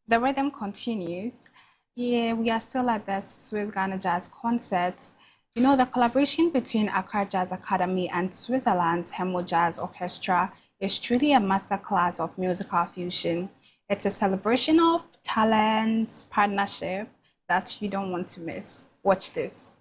The rhythm continues. Yeah, we are still at the Swiss Ghana Jazz concert. You know, the collaboration between Accra Jazz Academy and Switzerland's Hemo Jazz Orchestra is truly a masterclass of musical fusion. It's a celebration of talent, partnership that you don't want to miss. Watch this.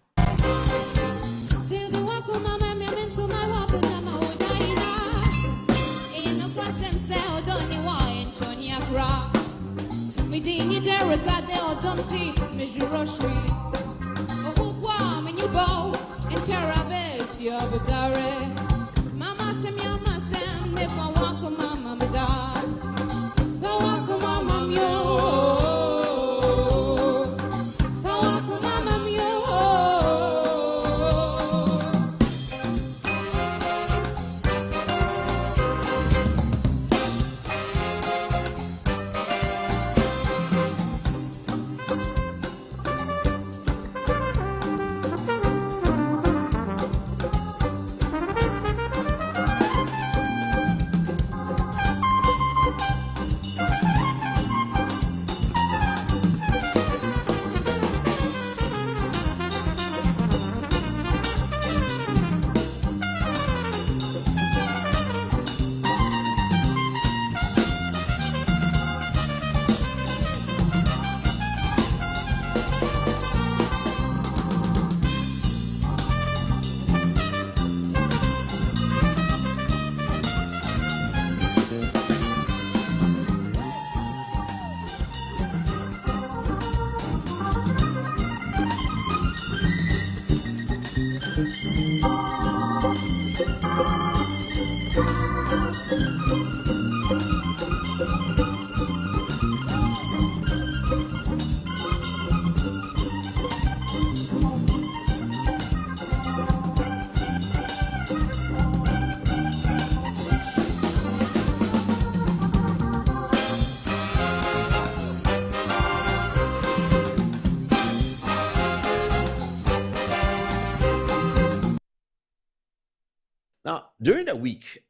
Now, during the week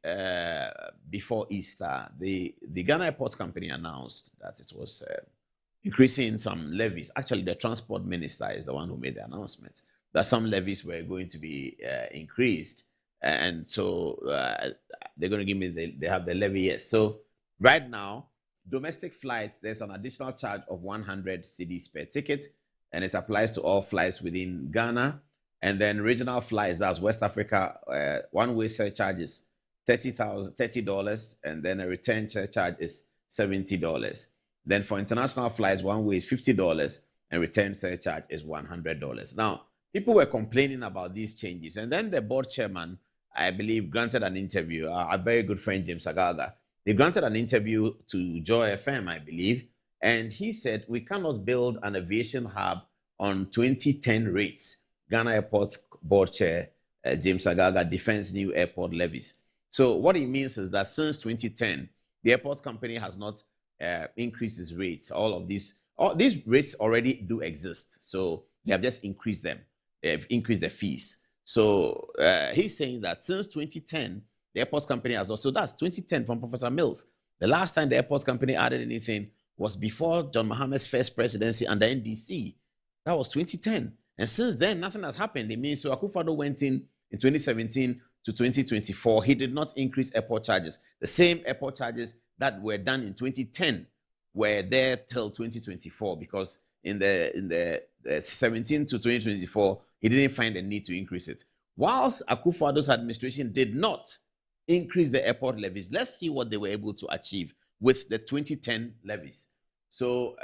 before Easter, the Ghana Airports Company announced that it was increasing some levies. Actually, the transport minister is the one who made the announcement that some levies were going to be increased. And so they're going to give me, they have the levy, yes. So right now, domestic flights, there's an additional charge of 100 cedis per ticket, and it applies to all flights within Ghana. And then regional flights, that's West Africa, one-way surcharge is $30, and then a return surcharge is $70. Then for international flights, one way is $50, and return surcharge is $100. Now, people were complaining about these changes, and then the board chairman, I believe, granted an interview. Our very good friend James Agalga They granted an interview to Joy FM, I believe, and he said, we cannot build an aviation hub on 2010 rates. Ghana Airport Board Chair James Agaga defends new airport levies. So what it means is that since 2010, the airport company has not increased its rates. All these rates already do exist. So they have just increased them. They have increased the fees. So he's saying that since 2010, the airport company has also, that's 2010 from Professor Mills. The last time the airport company added anything was before John Mohammed's first presidency under NDC. That was 2010. And since then, nothing has happened. It means so Akufo-Addo went in 2017 to 2024. He did not increase airport charges. The same airport charges that were done in 2010 were there till 2024, because in the 17 to 2024, he didn't find a need to increase it. Whilst Akufo-Addo's administration did not increase the airport levies, let's see what they were able to achieve with the 2010 levies. So,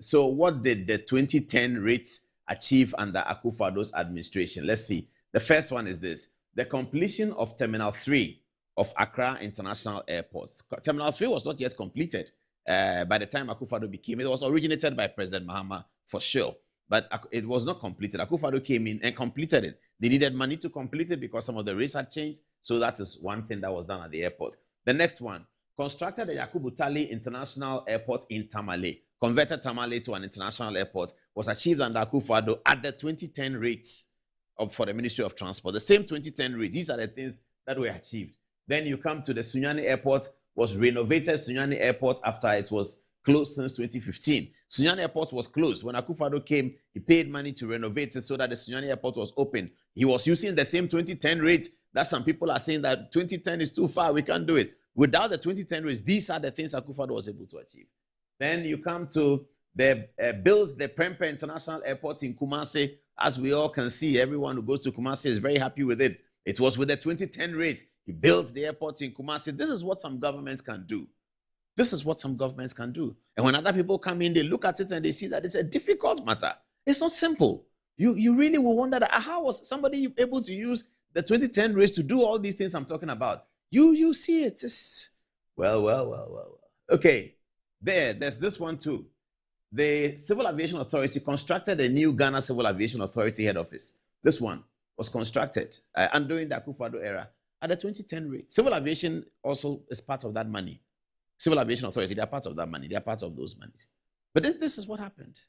so what did the 2010 rates achieve under Akufo-Addo's administration? Let's see. The first one is this: the completion of Terminal 3 of Accra International Airport. Terminal 3 was not yet completed by the time Akufo-Addo became. It was originated by President Mahama for sure, but it was not completed. Akufo-Addo came in and completed it. They needed money to complete it because some of the rates had changed. So that is one thing that was done at the airport. The next one, constructed the Yakubu Tali International Airport in Tamale. Converted Tamale to an international airport, was achieved under Akufo-Addo at the 2010 rates for the Ministry of Transport. The same 2010 rates. These are the things that were achieved. Then you come to the Sunyani Airport, was renovated Sunyani Airport after it was closed since 2015. Sunyani Airport was closed. When Akufo-Addo came, he paid money to renovate it so that the Sunyani Airport was open. He was using the same 2010 rates that some people are saying that 2010 is too far, we can't do it. Without the 2010 rates, these are the things Akufo-Addo was able to achieve. Then you come to the builds the Prempeh International Airport in Kumasi. As we all can see, everyone who goes to Kumasi is very happy with it. It was with the 2010 rates. He built the airport in Kumasi. This is what some governments can do. This is what some governments can do. And when other people come in, they look at it and they see that it's a difficult matter. It's not simple. You really will wonder that how was somebody able to use the 2010 rates to do all these things I'm talking about? You see it. It's, well. Okay, there's this one too. The Civil Aviation Authority constructed a new Ghana Civil Aviation Authority head office. This one was constructed and during the Akufo-Addo era at the 2010 rate. Civil aviation also is part of that money. Civil Aviation Authority, they are part of that money. They are part of those monies. But this is what happened.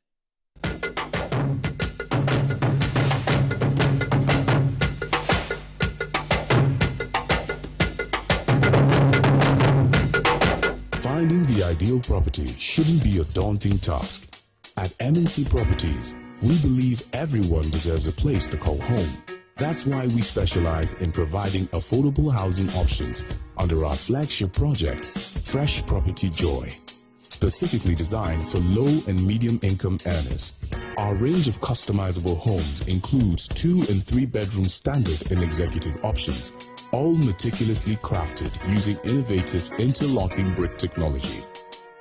Finding the ideal property shouldn't be a daunting task. At MNC Properties, we believe everyone deserves a place to call home. That's why we specialize in providing affordable housing options under our flagship project, Fresh Property Joy, specifically designed for low and medium income earners. Our range of customizable homes includes 2 and 3 bedroom standard and executive options, all meticulously crafted using innovative interlocking brick technology.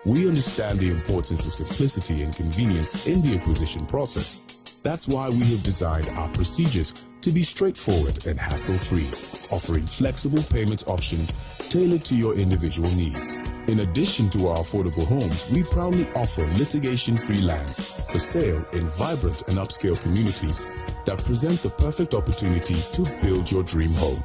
We understand the importance of simplicity and convenience in the acquisition process. That's why we have designed our procedures to be straightforward and hassle-free, offering flexible payment options tailored to your individual needs. In addition to our affordable homes, we proudly offer litigation-free lands for sale in vibrant and upscale communities that present the perfect opportunity to build your dream home.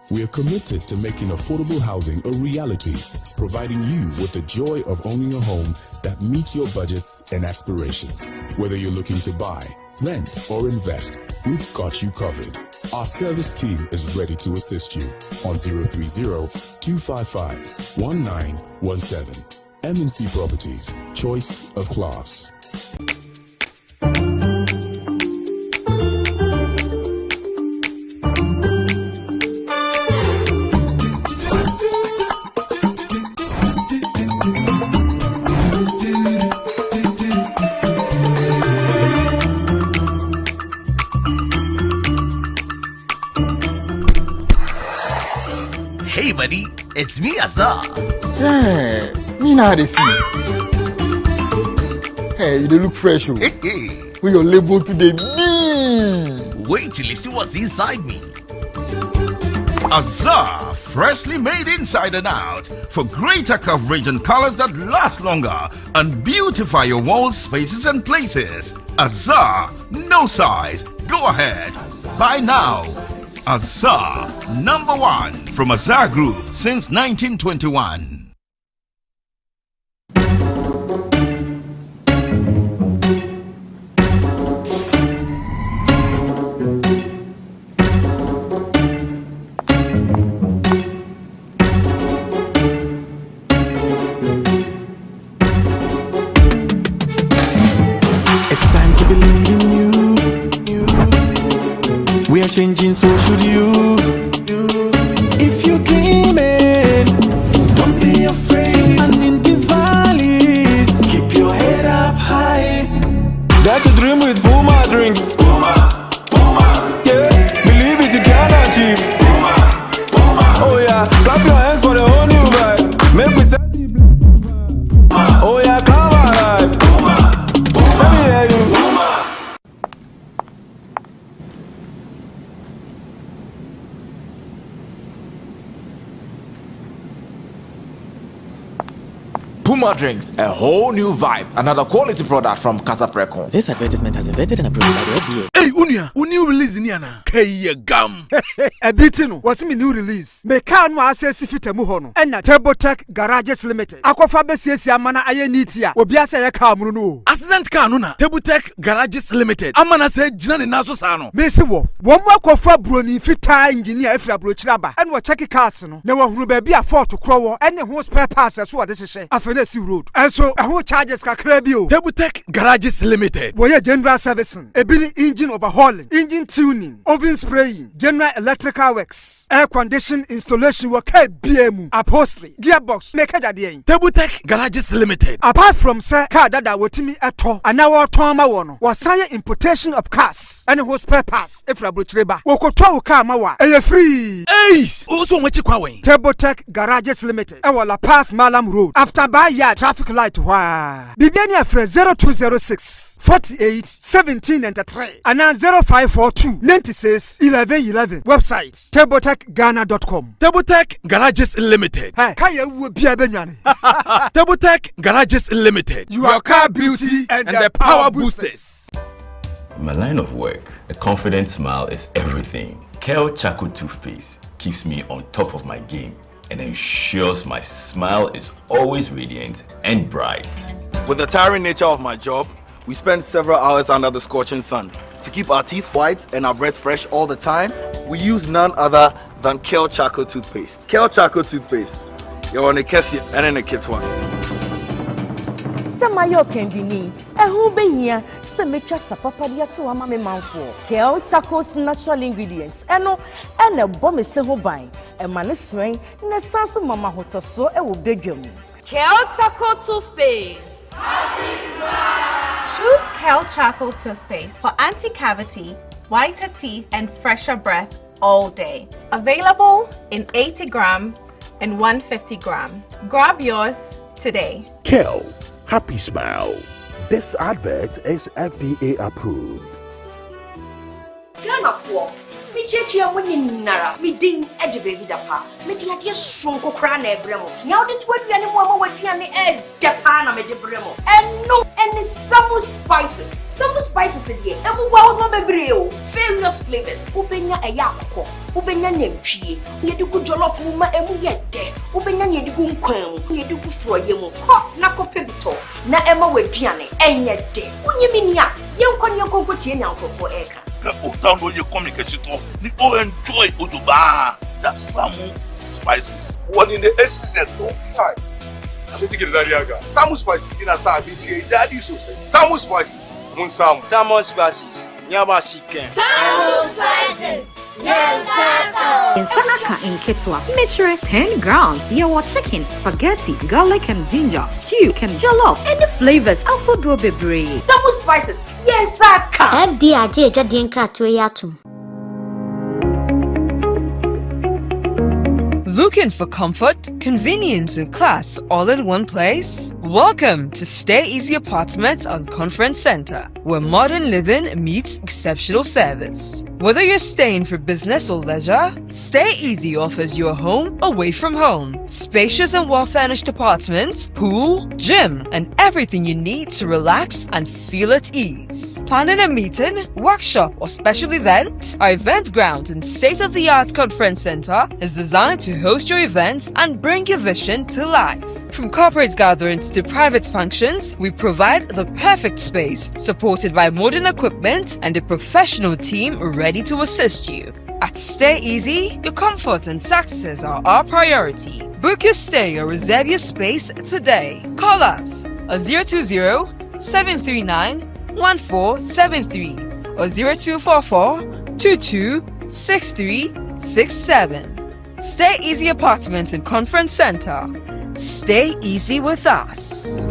We are committed to making affordable housing a reality, providing you with the joy of owning a home that meets your budgets and aspirations. Whether you're looking to buy, rent, or invest, we've got you covered. Our service team is ready to assist you on 030-255-1917. MNC Properties, choice of class. Hey buddy, it's me Azar. Hey, me now they see. Hey, you dey look fresh. Oh. Hey. With your label today. Wait till you see what's inside me. Azar freshly made inside and out for greater coverage and colors that last longer and beautify your walls, spaces and places. Azar, no size. Go ahead. Buy now. Azar, #1 from Azar Group since 1921. We are changing, so should you. If you're dreaming, don't be afraid. And in the valleys, keep your head up high. Dare to dream with Puma drinks. Puma, Puma. Yeah, believe it, you can achieve. Puma, Puma. Oh yeah, clap your hands for the whole new vibe. Make we set the Puma. Oh yeah, come alive. Puma, Puma. Let me hear you. Puma. Puma drinks, a whole new vibe. Another quality product from Casa Precon. This advertisement has been vetted and approved by the FDA. Hey, Unia, new release in Yana. Kaya gum. A bitino was me new release. Me can no access fit muhono. And na TurboTech Garages Limited. Akwafa besiesi amana aye nitia. Obiasa ya ka amunu. Accident car no na. TurboTech Garages Limited. Amana se jina ni naso sano. Mesi wo. Womo akwafa broni fita engineer efra abrochiraba. And wo check cars no. Na wo hunu baabi a fault krowo. And ho spare parts so ade hyehyɛ. Afenesi road. And so who charges kakra bi o. TurboTech Garages Limited. Wo ye general servicing. Ebili engine overhauling, engine tuning, oven spraying, general electrical works, air condition installation work, BM, upholstery, gearbox, make a day. TurboTech Garages Limited. Apart from sir, car that wotimi ato, and now our trauma one was science importation of cars and whose spare parts. If la butreba, wokoto car mawa, a free. Ace, also what you kwawe. TurboTech Garages Limited. Our La Paz Malam Road. After Bayard traffic light, wah. Bibiania for 0206 48 17 and 3 and now 0542 96 11 11. Website TurboTechGhana.com. TurboTech Garages Limited. Hey, kaya wo bia benyane. TurboTech Garages Limited. Your car beauty and the power boosters. In my line of work, a confident smile is everything. Kale Charcoal Toothpaste keeps me on top of my game and ensures my smile is always radiant and bright. With the tiring nature of my job, we spend several hours under the scorching sun. To keep our teeth white and our breath fresh all the time, we use none other than Kale Charcoal Toothpaste. Kale Charcoal Toothpaste. You're on a Kessie and in a kit one. Samayo kendini, who be here, Semetra Sapapadia to Amame Manfo, Kale Charcoal's natural ingredients, and a bomb is so buying, a man is swing, and a sansu mama hoto so a will beg you. Kale Charcoal Toothpaste. Choose Kale Charcoal Toothpaste for anti-cavity, whiter teeth, and fresher breath all day. Available in 80 gram and 150 gram. Grab yours today. Kale, happy smile. This advert is FDA approved. Me chechi ya woni nara me din e de baby da pa me di ade sonko kra na ebremo nya ode to aduane mo ama waduane e de pa na me de bremo eno any some spices e mu wa wo bebre o various flavors ubenya e yakoko ubenya nantwie ye de ku jollof mu ma emu ye de ubenya ye de ku nkwan ye de ku froye mu ho na kope bito na ema waduane enye de unyimi nia ye nkon ye konko tie nyankofo eka Utando ye communication to ni o enjoy uduba that Samu spices. One in the essence no time. I should get that yaga. Samu spices in a BTA daddy so say. Samu spices. Mun Samu spices. Nyama chicken. Samu spices. Yes, Sanaka in Kitwa. Measure 10 grams. Your chicken, spaghetti, garlic and ginger, stew, and jollof, and the flavors of Bebre. Samu spices. Yes, Saka. FDIJ Jadien Kratoyatum. Looking for comfort, convenience, and class all in one place? Welcome to Stay Easy Apartments on Conference Center, where modern living meets exceptional service. Whether you're staying for business or leisure, Stay Easy offers you a home away from home. Spacious and well-furnished apartments, pool, gym, and everything you need to relax and feel at ease. Planning a meeting, workshop, or special event? Our event ground and state-of-the-art conference center is designed to host your events and bring your vision to life. From corporate gatherings to private functions, we provide the perfect space, supported by modern equipment and a professional team ready to assist you. At Stay Easy, your comfort and success are our priority. Book your stay or reserve your space today. Call us at 020-739-1473 or 0244-226367. Stay Easy Apartments and Conference Center. Stay easy with us.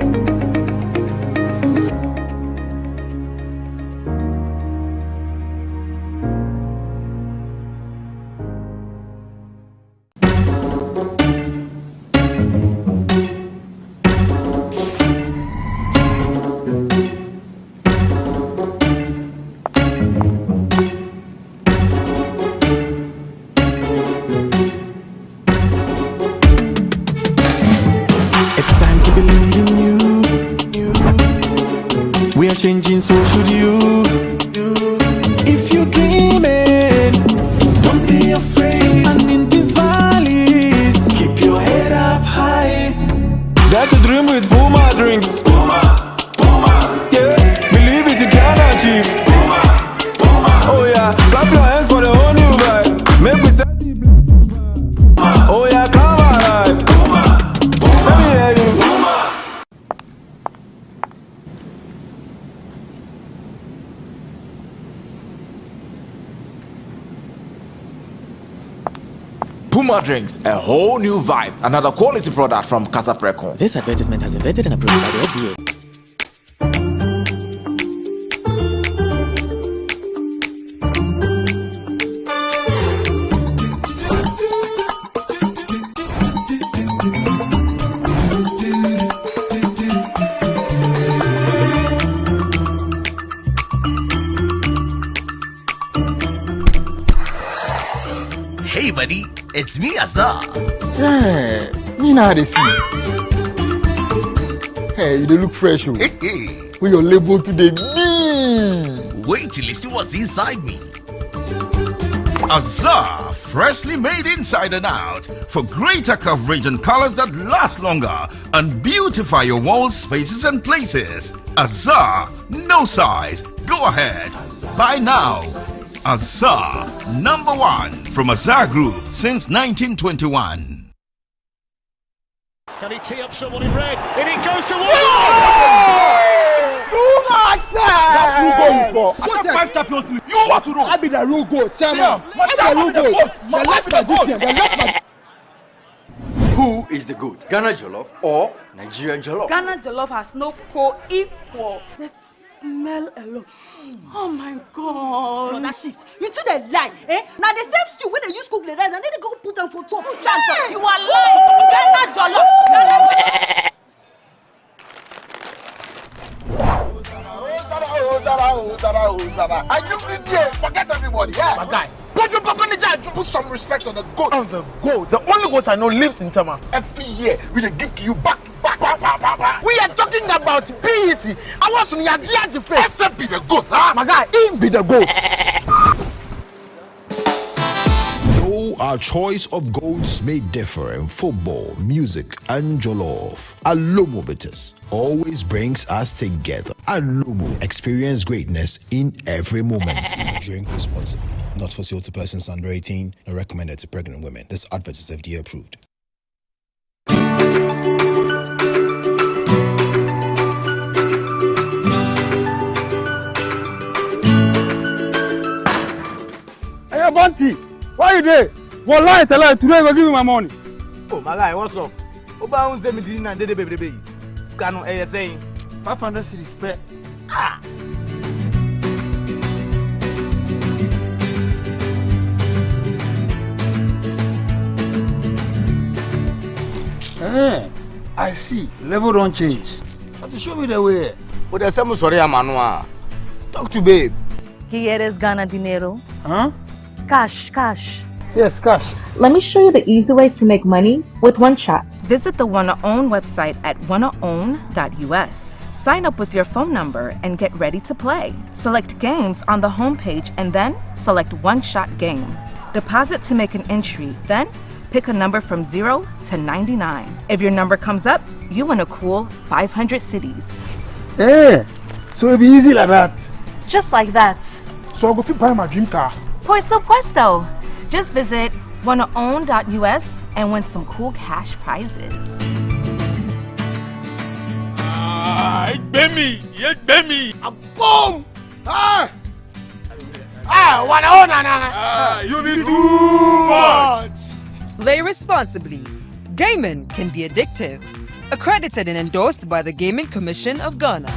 Changing, so should you. If you're dreaming, don't be afraid. And in the valleys, keep your head up high. Dare to dream with Puma drinks. Puma, Puma, yeah. Believe it, you can achieve. Puma, Puma, oh yeah. Clap your hands for the whole new vibe. Make we set the Puma, oh yeah, come alive. Puma, Puma, let me hear you. Puma. Puma drinks, a whole new vibe. Another quality product from Casa Precon. This advertisement has been vetted and approved by the FDA. Hey buddy, it's me Azar. Yeah, me now they see. Hey, you look fresh. Oh. Hey. With your label today. Wait till you see what's inside me. Azar, freshly made inside and out for greater coverage and colors that last longer and beautify your walls, spaces and places. Azar, no size. Go ahead. Buy now. Azar, #1 from Azar Group since 1921. Can he tee up someone in red? And it goes to Too much, That's who goes for. What's 5 tapios? You want to know? I be the real goat. Who is the goat? Ghana Jollof or Nigerian Jollof? Ghana Jollof has no co-equal. The smell alone. Oh my God. No, that shit. You two they lie, eh? Now the same stew when they use cook the rice and then they go put them for top. Hey! You are lying. Ghana Jollof. And you forget everybody, yeah? My guy. Put some respect on the goat. On the goat. The only goat I know lives in Tama. Every year, we dey give to you back. We are talking about BET. I want some Yadiaji face. Except be the goat, huh? My guy, he be the goat. Though our choice of goats may differ in football, music, and jollof, Alomo Bitters always brings us together. Alomo, experience greatness in every moment. Drink responsibly. Not for sale to persons under 18, nor recommended to pregnant women. This advert is FDA approved. Hey, Bunty, why you there? Well, lie, tell her today go give me my money. Oh, my guy, what's up? Oba 17 and baby. Scan on ASA. 500 cities per. Ah. I see. Level don't change. But to show me the way. But there's some sorry, Manua. Talk to babe. ¿Quieres ganar dinero? Huh? Cash, cash. Yes, cash. Let me show you the easy way to make money with one chat. Visit the Wanna Own website at wannaown.us. Sign up with your phone number and get ready to play. Select games on the homepage and then select One Shot Game. Deposit to make an entry, then pick a number from 0 to 99. If your number comes up, you win a cool 500 cities. Hey, so it'll be easy like that. Just like that. So I'll go buy my dream car. Por supuesto. Just visit wannaown.us and win some cool cash prizes. Baby, yes, baby. Boom! Wanna own, you need too much. Play responsibly. Gaming can be addictive. Accredited and endorsed by the Gaming Commission of Ghana.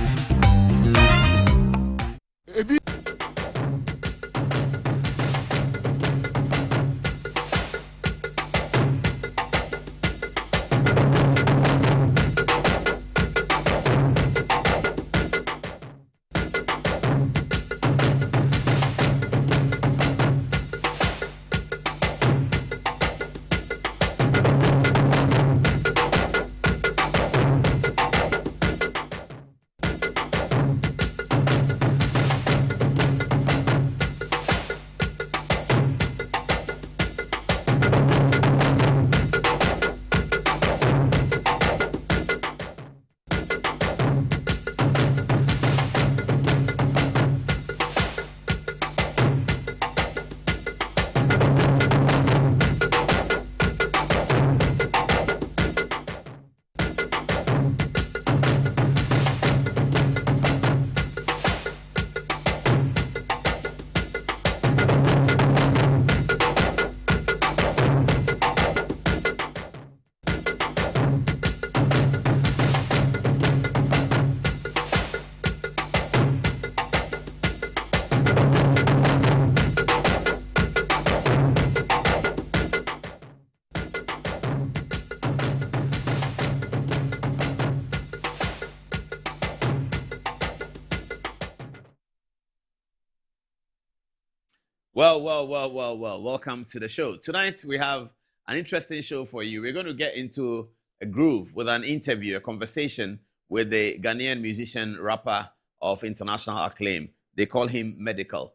Well, welcome to the show. Tonight we have an interesting show for you. We're going to get into a groove with an interview, a conversation with the Ghanaian musician, rapper of international acclaim. They call him Medikal.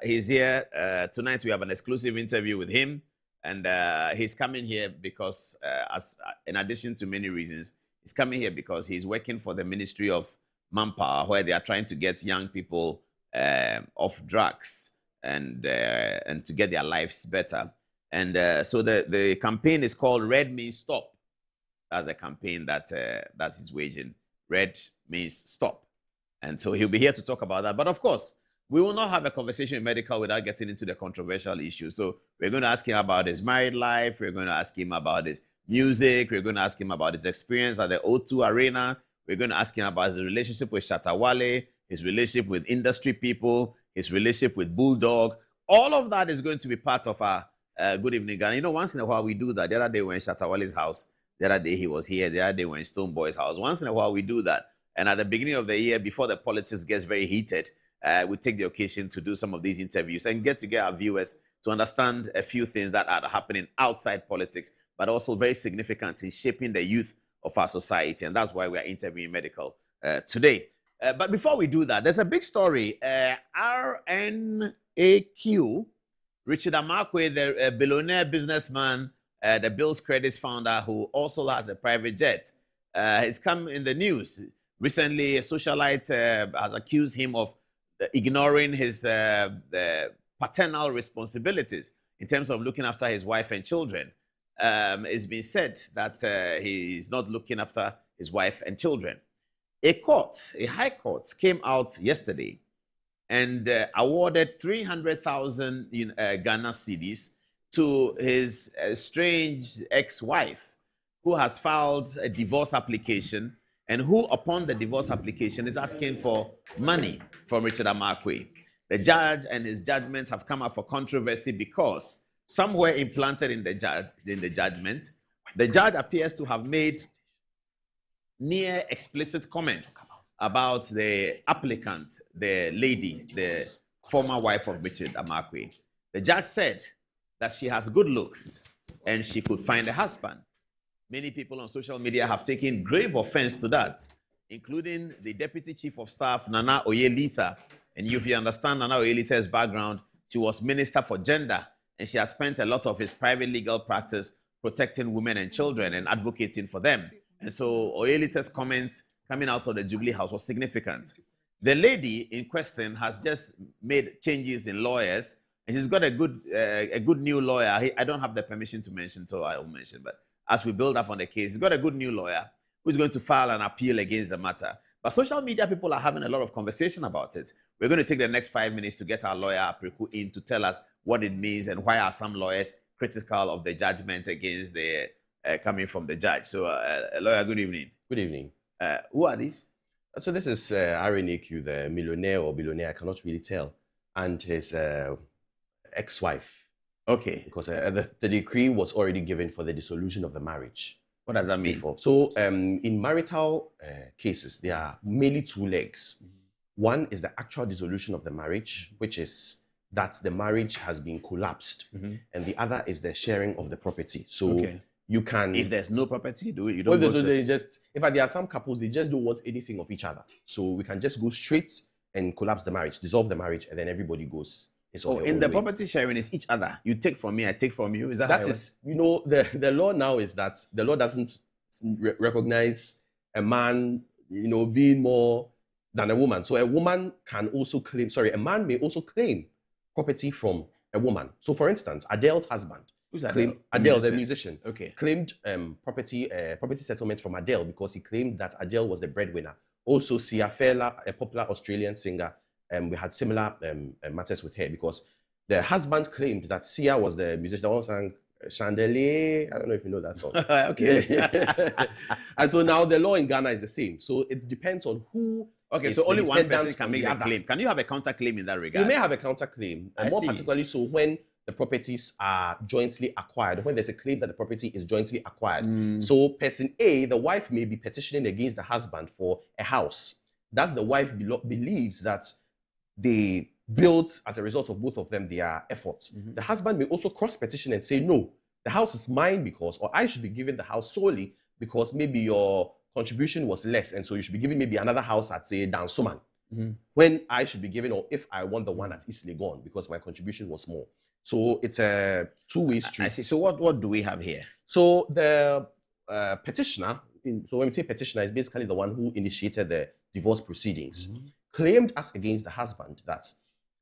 He's here. Tonight we have an exclusive interview with him. And he's coming here because, in addition to many reasons, he's coming here because he's working for the Ministry of Manpower, where they are trying to get young people off drugs and to get their lives better. And so the campaign is called Red Means Stop. That's a campaign that he's waging. Red means stop. And so he'll be here to talk about that. But of course, we will not have a conversation with Medikal without getting into the controversial issues. So we're going to ask him about his married life. We're going to ask him about his music. We're going to ask him about his experience at the O2 Arena. We're going to ask him about his relationship with Shatta Wale, his relationship with industry people, his relationship with Bulldog. All of that is going to be part of our Good Evening Ghana. You know, once in a while we do that. The other day we were in Shatta Wale's house. The other day he was here. The other day we were in Stone Boy's house. Once in a while we do that. And at the beginning of the year, before the politics gets very heated, we take the occasion to do some of these interviews and get our viewers to understand a few things that are happening outside politics, but also very significant in shaping the youth of our society. And that's why we are interviewing Medikal today. But before we do that, there's a big story. RNAQ, Richard Amakwe, the billionaire businessman, the Bills Credits founder, who also has a private jet, has come in the news. Recently, a socialite has accused him of ignoring his paternal responsibilities in terms of looking after his wife and children. It's been said that he is not looking after his wife and children. A high court, came out yesterday and awarded 300,000 Ghana cedis to his estranged ex-wife, who has filed a divorce application and who, upon the divorce application, is asking for money from Richard Amakwe. The judge and his judgments have come up for controversy because somewhere implanted in the judgment, the judge appears to have made near explicit comments about the applicant, the lady, the former wife of Richard Amakwe. The judge said that she has good looks and she could find a husband. Many people on social media have taken grave offense to that, including the Deputy Chief of Staff, Nana Oyelitha. And if you understand Nana Oyelitha's background, she was Minister for Gender, and she has spent a lot of his private legal practice protecting women and children and advocating for them. And so Oyelitha's comments coming out of the Jubilee House was significant. The lady in question has just made changes in lawyers, and she's got a good new lawyer. I don't have the permission to mention, so I won't mention, but as we build up on the case, she's got a good new lawyer who's going to file an appeal against the matter. But social media people are having a lot of conversation about it. We're going to take the next 5 minutes to get our lawyer Apriku in to tell us what it means and why are some lawyers critical of the judgment against the coming from the judge. So, lawyer, good evening. Good evening. Who are these? So this is RNAQ, the millionaire or billionaire, I cannot really tell, and his ex-wife. Okay. Because the decree was already given for the dissolution of the marriage. What does that mean? Before. So in marital cases, there are mainly two legs. One is the actual dissolution of the marriage, which is that the marriage has been collapsed. And the other is the sharing of the property. So you can... If there's no property, you don't they just... In fact, there are some couples, they just don't want anything of each other. So we can just go straight and collapse the marriage, dissolve the marriage, and then everybody goes. In the property sharing is each other. You take from me, I take from you. Is that That is, you know, the law now is that the law doesn't recognize a man, you know, being more than a woman. So a woman can also claim, a man may also claim property from a woman. So for instance, Adele's husband, who's Adele? Adele, the musician, okay, claimed property settlement from Adele because he claimed that Adele was the breadwinner. Also, Sia Fela, a popular Australian singer, we had similar matters with her because the husband claimed that Sia was the musician that sang Chandelier. I don't know if you know that song. Okay. And so now the law in Ghana is the same. So it depends on who. Okay, so only one person can make a claim. Can you have a counter claim in that regard? You may have a counter claim, and more particularly so when the properties are jointly acquired, when there's a claim that the property is jointly acquired. So person A, the wife may be petitioning against the husband for a house. That's the wife believes that they built as a result of both of them their efforts. The husband may also cross petition and say, no, the house is mine because, or I should be given the house solely because maybe your contribution was less, and so you should be giving maybe another house at, say, Dansoman, when I should be given, or if I want the one at East Legon because my contribution was more. So it's a two-way street. I see. So what do we have here? So the petitioner, so when we say petitioner, is basically the one who initiated the divorce proceedings, claimed as against the husband that,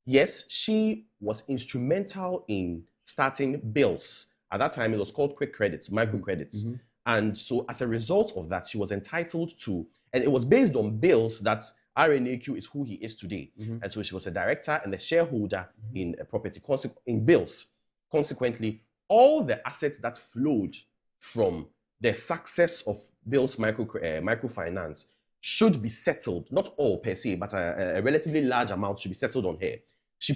yes, she was instrumental in starting bills. At that time, it was called quick credits, microcredits. And so as a result of that, she was entitled to, and it was based on bills that RNAQ is who he is today. And so she was a director and a shareholder in a property, in bills. Consequently, all the assets that flowed from the success of Bill's microfinance should be settled, not all per se, but a relatively large amount should be settled on her. She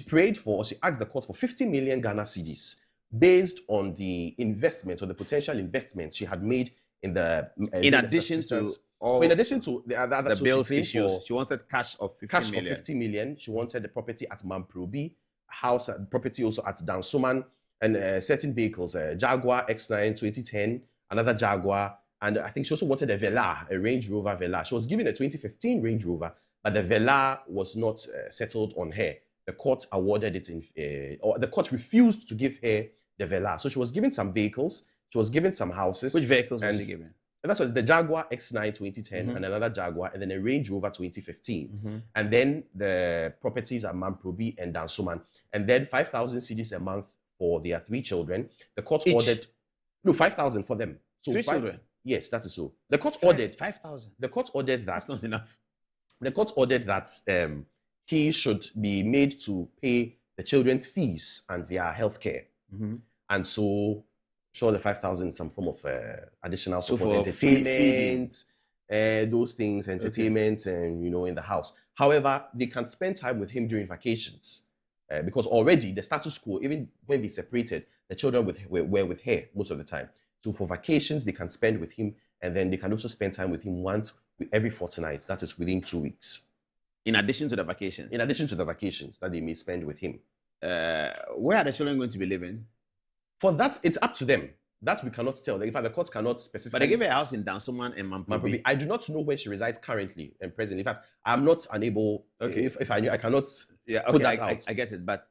asked the court for 50 million Ghana cedis based on the investments or the potential investments she had made in the... in addition to the other bills issues, she wanted cash of 50 million. Of 50 million. She wanted the property at Mamprobi, house, property also at Dansoman, and certain vehicles, Jaguar X9 2010, another Jaguar, and I think she also wanted a Velar, a Range Rover Velar. She was given a 2015 Range Rover, but the Velar was not settled on her. The court awarded it or the court refused to give her the Velar. So she was given some vehicles, she was given some houses. Which vehicles was she given? And that's the Jaguar X9 2010 and another Jaguar, and then a Range Rover 2015. And then the properties at Mamprobi and Dansoman. And then 5,000 cedis a month for their 3 children. The court ordered... No, 5,000 for them. So 3 children? Yes, that is so. The court ordered... 5,000? The court ordered that... That's not enough. The court ordered that he should be made to pay the children's fees and their health care. And so... Sure, the 5,000 is some form of additional support, entertainment, those things, entertainment, and in the house. However, they can spend time with him during vacations because already the status quo, even when they separated, the children were with her most of the time. So for vacations, they can spend with him, and then they can also spend time with him once every fortnight. That is within 2 weeks. In addition to the vacations? In addition to the vacations that they may spend with him. Where are the children going to be living? For that, it's up to them. That we cannot tell. In fact, the court cannot specify. But they give her a house in Dansoman and Mamprobi. I do not know where she resides currently and presently. In fact, I'm not unable. Okay. If I knew, I cannot put that out. I get it. But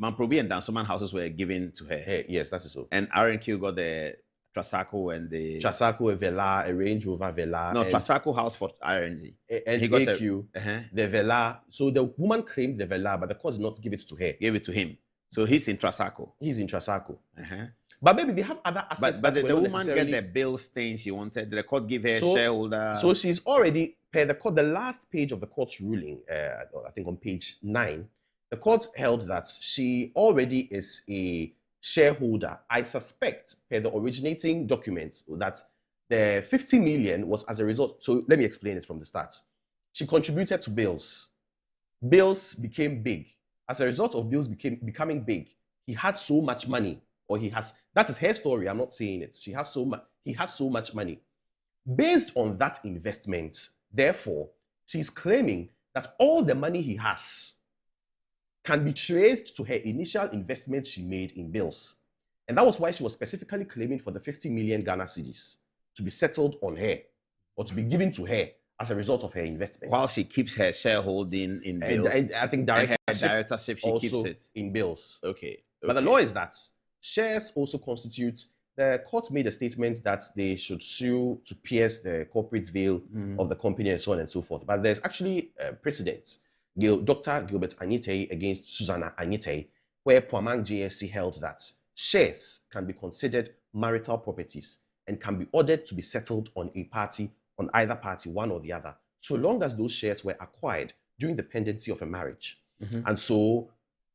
Mamprobi and Dansoman houses were given to her. Yes, that is so. And RNQ got the Trasaco and the Trasaco, a Vela, a Range Rover Vela. No, Trasaco house for RNG. And he got AQ, the Vela. So the woman claimed the Vela, but the court did not give it to her. Gave it to him. So he's in Trasaco. He's in Trasaco. But maybe they have other assets. But the woman get the bill stain she wanted. The court give her shareholder. So she's already, per the court, the last page of the court's ruling, I think on page 9, the court held that she already is a shareholder. I suspect, per the originating documents, that the 50 million was as a result. So let me explain it from the start. She contributed to bills. Bills became big. As a result of bills becoming big, he had so much money. Or he has, that is her story, I'm not saying it. He has so much money. Based on that investment, therefore, she's claiming that all the money he has can be traced to her initial investment she made in bills. And that was why she was specifically claiming for the 50 million Ghana cedis to be settled on her or to be given to her as a result of her investment. While she keeps her shareholding in bills. And I think directorship she also keeps it in bills. Okay. But the law is that shares also constitute, the court made a statement that they should sue to pierce the corporate veil of the company and so on and so forth. But there's actually precedents. Dr. Gilbert Anyete against Susanna Anyete, where Poamang JSC held that shares can be considered marital properties and can be ordered to be settled on a party, on either party, one or the other, so long as those shares were acquired during the pendency of a marriage. And so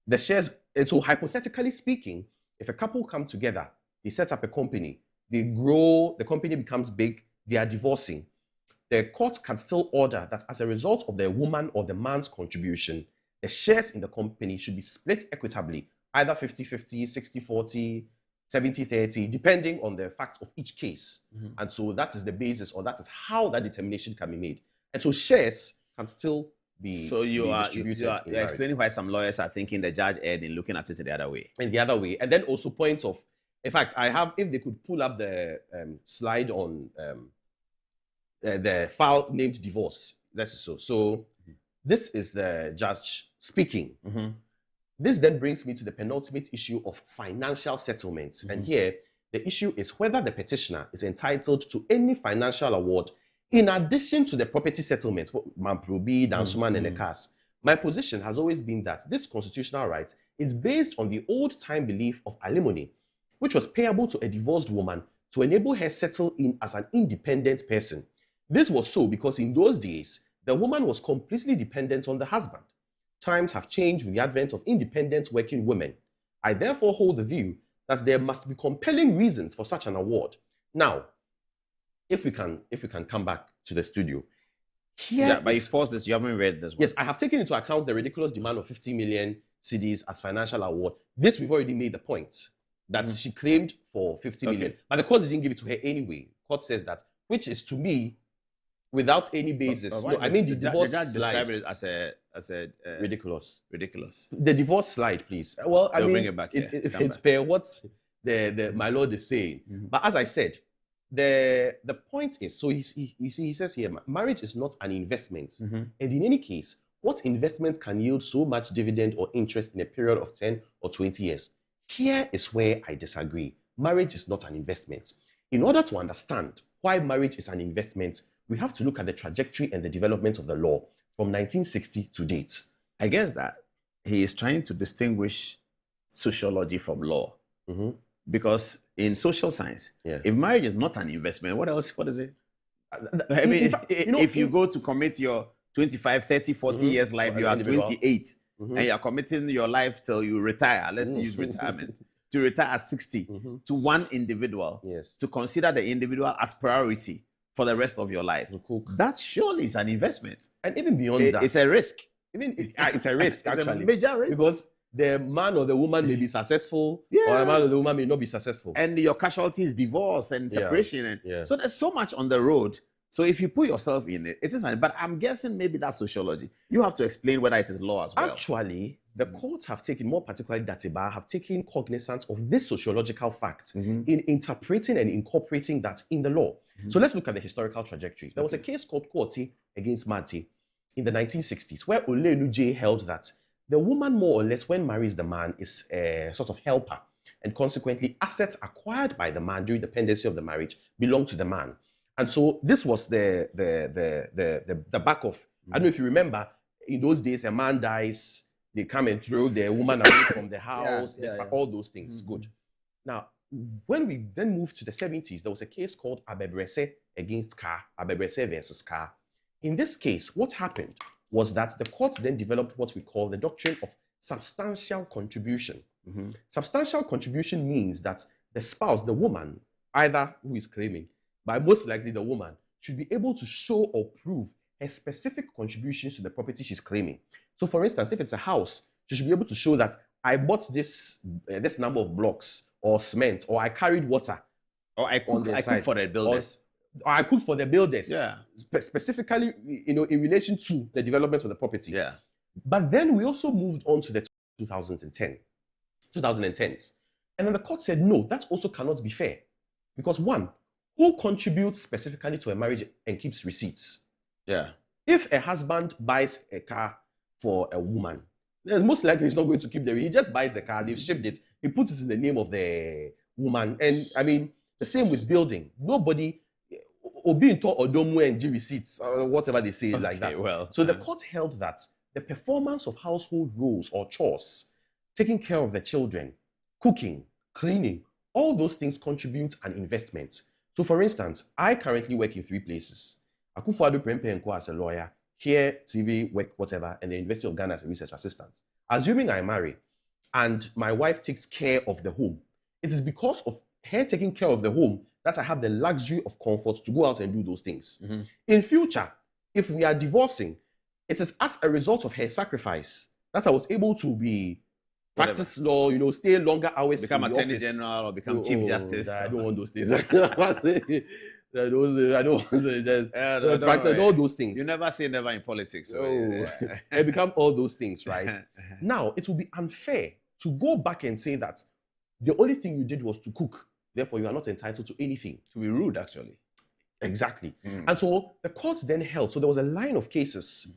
the shares, and so hypothetically speaking, if a couple come together, they set up a company, they grow, the company becomes big, they are divorcing. The court can still order that as a result of the woman or the man's contribution, the shares in the company should be split equitably, either 50-50, 60-40, 70-30, depending on the facts of each case. And so that is the basis, or that is how that determination can be made. And so shares can still be So you are distributed. you're explaining why some lawyers are thinking the judge erred in looking at it the other way. In the other way. And then also points of, in fact, I have, if they could pull up the slide on the file named divorce. That's so. So this is the judge speaking. This then brings me to the penultimate issue of financial settlements. And here, the issue is whether the petitioner is entitled to any financial award in addition to the property settlement, Mamprobi, Dansuman, and the cars. My position has always been that this constitutional right is based on the old-time belief of alimony, which was payable to a divorced woman to enable her settle in as an independent person. This was so because in those days, the woman was completely dependent on the husband. Times have changed with the advent of independent working women. I therefore hold the view that there must be compelling reasons for such an award. Now, if we can come back to the studio. But you paused this, you haven't read this one. Yes, I have taken into account the ridiculous demand of 50 million cedis as financial award. This, we've already made the point that she claimed for 50 million. But the court didn't give it to her anyway. Court says that, which is to me, without any basis. No, I mean the divorce judge slide. described it as a ridiculous. Ridiculous. The divorce slide, please. Well, I mean, bring it back. It's per what my lord is saying. But as I said, the point is, so he says here, marriage is not an investment. And in any case, what investment can yield so much dividend or interest in a period of 10 or 20 years? Here is where I disagree. Marriage is not an investment. In order to understand why marriage is an investment, we have to look at the trajectory and the development of the law from 1960 to date. I guess that he is trying to distinguish sociology from law. Because in social science, if marriage is not an investment, what else? What is it? I mean, if you go to commit your 25, 30, 40 years life, you are 28, and you are committing your life till you retire. Let's use retirement. To retire at 60 to one individual, to consider the individual as priority for the rest of your life. That surely is an investment. And even beyond that, it's a risk. It's a risk, it's actually. a major risk. Because the man or the woman may be successful, or the man or the woman may not be successful. And your casualty is divorce and separation. So there's so much on the road. So if you put yourself in it, it is, but I'm guessing maybe that's sociology. You have to explain whether it is law as well. Actually, the courts have taken, more particularly Datiba, have taken cognizance of this sociological fact in interpreting and incorporating that in the law. So let's look at the historical trajectory. There was a case called Kwoti against Mati in the 1960s, where Olenu J held that the woman, more or less, when marries the man, is a sort of helper, and consequently, assets acquired by the man during the pendency of the marriage belong to the man. And so this was the back of, I don't know if you remember, in those days, a man dies, they come and throw the woman away from the house, all those things. Good. Now, when we then moved to the 70s, there was a case called Abebrese against Carr, Abebrese versus Carr. In this case, what happened was that the courts then developed what we call the doctrine of substantial contribution. Substantial contribution means that the spouse, the woman, either who is claiming, but most likely the woman, should be able to show or prove her specific contributions to the property she's claiming. So for instance, if it's a house, she should be able to show that I bought this number of blocks or cement, or I carried water, or I cooked for the builders. Or I cooked for the builders. Yeah. Specifically, in relation to the development of the property. Yeah. But then we also moved on to the 2010s. And then the court said, no, that also cannot be fair. Because one, who contributes specifically to a marriage and keeps receipts? Yeah. If a husband buys a car for a woman, there's most likely he's not going to keep the receipt. He just buys the car, they've shipped it, he puts it in the name of the woman. And I mean, the same with building. Nobody, Obi into Odomu and G receipts, or whatever they say like that. Well, so the court held that the performance of household roles or chores, taking care of the children, cooking, cleaning, all those things contribute an investment. So for instance, I currently work in 3 places. Akufo-Addo Prempeh as a lawyer, here, TV, work, whatever, and the University of Ghana as a research assistant. Assuming I marry and my wife takes care of the home, it is because of her taking care of the home that I have the luxury of comfort to go out and do those things. In future, if we are divorcing, it is as a result of her sacrifice that I was able to be practice law, stay longer hours, become in the attorney office. General or become chief justice. I don't want those things. I don't want to practice all those things. You never say never in politics. So I become all those things, right? Now, it will be unfair to go back and say that the only thing you did was to cook. Therefore, you are not entitled to anything. To be rude, actually. Exactly. And so the courts then held. So there was a line of cases,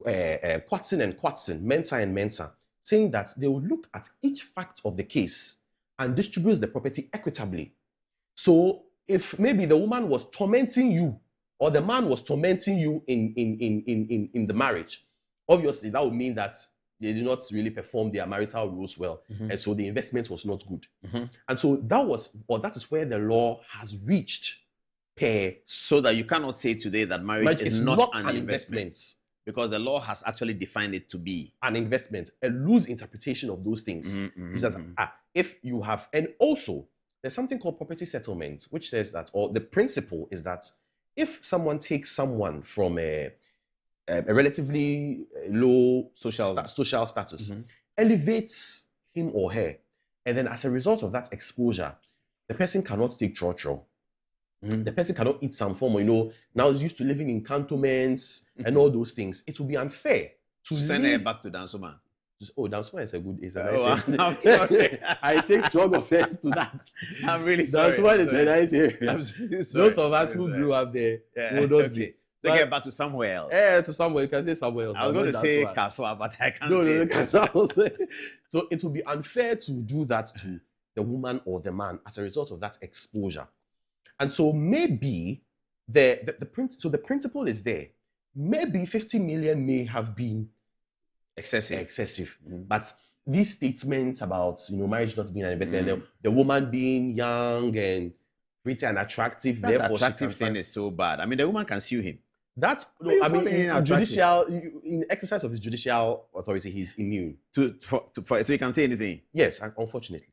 Quatson and Quatson, Mensa and Mensa, saying that they will look at each fact of the case and distribute the property equitably. So if maybe the woman was tormenting you or the man was tormenting you in the marriage, obviously that would mean that they did not really perform their marital roles well. And so the investment was not good. And so that is where the law has reached. So that you cannot say today that marriage is not an investment. Because the law has actually defined it to be an investment. A loose interpretation of those things. It says, if you have, and also there's something called property settlement, which says that, or the principle is that if someone takes someone from a relatively low social status, elevates him or her, and then as a result of that exposure, the person cannot take church. The person cannot eat some form, now is used to living in cantonments and all those things. It will be unfair to send her back to Dansoma. Oh, Dansoma is a nice area. I'm sorry. I take strong offense to that. I'm really sorry. Dansoma is a nice area. I'm really sorry. Those of us who grew up there will not be. So get back to somewhere else. Yeah, to somewhere. You can say somewhere else. I was going to say Kaswa, but I can't say Kaswa. So it will be unfair to do that to the woman or the man as a result of that exposure. And so maybe the principle is there. Maybe 50 million may have been excessive. But these statements about marriage not being an investment, the woman being young and pretty and attractive, that attractive thing is so bad. I mean, the woman can sue him. In exercise of his judicial authority, he's immune. So he can say anything? Yes, unfortunately.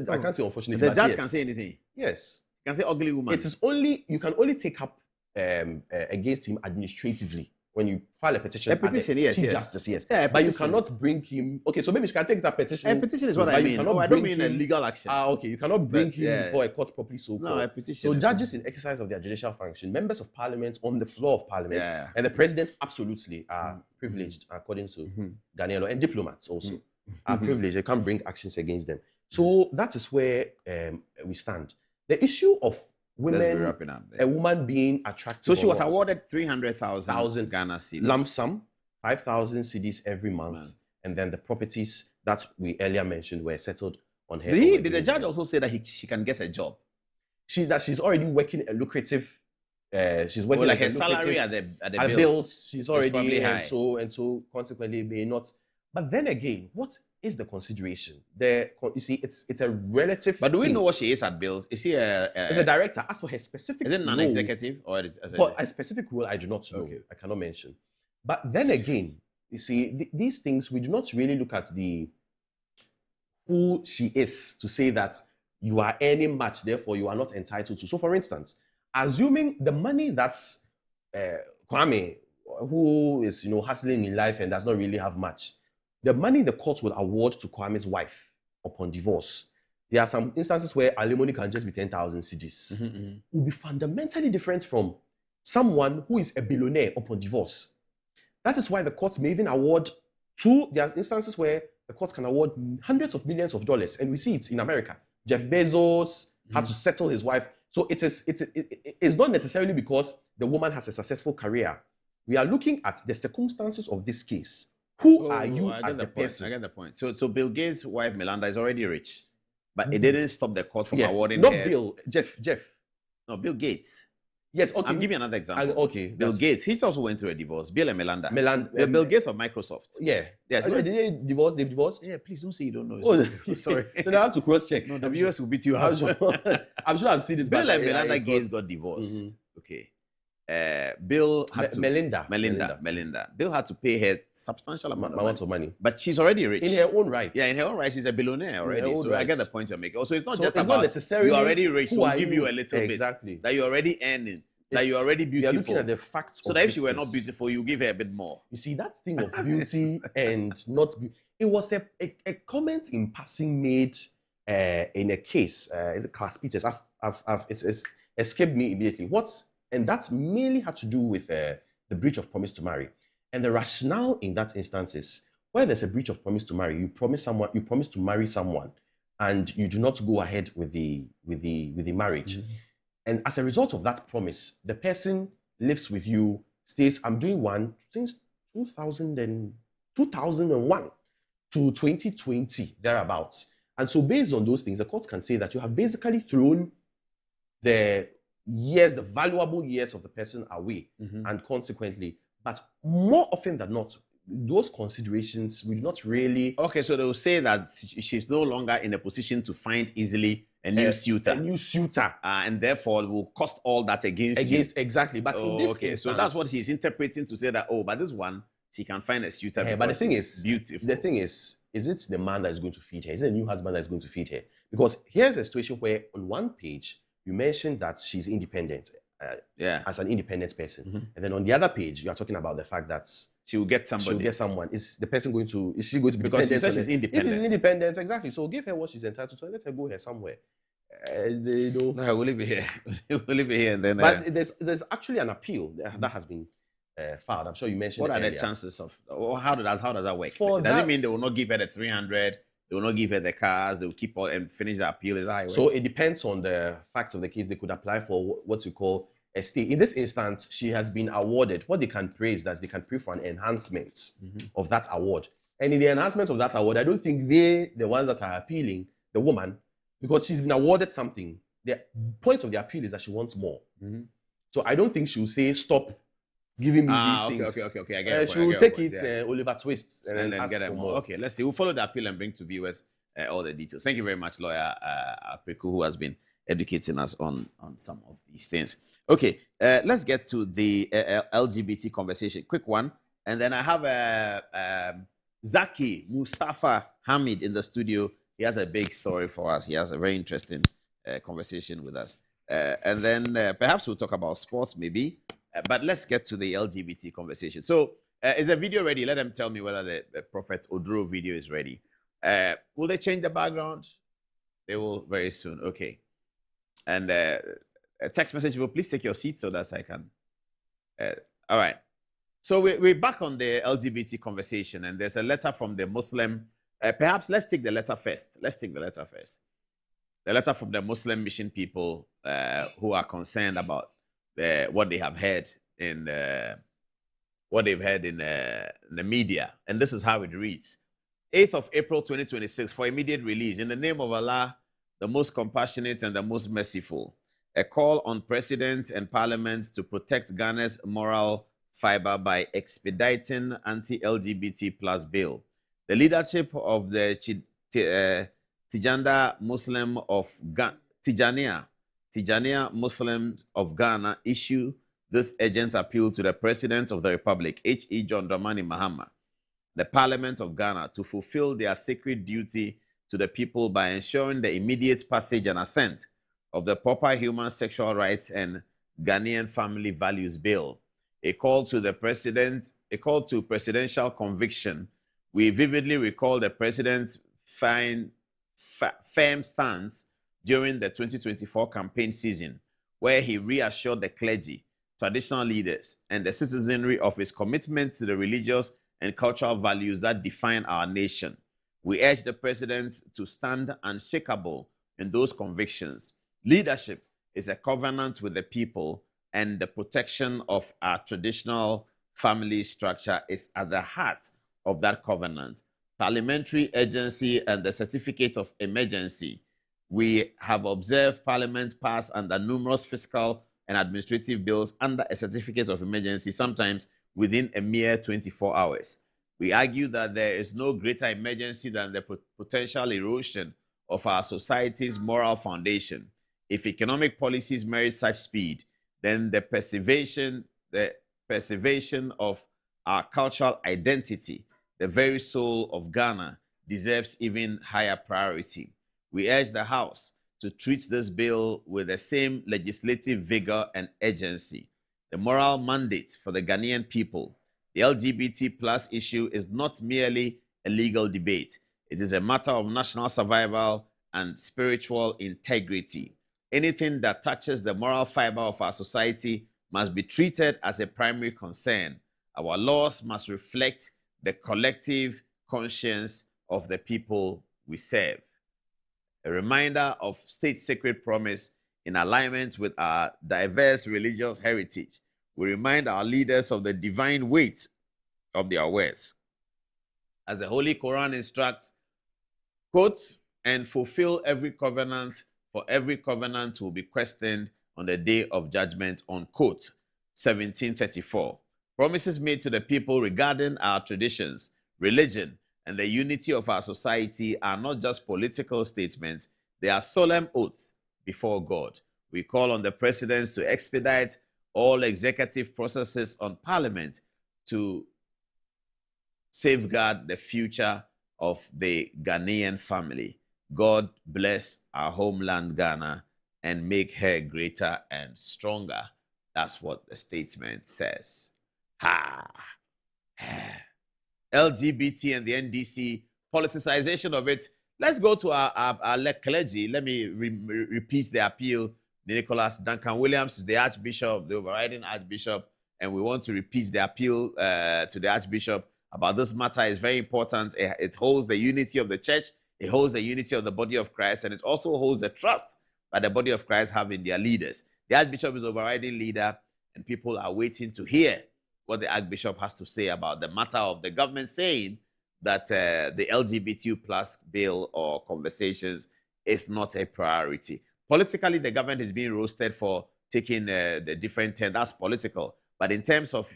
I can't say unfortunately. The judge can say anything? Yes. You can say ugly woman. It is only, you can only take up against him administratively. when you file a petition, yes, Chief yes. Justice, yes. Yeah, but you cannot bring him. Okay, so maybe she can take that petition. A petition is what I mean. I don't mean a legal action. Okay, you cannot bring him before a court properly so called. No, a petition. So judges in exercise of their judicial function, members of parliament on the floor of parliament, and the president absolutely are privileged according to Ghanaian law, and diplomats also are privileged. They can't bring actions against them. So that is where we stand. The issue of women, a woman being attractive. So she was awarded 300,000 Ghana cedis. Lump sum, 5,000 cedis every month. And then the properties that we earlier mentioned were settled on her. Did the judge also say that she can get a job? She's already working a lucrative. She's working like her salary at the bills. She's already high. and so consequently may not. But then again, what is the consideration? You see, it's a relative. But do we know what she is at bills? Is she as a director? As for her specific, is it non-executive or for a specific role? I do not know. I cannot mention. But then again, you see, these things we do not really look at who she is to say that you are earning much, therefore you are not entitled to. So, for instance, assuming the money that Kwame, who is hustling in life and does not really have much. The money the court will award to Kwame's wife upon divorce, there are some instances where alimony can just be 10,000 cedis. Will be fundamentally different from someone who is a billionaire upon divorce. That is why the courts may even award there are instances where the courts can award hundreds of millions of dollars, and we see it in America. Jeff Bezos had to settle his wife. So it's not necessarily because the woman has a successful career. We are looking at the circumstances of this case. Who are you as the person? I get the point. So Bill Gates' wife Melinda is already rich, but it didn't stop the court from awarding not her. Bill, Jeff. No, Bill Gates. Yes, okay. I'll give you another example. Okay. Bill Gates, he's also went through a divorce. Bill and Melinda. Bill Gates of Microsoft. Yeah. Yes. Did they divorce? They've divorced? Yeah, please don't say you don't know. Oh, sorry. Then I have to cross-check. No, the viewers will beat you I'm up. sure I've seen this. Bill and Melinda Gates got divorced. Okay. Bill had to Melinda. Bill had to pay her substantial amount of money, but she's already rich in her own right. Yeah, in her own right, she's a billionaire already. So I get the point you're making. So it's not just it's about not necessarily you're already rich, so we'll give you a little exactly. bit that you're already earning, that you're already beautiful. You're looking at the facts. So that if she were not beautiful, you give her a bit more. You see that thing of beauty and not beauty. It was a comment in passing made in a case. Is it Class Peters? It's escaped me immediately. And that mainly had to do with the breach of promise to marry. And the rationale in that instance is where there's a breach of promise to marry, you promise to marry someone, and you do not go ahead with the marriage. And as a result of that promise, the person lives with you, stays. I'm doing one since 2001 to 2020 thereabouts. And so based on those things, the court can say that you have basically thrown the valuable years of the person away, and consequently, but more often than not, those considerations will not really. Okay, so they will say that she's no longer in a position to find easily a new suitor. And therefore will cost all that against you. Exactly. But in this instance, so that's what he's interpreting to say that, but this one, she can find a suitor. But the thing is, beautiful. The thing is it the man that is going to feed her? Is it a new husband that is going to feed her? Because here's a situation where on one page, you mentioned that she's independent, as an independent person, and then on the other page, you are talking about the fact that she will get somebody. She will get someone. Is she going to be because she says she's independent? If she's independent, exactly. So give her what she's entitled to and let her go here somewhere. No, we'll leave it here. We'll leave it here, and then. But there's actually an appeal that has been filed. I'm sure you mentioned. What are the chances of? Or how does that work? Does it mean they will not give her the 300? They will not give her the cars. They will keep all and finish the appeal. Is that how it works? So it depends on the facts of the case. They could apply for what you call a stay. In this instance, she has been awarded. What they can pray is that they can pray for an enhancement of that award. And in the enhancement of that award, I don't think the ones that are appealing, the woman, because she's been awarded something. The point of the appeal is that she wants more. So I don't think she will say, stop giving me these things. Okay. I get it. She will take it, Oliver Twist, and then ask get for more. Okay, let's see. We'll follow the appeal and bring to viewers all the details. Thank you very much, Lawyer Apreku, who has been educating us on some of these things. Okay, let's get to the LGBT conversation. Quick one. And then I have Zaki Mustafa Hamid in the studio. He has a big story for us. He has a very interesting conversation with us. And then perhaps we'll talk about sports maybe. But let's get to the LGBT conversation. So, is the video ready? Let them tell me whether the Prophet Oduro video is ready. Will they change the background? They will very soon. Okay. And a text message will please take your seat so that I can. All right. So we're back on the LGBT conversation, and there's a letter from the Muslim. Perhaps let's take the letter first. The letter from the Muslim mission people who are concerned about what they have heard in the media, and this is how it reads: 8th of April 2026, for immediate release, in the name of Allah, the most compassionate and the most merciful. A call on President and Parliament to protect Ghana's moral fiber by expediting anti-LGBT plus bill. The leadership of the Tijaniya Muslims of Ghana issue this urgent appeal to the President of the Republic, H.E. John Dramani Mahama, the Parliament of Ghana, to fulfill their sacred duty to the people by ensuring the immediate passage and assent of the proper human sexual rights and Ghanaian family values bill. A call to presidential conviction. We vividly recall the president's firm stance during the 2024 campaign season, where he reassured the clergy, traditional leaders, and the citizenry of his commitment to the religious and cultural values that define our nation. We urge the president to stand unshakable in those convictions. Leadership is a covenant with the people, and the protection of our traditional family structure is at the heart of that covenant. Parliamentary urgency and the certificate of emergency. We have observed Parliament pass under numerous fiscal and administrative bills under a certificate of emergency, sometimes within a mere 24 hours. We argue that there is no greater emergency than the potential erosion of our society's moral foundation. If economic policies merit such speed, then the preservation of our cultural identity, the very soul of Ghana, deserves even higher priority. We urge the House to treat this bill with the same legislative vigor and urgency. The moral mandate for the Ghanaian people, the LGBT plus issue, is not merely a legal debate. It is a matter of national survival and spiritual integrity. Anything that touches the moral fiber of our society must be treated as a primary concern. Our laws must reflect the collective conscience of the people we serve. A reminder of state sacred promise in alignment with our diverse religious heritage. We remind our leaders of the divine weight of their words. As the Holy Quran instructs, quote, and fulfill every covenant, for every covenant will be questioned on the day of judgment, unquote, 1734. Promises made to the people regarding our traditions, religion, and the unity of our society are not just political statements, they are solemn oaths before God. We call on the presidents to expedite all executive processes on Parliament to safeguard the future of the Ghanaian family. God bless our homeland Ghana and make her greater and stronger. That's what the statement says. LGBT and the NDC, politicization of it. Let's go to our clergy. Let me repeat the appeal. Nicholas Duncan Williams is the Archbishop, the overriding Archbishop, and we want to repeat the appeal to the Archbishop about this matter. It's very important. It holds the unity of the church. It holds the unity of the body of Christ, and it also holds the trust that the body of Christ have in their leaders. The Archbishop is the overriding leader, and people are waiting to hear what the Archbishop has to say about the matter of the government saying that the LGBTQ plus bill or conversations is not a priority. Politically, the government is being roasted for taking the different turn. That's political. But in terms of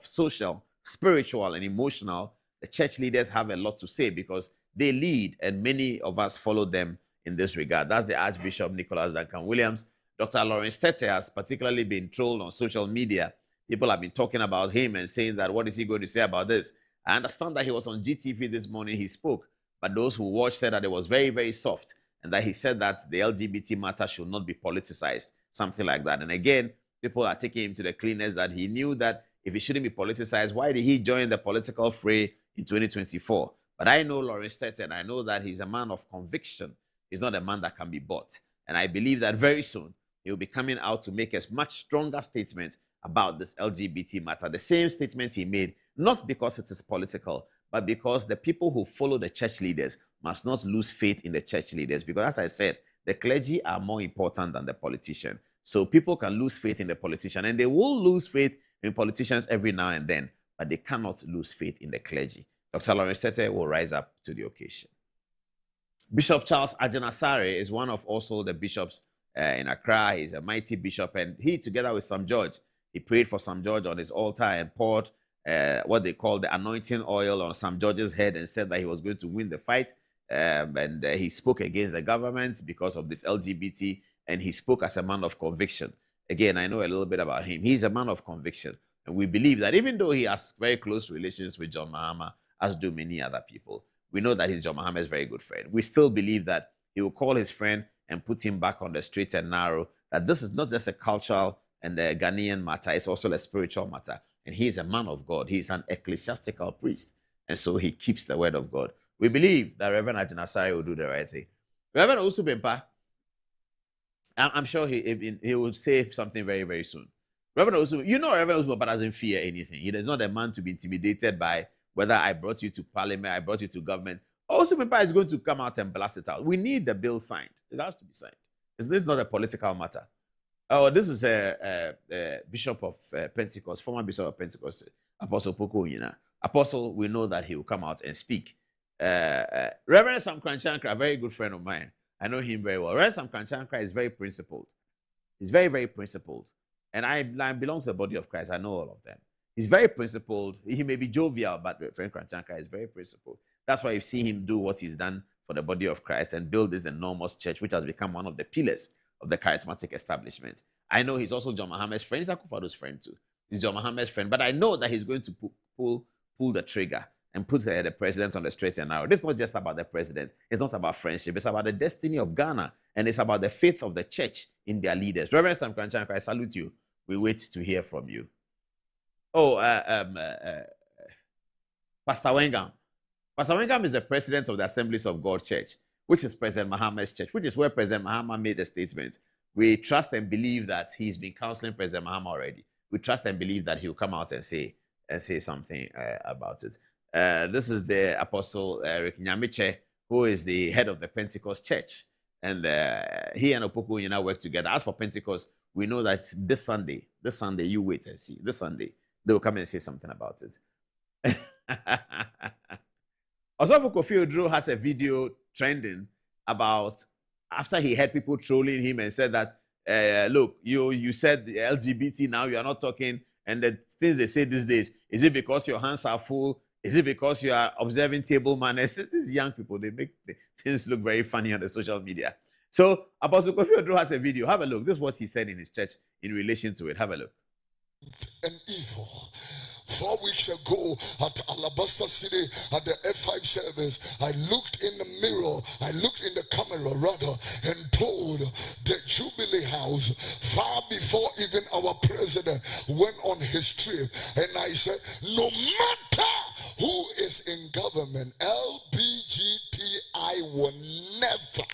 social, spiritual, and emotional, the church leaders have a lot to say because they lead, and many of us follow them in this regard. That's the Archbishop Nicholas Duncan Williams. Dr. Lawrence Tete has particularly been trolled on social media. People have been talking about him and saying that, what is he going to say about this? I understand that he was on GTV this morning, he spoke, but those who watched said that it was very, very soft, and that he said that the LGBT matter should not be politicized, something like that. And again, people are taking him to the cleaners, that he knew that if he shouldn't be politicized, why did he join the political fray in 2024? But I know Lawrence Stetton. I know that he's a man of conviction. He's not a man that can be bought. And I believe that very soon he'll be coming out to make a much stronger statement about this LGBT matter. The same statement he made, not because it is political, but because the people who follow the church leaders must not lose faith in the church leaders. Because as I said, the clergy are more important than the politician. So people can lose faith in the politician, and they will lose faith in politicians every now and then, but they cannot lose faith in the clergy. Dr. Lawrence Tete will rise up to the occasion. Bishop Charles Ajanasare is one of also the bishops in Accra. He's a mighty bishop, and he, together with Sam George, he prayed for Sam George on his altar and poured what they call the anointing oil on Sam George's head and said that he was going to win the fight. And he spoke against the government because of this LGBT, and he spoke as a man of conviction. Again, I know a little bit about him. He's a man of conviction, and we believe that even though he has very close relations with John Mahama, as do many other people, we know that he's John Mahama's very good friend. We still believe that he will call his friend and put him back on the straight and narrow, that this is not just a cultural and a Ghanaian matter, it's also a spiritual matter. And he is a man of God. He is an ecclesiastical priest, and so he keeps the word of God. We believe that Reverend Ajanasare will do the right thing. Reverend Osubempa, I'm sure he will say something very, very soon. Reverend Osubempa, you know Reverend Osubempa doesn't fear anything. He is not a man to be intimidated by whether I brought you to parliament, I brought you to government. Osubempa is going to come out and blast it out. We need the bill signed. It has to be signed. This is not a political matter. Oh, this is a bishop of Pentecost, former bishop of Pentecost, Apostle Poko Yina. Apostle, we know that he will come out and speak. Reverend Sam Kranchankra, a very good friend of mine. I know him very well. Reverend Sam Kranchankra is very principled. He's very, very principled. And I belong to the body of Christ. I know all of them. He's very principled. He may be jovial, but Reverend Kranchankra is very principled. That's why you've seen him do what he's done for the body of Christ and build this enormous church, which has become one of the pillars of the charismatic establishment. I know he's also John Mahama's friend. He's Akufado's friend too. He's John Mahama's friend. But I know that he's going to pull the trigger and put the president on the straight and narrow. This is not just about the president. It's not about friendship. It's about the destiny of Ghana. And it's about the faith of the church in their leaders. Reverend Sam Kranchankra, I salute you. We wait to hear from you. Oh, Pastor Wengam. Pastor Wengam is the president of the Assemblies of God Church, which is President Mahama's church, which is where President Mahama made the statement. We trust and believe that he's been counseling President Mahama already. We trust and believe that he'll come out and say something about it. This is the Apostle Rick Nyamiche, who is the head of the Pentecost Church. And he and Opoku Yina work together. As for Pentecost, we know that this Sunday, you wait and see. This Sunday, they will come and say something about it. Osofo Kofi Oduro has a video trending about after he had people trolling him and said that, look, you said the LGBT, now you are not talking, and the things they say these days, is it because your hands are full? Is it because you are observing table manners? These young people, they make things look very funny on the social media. So Apostle Kofi Oduro has a video. Have a look. This is what he said in his church in relation to it. Have a look. And evil. 4 weeks ago at Alabaster City at the F5 service, I looked in the mirror, I looked in the camera rather, and told the Jubilee House far before even our president went on his trip, and I said, no matter who is in government, LGBTI will never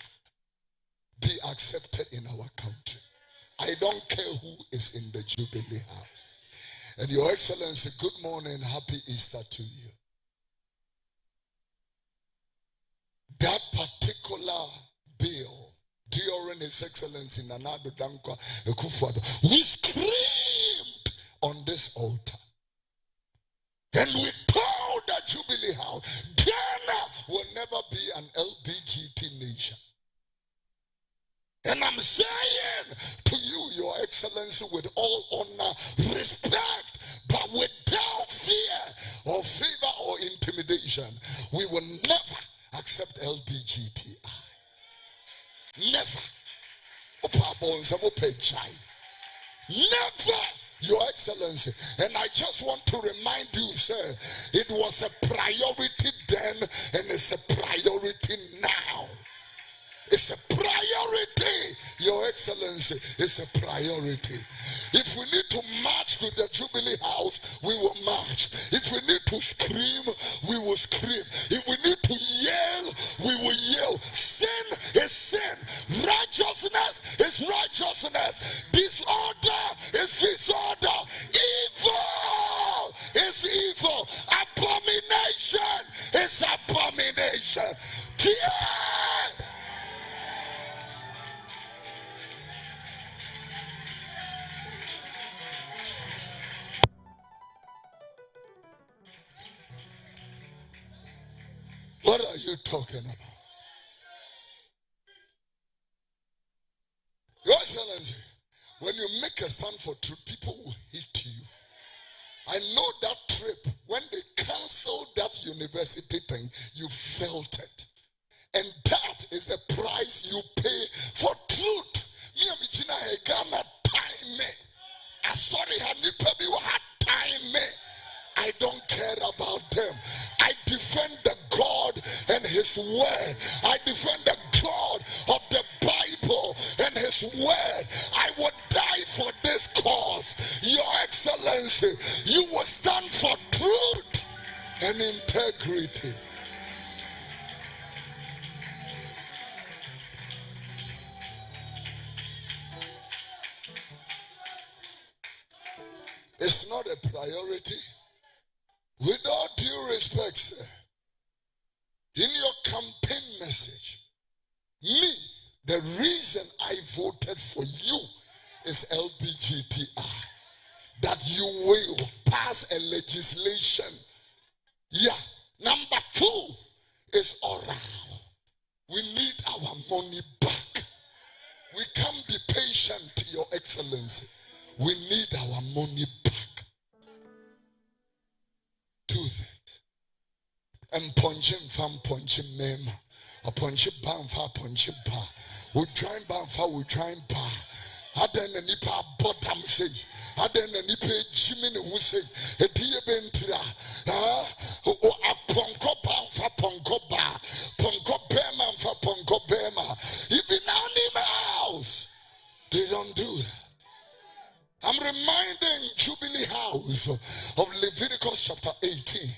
be accepted in our country. I don't care who is in the Jubilee House. And Your Excellency, good morning, happy Easter to you. That particular bill during His Excellency Nana Addo Dankwa Akufo-Addo, we screamed on this altar. And we told the Jubilee House, Ghana will never be an LGBT nation. And I'm saying to you, Your Excellency, with all honor, respect, but without fear or favor or intimidation, we will never accept LGBTI. Never. Never, Your Excellency. And I just want to remind you, sir, it was a priority then and it's a priority now. It's a priority. Your Excellency, it's a priority. If we need to march to the Jubilee House, we will march. If we need to scream, we will scream. If we need to yell, we will yell. Sin is sin. Righteousness is righteousness. Disorder is disorder. Evil is evil. Abomination is abomination. Yeah. What are you talking about? Your Excellency, when you make a stand for truth, people will hate you. I know that trip, when they canceled that university thing, you felt it. And that is the price you pay for truth. Me and Mijina Hegana time me. I sorry, Hanipa bi had time me. I don't care about them. I defend the God and his word. I defend the God of the Bible and his word. I would die for this cause. Your Excellency, you will stand for truth and integrity. It's not a priority. With all due respect, sir, in your campaign message, the reason I voted for you is LGBTQ. That you will pass a legislation. Yeah. Number 2 is oral. We need our money back. We can't be patient, Your Excellency. We need our money back. 2 things. And punching from punching mema. A punching bam for punching bar. We try and bam for we try and bar. Aden and nipa bottom say. Aden and nipa Jimmy who say. A dear bentra. A ponko bam for ponko bar. Ponko bema for ponko bema. Even animals, they don't do that. I'm reminding Jubilee House of Leviticus chapter 18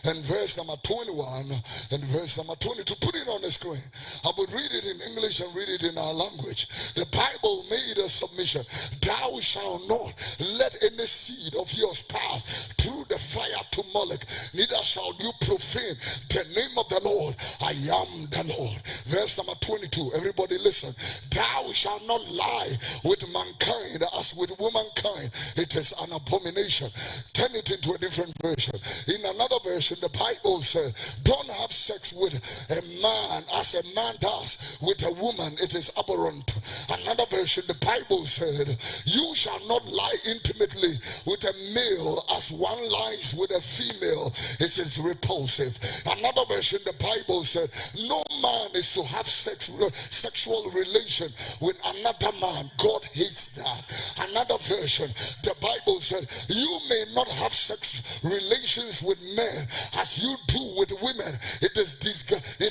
and verse number 21 and verse number 22. Put it on the screen. I would read it in English and read it in our language. The Bible made a submission. Thou shalt not let any seed of yours pass through the fire to Moloch, neither shall you profane the name of the Lord. I am the Lord. Verse number 22. Everybody listen. Thou shalt not lie with mankind as with womankind. It is an abomination. Turn it into a different version. In another version, the Bible says, don't have sex with a man as a man does with a woman. It is abhorrent. Another version, the Bible said, you shall not lie intimately with a male as one lies with a female. It is repulsive. Another version, the Bible said, no man is to have sexual relation with another man. God hates that. Another version, the Bible said, you may not have sex relations with men as you do with women. It is disgusting, a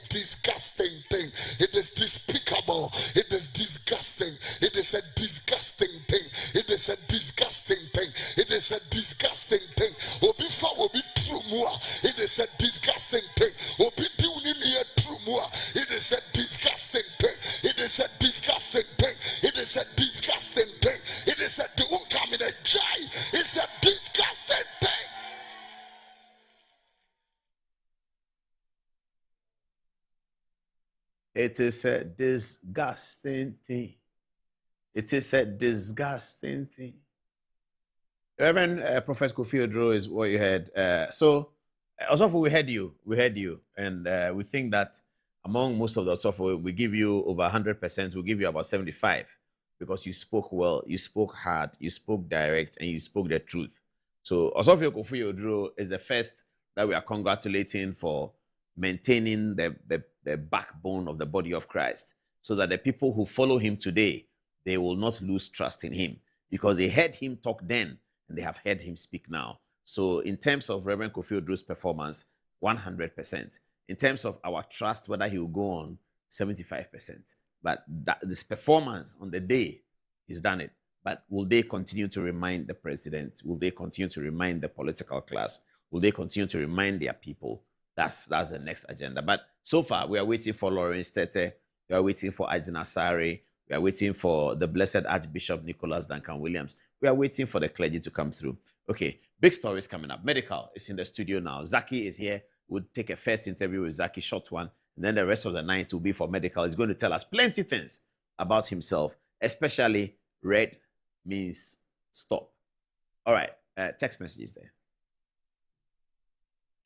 disgusting thing. It is despicable. It is disgusting. It is a disgusting thing. It is a disgusting thing. It is a disgusting thing. It is a disgusting thing. It is a disgusting thing. It is a disgusting thing. It is a disgusting thing. It is a it's a disgusting thing. It is a disgusting thing. It is a disgusting thing. Reverend Prophet Kofi Oduro is what you heard. Also, we heard you, and we think that among most of the software, we give you over 100%. We give you about 75 because you spoke well, you spoke hard, you spoke direct, and you spoke the truth. So, Osofo Kofi Oduro is the first that we are congratulating for maintaining the backbone of the body of Christ, so that the people who follow him today, they will not lose trust in him, because they heard him talk then and they have heard him speak now. So in terms of Reverend Kofi Odoro's performance, 100%. in terms of our trust, whether he will go on, 75%. But this performance on the day, he's done it. But will they continue to remind the president? Will they continue to remind the political class? Will they continue to remind their people? That's the next agenda. But so far, we are waiting for Lawrence Tete. We are waiting for Ajina Sari. We are waiting for the Blessed Archbishop Nicholas Duncan Williams. We are waiting for the clergy to come through. Okay, big stories coming up. Medikal is in the studio now. Zaki is here. We'll take a first interview with Zaki, short one. And then the rest of the night will be for Medikal. He's going to tell us plenty things about himself, especially red means stop. All right, text messages there.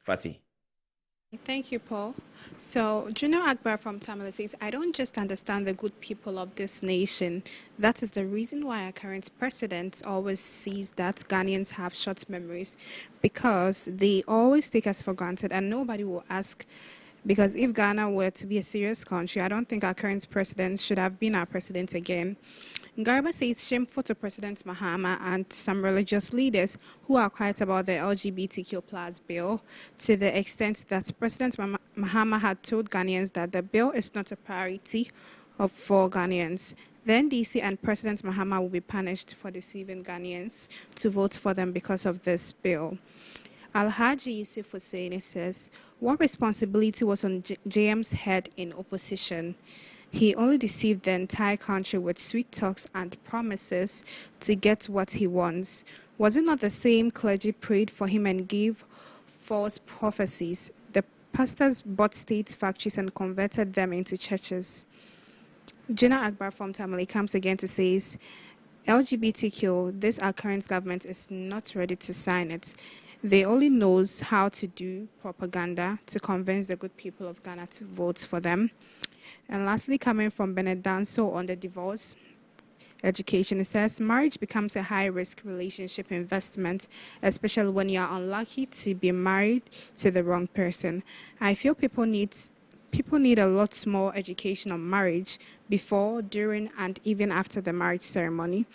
Fatih. Thank you, Paul. So, Juno Akbar from Tamale says, I don't just understand the good people of this nation. That is the reason why our current president always sees that Ghanaians have short memories, because they always take us for granted and nobody will ask. Because if Ghana were to be a serious country, I don't think our current president should have been our president again. Garba says shameful to President Mahama and some religious leaders who are quiet about the LGBTQ plus bill, to the extent that President Mahama had told Ghanaians that the bill is not a priority for Ghanaians. The NDC and President Mahama will be punished for deceiving Ghanaians to vote for them because of this bill. Alhaji Yusuf Hussein says, what responsibility was on JM's head in opposition? He only deceived the entire country with sweet talks and promises to get what he wants. Was it not the same clergy prayed for him and gave false prophecies? The pastors bought state factories and converted them into churches. Jina Akbar from Tamale comes again to say, LGBTQ, this our current government is not ready to sign it. They only knows how to do propaganda to convince the good people of Ghana to vote for them. And lastly, coming from Bennett Danso on the divorce education, it says, marriage becomes a high-risk relationship investment, especially when you are unlucky to be married to the wrong person. I feel people need a lot more education on marriage before, during, and even after the marriage ceremony.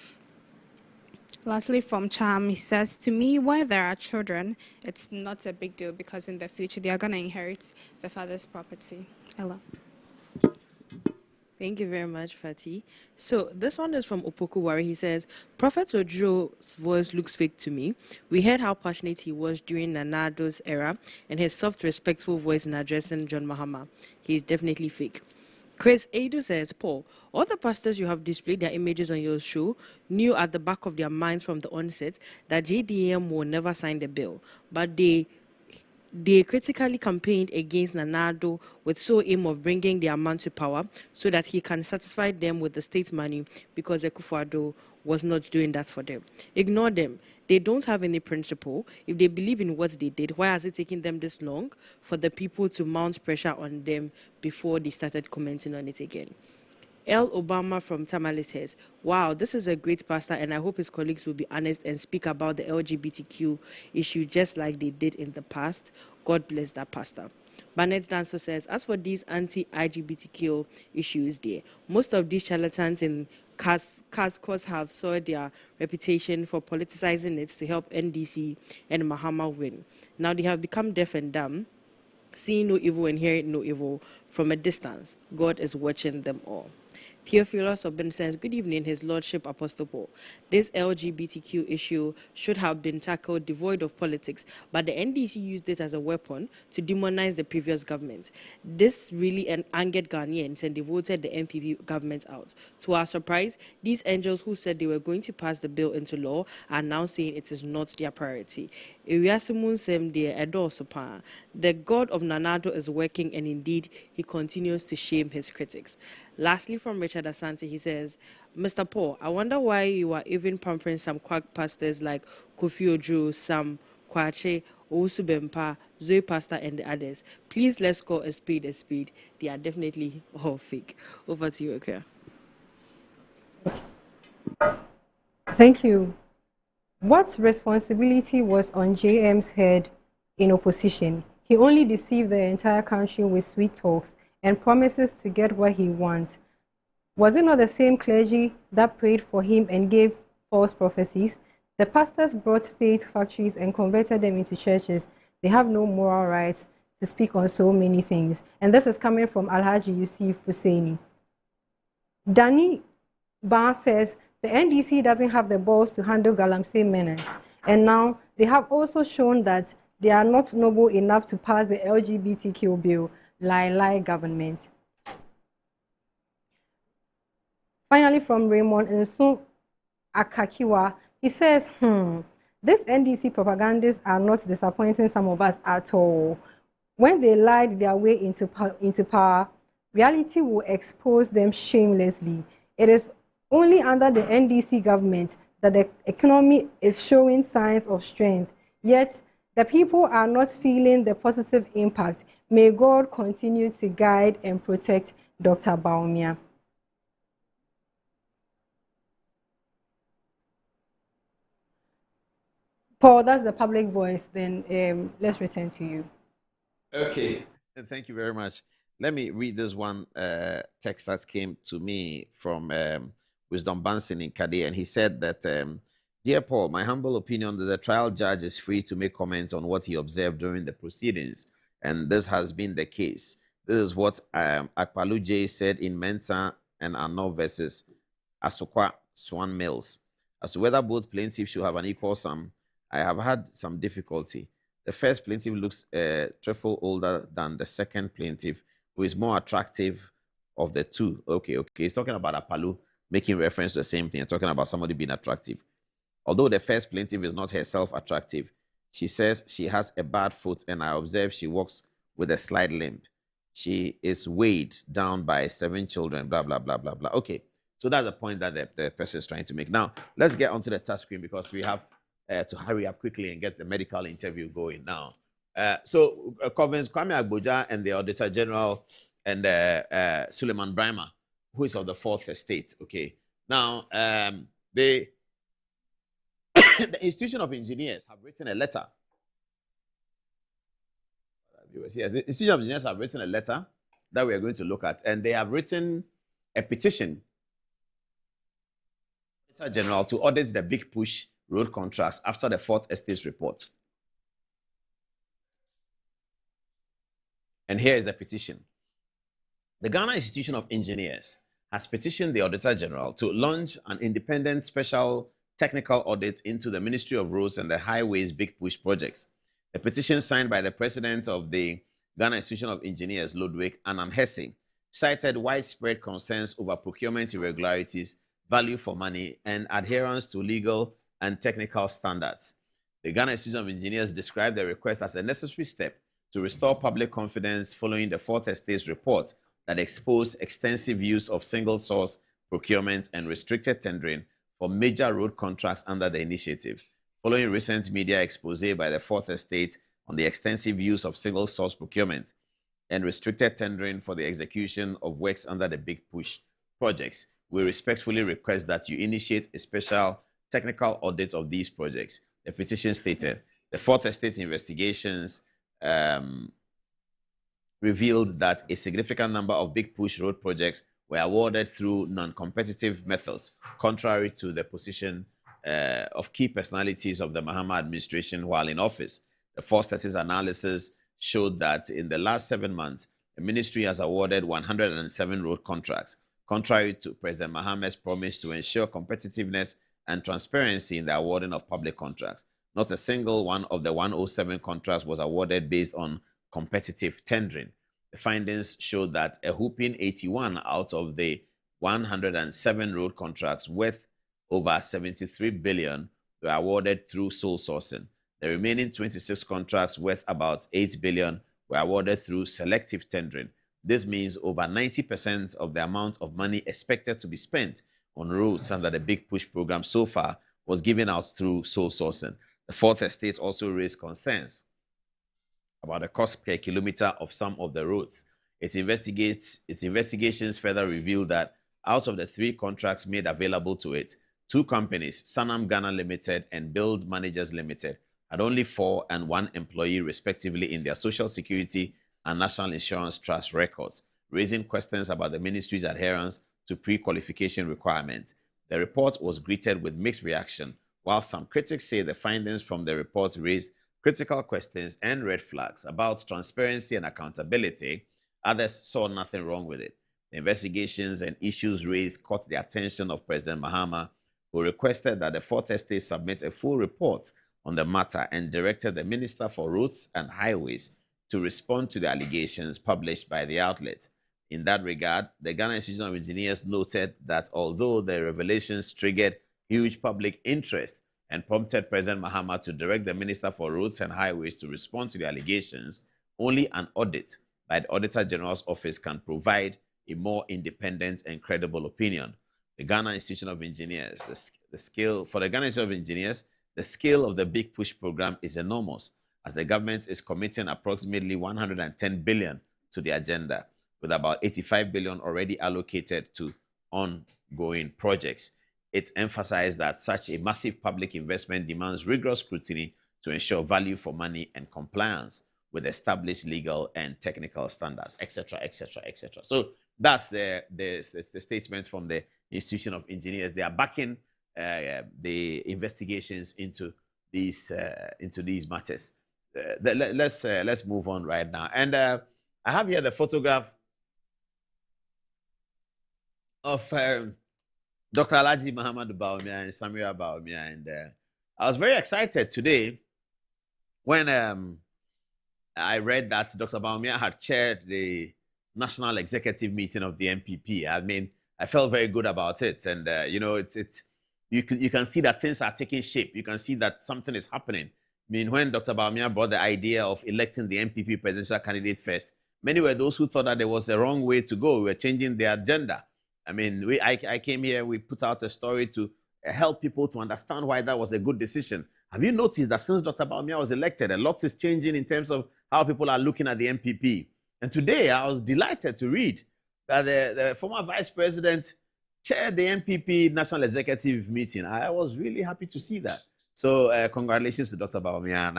Lastly, from Cham, he says, to me, where there are children, it's not a big deal because in the future they are going to inherit the father's property. Ella. Thank you very much, Fatih. So this one is from Opokuwari. He says, Prophet Ojuro's voice looks fake to me. We heard how passionate he was during Nanado's era and his soft, respectful voice in addressing John Mahama. He is definitely fake. Chris Ado says, Paul, all the pastors you have displayed their images on your show knew at the back of their minds from the onset that JDM will never sign the bill, but they critically campaigned against Nanado with sole aim of bringing their man to power so that he can satisfy them with the state money because Akufo-Addo was not doing that for them. Ignore them. They don't have any principle. If they believe in what they did, why has it taken them this long for the people to mount pressure on them before they started commenting on it again? L. Obama from Tamale says, wow, this is a great pastor, and I hope his colleagues will be honest and speak about the LGBTQ issue just like they did in the past. God bless that pastor. Barnett Danso says, as for these anti-LGBTQ issues there, most of these charlatans in cause have soiled their reputation for politicizing it to help NDC and Mahama win. Now they have become deaf and dumb, seeing no evil and hearing no evil from a distance. God is watching them all. Theophilus Obin says, good evening, His Lordship Apostle Paul. This LGBTQ issue should have been tackled devoid of politics, but the NDC used it as a weapon to demonize the previous government. This really angered Ghanaians and they voted the NPP government out. To our surprise, these angels who said they were going to pass the bill into law are now saying it is not their priority. The God of Nanado is working, and indeed, he continues to shame his critics. Lastly, from Richard Asante, he says, Mr. Paul, I wonder why you are even pampering some quack pastors like Kofi Ojo, Sam Kwache, Owusu Bempa, Zoe Pastor, and the others. Please, let's call a spade a spade. They are definitely all fake. Over to you, okay? Thank you. What responsibility was on JM's head in opposition? He only deceived the entire country with sweet talks and promises to get what he wants. Was it not the same clergy that prayed for him and gave false prophecies? The pastors brought state factories and converted them into churches. They have no moral rights to speak on so many things. And this is coming from Alhaji Yusuf Husseini. Danny Barr says the NDC doesn't have the balls to handle Galamsey menace. And now they have also shown that they are not noble enough to pass the LGBTQ bill. Lie government. Finally, from Raymond Nsu Akakiwa, he says, these NDC propagandists are not disappointing some of us at all. When they lied their way into power, reality will expose them shamelessly. It is only under the NDC government that the economy is showing signs of strength. Yet, the people are not feeling the positive impact. May God continue to guide and protect Dr. Baumia. Paul, that's the public voice. Then let's return to you. Okay, thank you very much. Let me read this one text that came to me from Wisdom Banson in Kade, and he said that, Dear Paul, my humble opinion that the trial judge is free to make comments on what he observed during the proceedings, and this has been the case. This is what Akpalu J said in Mensah and Arnaud versus Asokwa Swan Mills. As to whether both plaintiffs should have an equal sum, I have had some difficulty. The first plaintiff looks a trifle older than the second plaintiff, who is more attractive of the two. Okay. He's talking about Akpalu, making reference to the same thing, talking about somebody being attractive. Although the first plaintiff is not herself attractive, she says she has a bad foot, and I observe she walks with a slight limp. She is weighed down by 7 children, blah, blah, blah, blah, blah. Okay, so that's the point that the person is trying to make. Now, let's get onto the touch screen because we have to hurry up quickly and get the medical interview going now. So, Kwame Agboja and the Auditor General and Suleiman Brahma, who is of the Fourth Estate, okay. Now, the Institution of Engineers have written a letter. Yes, the Institution of Engineers have written a letter that we are going to look at, and they have written a petition to the General to audit the Big Push road contracts after the Fourth Estate's report. And here is the petition. The Ghana Institution of Engineers has petitioned the Auditor General to launch an independent special technical audit into the Ministry of Roads and the Highways Big Push projects. The petition signed by the President of the Ghana Institution of Engineers, Ludwig Anamhesse, cited widespread concerns over procurement irregularities, value for money, and adherence to legal and technical standards. The Ghana Institution of Engineers described the request as a necessary step to restore public confidence following the Fourth Estate's report that exposed extensive use of single-source procurement and restricted tendering for major road contracts under the initiative, following recent media expose by the Fourth Estate on the extensive use of single-source procurement and restricted tendering for the execution of works under the Big Push projects. We respectfully request that you initiate a special technical audit of these projects. The petition stated, the Fourth Estate's investigations revealed that a significant number of Big Push road projects were awarded through non-competitive methods, contrary to the position of key personalities of the Mahama administration while in office. The Fourth Estate's analysis showed that in the last 7 months, the ministry has awarded 107 road contracts, contrary to President Mahama's promise to ensure competitiveness and transparency in the awarding of public contracts. Not a single one of the 107 contracts was awarded based on competitive tendering. The findings showed that a whopping 81 out of the 107 road contracts worth over 73 billion were awarded through sole sourcing. The remaining 26 contracts worth about 8 billion were awarded through selective tendering. This means over 90% of the amount of money expected to be spent on roads under the Big Push program so far was given out through sole sourcing. The Fourth Estate also raised concerns about the cost per kilometer of some of the roads. Its investigations further revealed that out of the 3 contracts made available to it, 2 companies, Sanam Ghana Limited and Build Managers Limited, had only 4 and 1 employee respectively in their Social Security and National Insurance Trust records, raising questions about the ministry's adherence to pre-qualification requirements. The report was greeted with mixed reaction, while some critics say the findings from the report raised critical questions and red flags about transparency and accountability, others saw nothing wrong with it. The investigations and issues raised caught the attention of President Mahama, who requested that the Fourth Estate submit a full report on the matter and directed the Minister for Roads and Highways to respond to the allegations published by the outlet. In that regard, the Ghana Institute of Engineers noted that although the revelations triggered huge public interest and prompted President Mahama to direct the Minister for Roads and Highways to respond to the allegations, only an audit by the Auditor General's office can provide a more independent and credible opinion. The Ghana Institute of Engineers, the scale of the Big Push program is enormous, as the government is committing approximately 110 billion to the agenda, with about 85 billion already allocated to ongoing projects. It emphasized that such a massive public investment demands rigorous scrutiny to ensure value for money and compliance with established legal and technical standards, etc., etc., etc. So that's the statement from the Institution of Engineers. They are backing the investigations into these matters. Let's move on right now. And I have here the photograph of Dr. Alhaji Muhammad Bawumia and Samira Bawumia. And I was very excited today when I read that Dr. Bawumia had chaired the national executive meeting of the NPP. I mean, I felt very good about it. And, you know, you can see that things are taking shape. You can see that something is happening. I mean, when Dr. Bawumia brought the idea of electing the NPP presidential candidate first, many were those who thought that there was a wrong way to go. We were changing the agenda. I mean, I came here, we put out a story to help people to understand why that was a good decision. Have you noticed that since Dr. Bawumia was elected, a lot is changing in terms of how people are looking at the NPP? And today, I was delighted to read that the former vice president chaired the NPP national executive meeting. I was really happy to see that. So congratulations to Dr. Bawumia,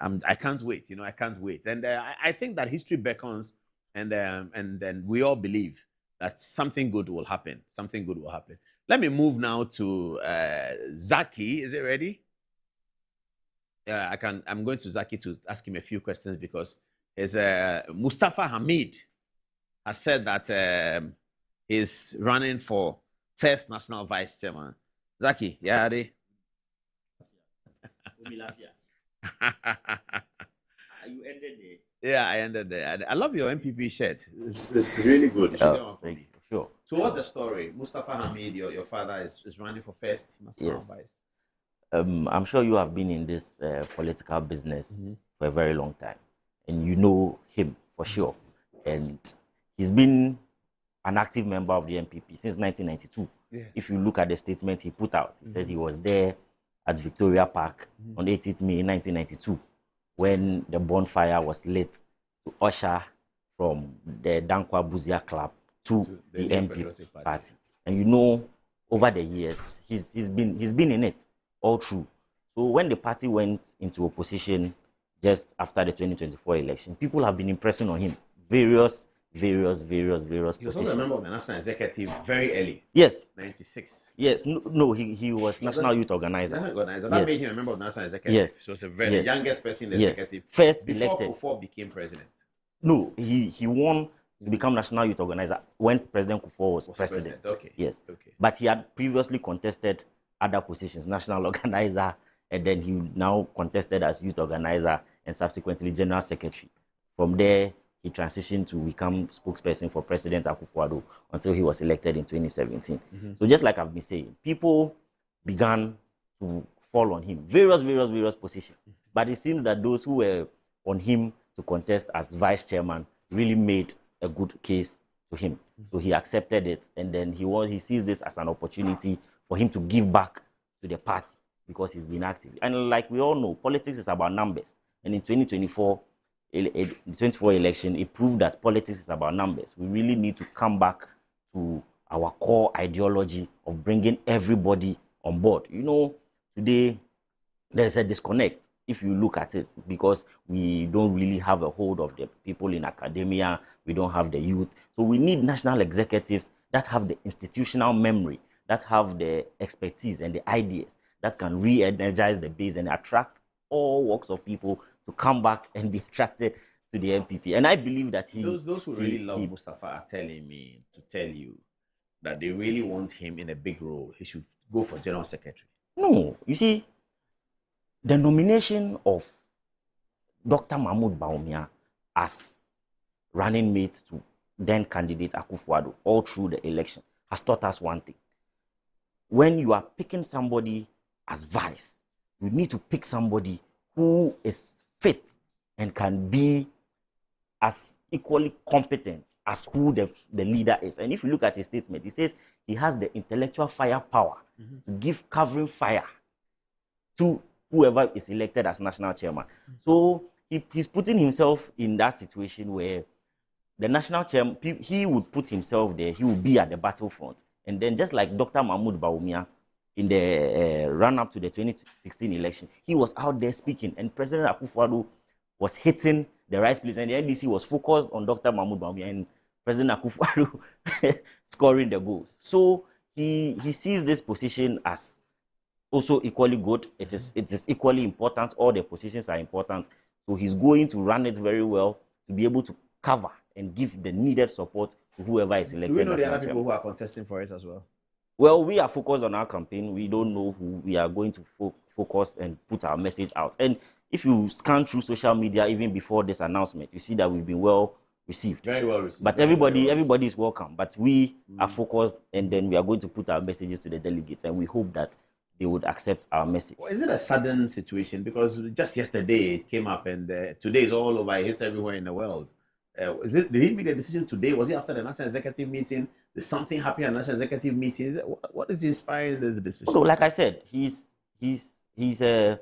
and I can't wait. You know, I can't wait. And I think that history beckons, and we all believe that something good will happen. Something good will happen. Let me move now to Zaki. Is it ready? Yeah, I'm going to Zaki to ask him a few questions because his Mustafa Hamid has said that he's running for first national vice chairman. Zaki, yeah, are you ended there? Yeah, I ended there. I love your MPP shirt. It's really good. You should get one for me. Sure. So what's the story? Mustafa Hamid, your father is running for first national vice. I'm sure you have been in this political business for a very long time, and you know him for sure. And he's been an active member of the MPP since 1992. Yes. If you look at the statement he put out, he said he was there at Victoria Park on 18th May 1992 when the bonfire was lit to usher from the Dankwa Buzia Club to the MP party. And you know, over the years, he's been in it all through. So when the party went into opposition just after the 2024 election, people have been impressing on him. Various He was positions. also a member of the National Executive very early. Yes. 96. Yes. No, he was National Youth Organizer. That made him a member of the National Executive. Yes. So he was the youngest person in the executive. First before elected. Kufuor became president. No, he won to become National Youth Organizer when President Kufuor was president. Okay. Yes. Okay. But he had previously contested other positions, National Organizer, and then he now contested as Youth Organizer and subsequently General Secretary. From there, he transitioned to become spokesperson for President Akufo-Addo until he was elected in 2017. So just like I've been saying, people began to fall on him, various positions. But it seems that those who were on him to contest as vice chairman really made a good case to him. So he accepted it, and then he sees this as an opportunity for him to give back to the party because he's been active. And like we all know, politics is about numbers. And in 2024, the 2024 election, it proved that politics is about numbers. We really need to come back to our core ideology of bringing everybody on board. You know, today there's a disconnect if you look at it because we don't really have a hold of the people in academia. We don't have the youth. So we need national executives that have the institutional memory, that have the expertise and the ideas that can re-energize the base and attract all walks of people to come back and be attracted to the NPP. And I believe that those who really love Mustafa are telling me to tell you that they really want him in a big role. He should go for General Secretary. No, you see, the nomination of Dr. Mahmoud Bawumia as running mate to then candidate Akufo-Addo all through the election has taught us one thing. When you are picking somebody as vice, you need to pick somebody who is fit and can be as equally competent as who the leader is. And if you look at his statement, he says he has the intellectual firepower to give covering fire to whoever is elected as national chairman. So he's putting himself in that situation where the national chairman, he would put himself there, he would be at the battlefront. And then just like Dr. Mahmoud Bawumia in the run-up to the 2016 election, he was out there speaking, and President Akufo-Addo was hitting the right place, and the NDC was focused on Dr. Mahmoud Bawumia and President Akufo-Addo scoring the goals. So he sees this position as also equally good. It is equally important. All the positions are important. So he's going to run it very well to be able to cover and give the needed support to whoever is elected. Do we know the other people who are contesting for it as well? Well, we are focused on our campaign. We don't know who we are going to focus and put our message out. And if you scan through social media, even before this announcement, you see that we've been well received. Very well received. But everybody is welcome. But we are focused, and then we are going to put our messages to the delegates, and we hope that they would accept our message. Well, is it a sudden situation? Because just yesterday it came up, and today is all over. It hits everywhere in the world. Did he make a decision today? Was it after the National Executive meeting? Did something happen at the National Executive meeting? What is inspiring this decision? So, like I said, he's a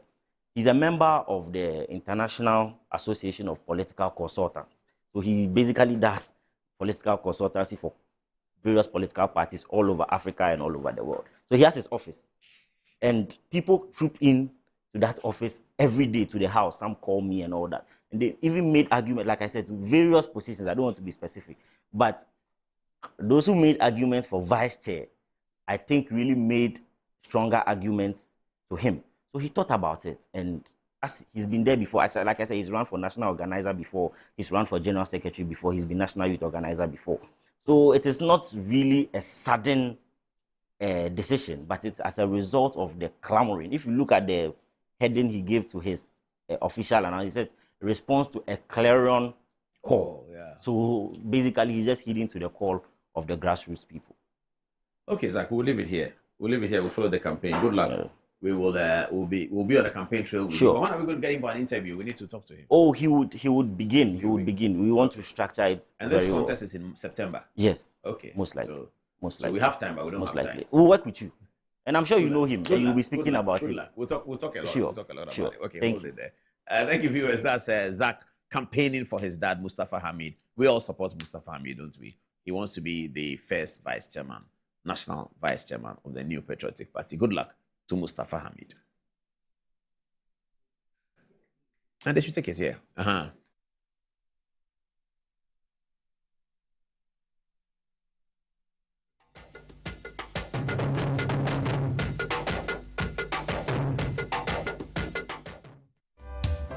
member of the International Association of Political Consultants. So he basically does political consultancy for various political parties all over Africa and all over the world. So he has his office, and people troop in to that office every day to the house. Some call me and all that. And they even made arguments, like I said, to various positions. I don't want to be specific. But those who made arguments for vice chair, I think really made stronger arguments to him. So he thought about it. And as he's been there before, like I said, he's run for national organizer before. He's run for general secretary before. He's been national youth organizer before. So it is not really a sudden decision, but it's as a result of the clamoring. If you look at the heading he gave to his official announcement, he says, response to a clarion call. Yeah. So basically, he's just heeding to the call of the grassroots people. Okay, Zach, we'll leave it here. We'll follow the campaign. Good luck. Yeah. We'll be on the campaign trail with sure. But when are we going to get him for an interview? We need to talk to him. Oh, he would begin. He would begin. We want to structure it. And this contest is in September. Yes. Okay. Most likely. So we have time, but we don't most have likely. time. We'll work with you. And I'm sure you know him, and you'll be speaking about it. We'll talk a lot. Sure. We'll talk a lot sure. about it. Okay, Thank hold it there. Thank you, viewers. That's Zach campaigning for his dad, Mustafa Hamid. We all support Mustafa Hamid, don't we? He wants to be the first vice chairman, national vice chairman of the New Patriotic Party. Good luck to Mustafa Hamid. And they should take it here.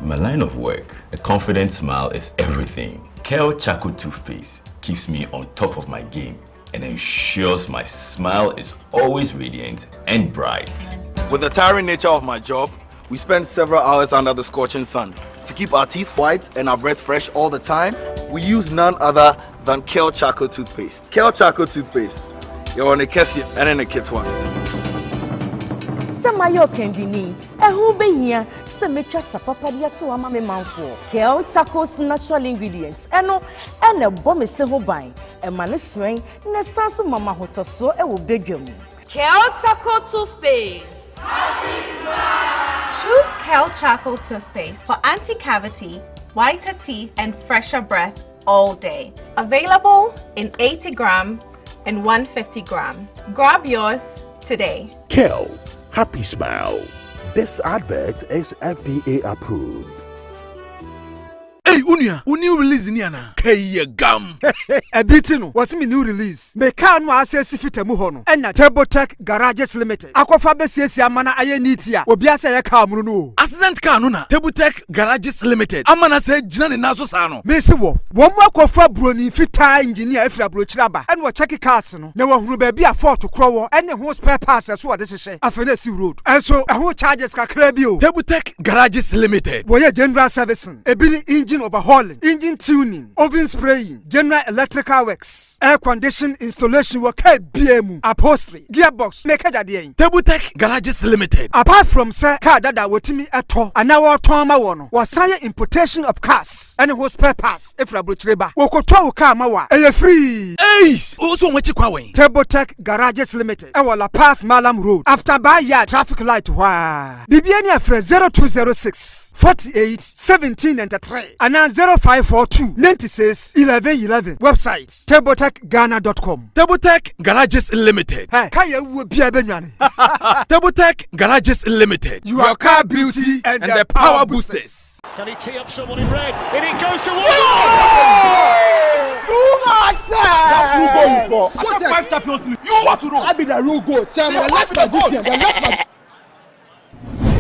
In my line of work, a confident smile is everything. Kale Charcoal Toothpaste keeps me on top of my game and ensures my smile is always radiant and bright. With the tiring nature of my job, we spend several hours under the scorching sun. To keep our teeth white and our breath fresh all the time, we use none other than Kale Charcoal Toothpaste. Kale Charcoal Toothpaste. You're on a Kessie and in a kit one. Samayo Kendini, who be here, Semetra Sapapadia to a mammy manfo, Kale Charcoal's natural ingredients, and a bomb is so buying, a man is swing, and a sansu mama hoto so a will beg you. Kale Charcoal Toothpaste. Choose Kale Charcoal Toothpaste for anti-cavity, whiter teeth, and fresher breath all day. Available in 80 gram and 150 gram. Grab yours today. Kale, happy smile. This advert is FDA approved. Hey, Unia, new release in Yana. Kaya gum. A bitino was me new release. Me can no access fitemu hono. And na Turbotech Garages Limited. Akwafa besiesi amana aye nitia. Obiasa ya car no. Accident car no na. Turbotech Garages Limited. Amana say jina ni naso sano. Me se wo. Womwa kwafa broni fita engineer efra brochiraba. And wa check cars no. Na wa hunu baby a fault to crow and ho spare parts so what this is. Afenesi road. And so a whole charges kakra bio. Turbotech Garages Limited. Woye general servicing. Ebili engine overhauling, engine tuning, oven spraying, general electrical works, air condition installation work, BM, upholstery, gearbox, make a Turbotech Garages Limited. Apart from sir, car that wotimi ato, and our trauma one, was sign importation of cars, and was spare parts, if Rabutreba, Wokoto car mawa, free. Ace, also what you call Turbotech Garages Limited, our La Paz Malam Road, after Bayard traffic light, wah. Bibiania for 0206 48 17 and 3 and 0542 96 11 11. Website turbotechghana.com. Turbotech Garages Limited. Hey, kaya will be a benyan. Turbotech Garages Limited. Your car beauty and the power boosters. Can he tee up someone in red? And it goes to one. Too much, sir. That's who goes for. I got 5 champions. You want to know? I be the real goat. See, I'm the left magician. The left magician.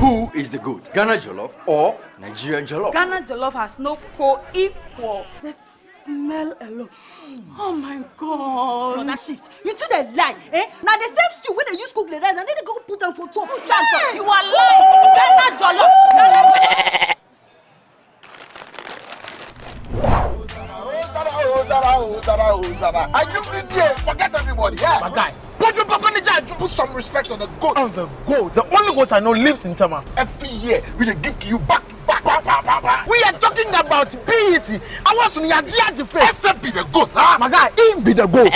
Who is the goat? Ghana Jollof or Nigerian Jollof? Ghana Jollof has no co-equal. The smell alone. Oh my God. On that shift. You two the lie, eh? Now the same stew when they use cook the rice and then they go put them for top. Hey, you are lying. Ghana Jollof. Are you busy? Forget everybody. Yeah, my guy. Put your papa in the judge. Put some respect on the goat. On the goat. The only goat I know lives in Tama. Every year we dey give to you back. We are talking about PET. I want some Yadiaji face. Except be the goat, huh? My guy, he be the goat.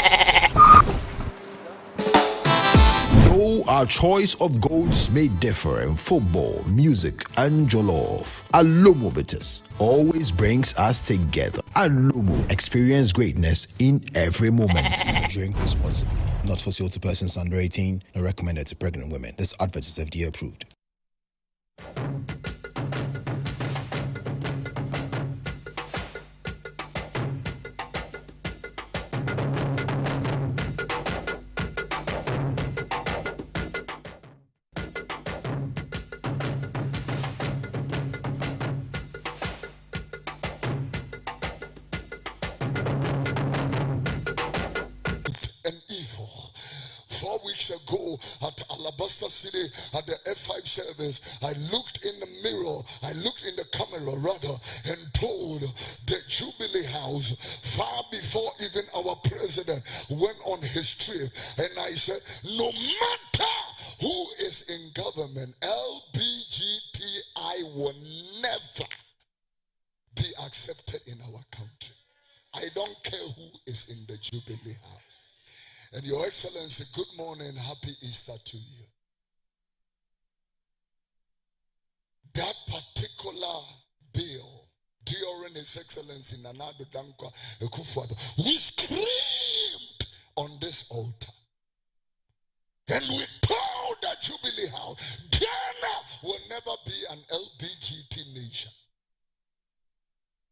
Though our choice of goats may differ in football, music, and jollof, Alomo Bitters always brings us together. Alomo, experience greatness in every moment. Drink responsibly. Not for sale to persons under 18, nor recommended to pregnant women. This advert is FDA approved. At Alabaster City at the F5 service, I looked in the mirror, I looked in the camera rather, and told the Jubilee House far before even our president went on his trip, and I said, no matter who is in government, LGBTI will never be accepted in our country. I don't care who is in the Jubilee House. And Your Excellency, good morning, happy Easter to you. That particular bill during His Excellency Nana Addo Dankwa Akufo-Addo, we screamed on this altar. And we told the Jubilee House, Ghana will never be an LGBTQ nation.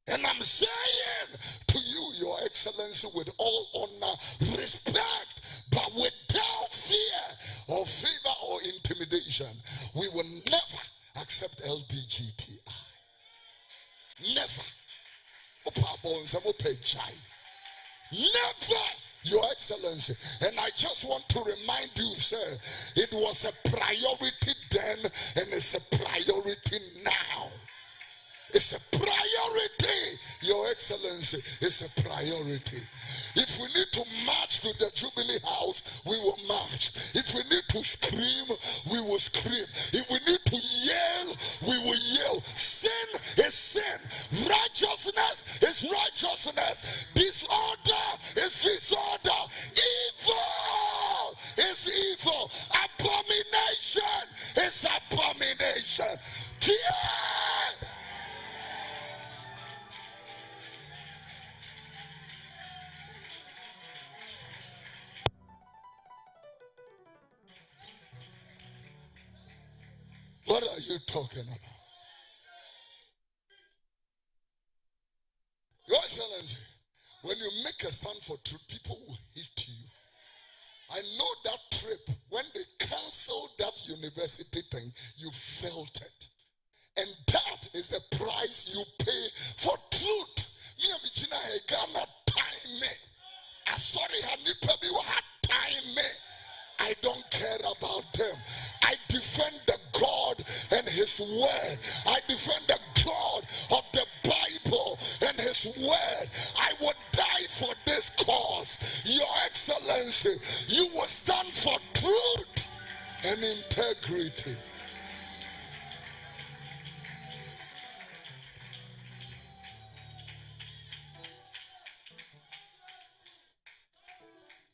And I'm saying to you, Your Excellency, with all honor, respect, but without fear or favor or intimidation, we will never accept LGBTI. Never. Never, Your Excellency. And I just want to remind you, sir, it was a priority then and it's a priority now. It's a priority, Your Excellency. It's a priority. If we need to march to the Jubilee House, we will march. If we need to scream, we will scream. If we need to yell, we will yell. Sin is sin. Righteousness is righteousness. Disorder is disorder. Evil is evil. Abomination is abomination. Yeah. What are you talking about? Excellency, when you make a stand for truth, people will hate you. I know that trip, when they canceled that university thing, you felt it. And that is the price you pay for truth. Me and Mijina Hegana time me. I sorry, Hanipa, you had time me. I don't care about them. I defend the God and his word. I defend the God of the Bible and his word. I would die for this cause. Your Excellency, you will stand for truth and integrity.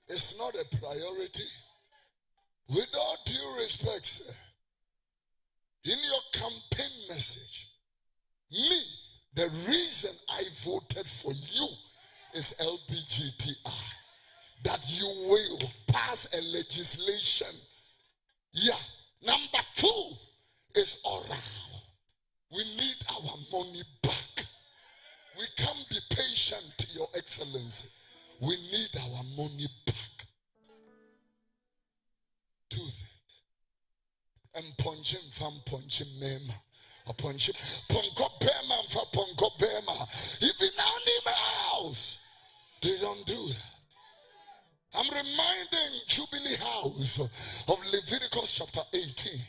It's not a priority. With all due respect, sir, in your campaign message, the reason I voted for you is LGBTQ. That you will pass a legislation. Yeah. Number 2 is oral. We need our money back. We can't be patient, Your Excellency. We need our money back. 2 things. And punching from punching mema. Or punching ponko bema and for ponko bema. Even now in my house, they don't do that. I'm reminding Jubilee House of Leviticus chapter 18.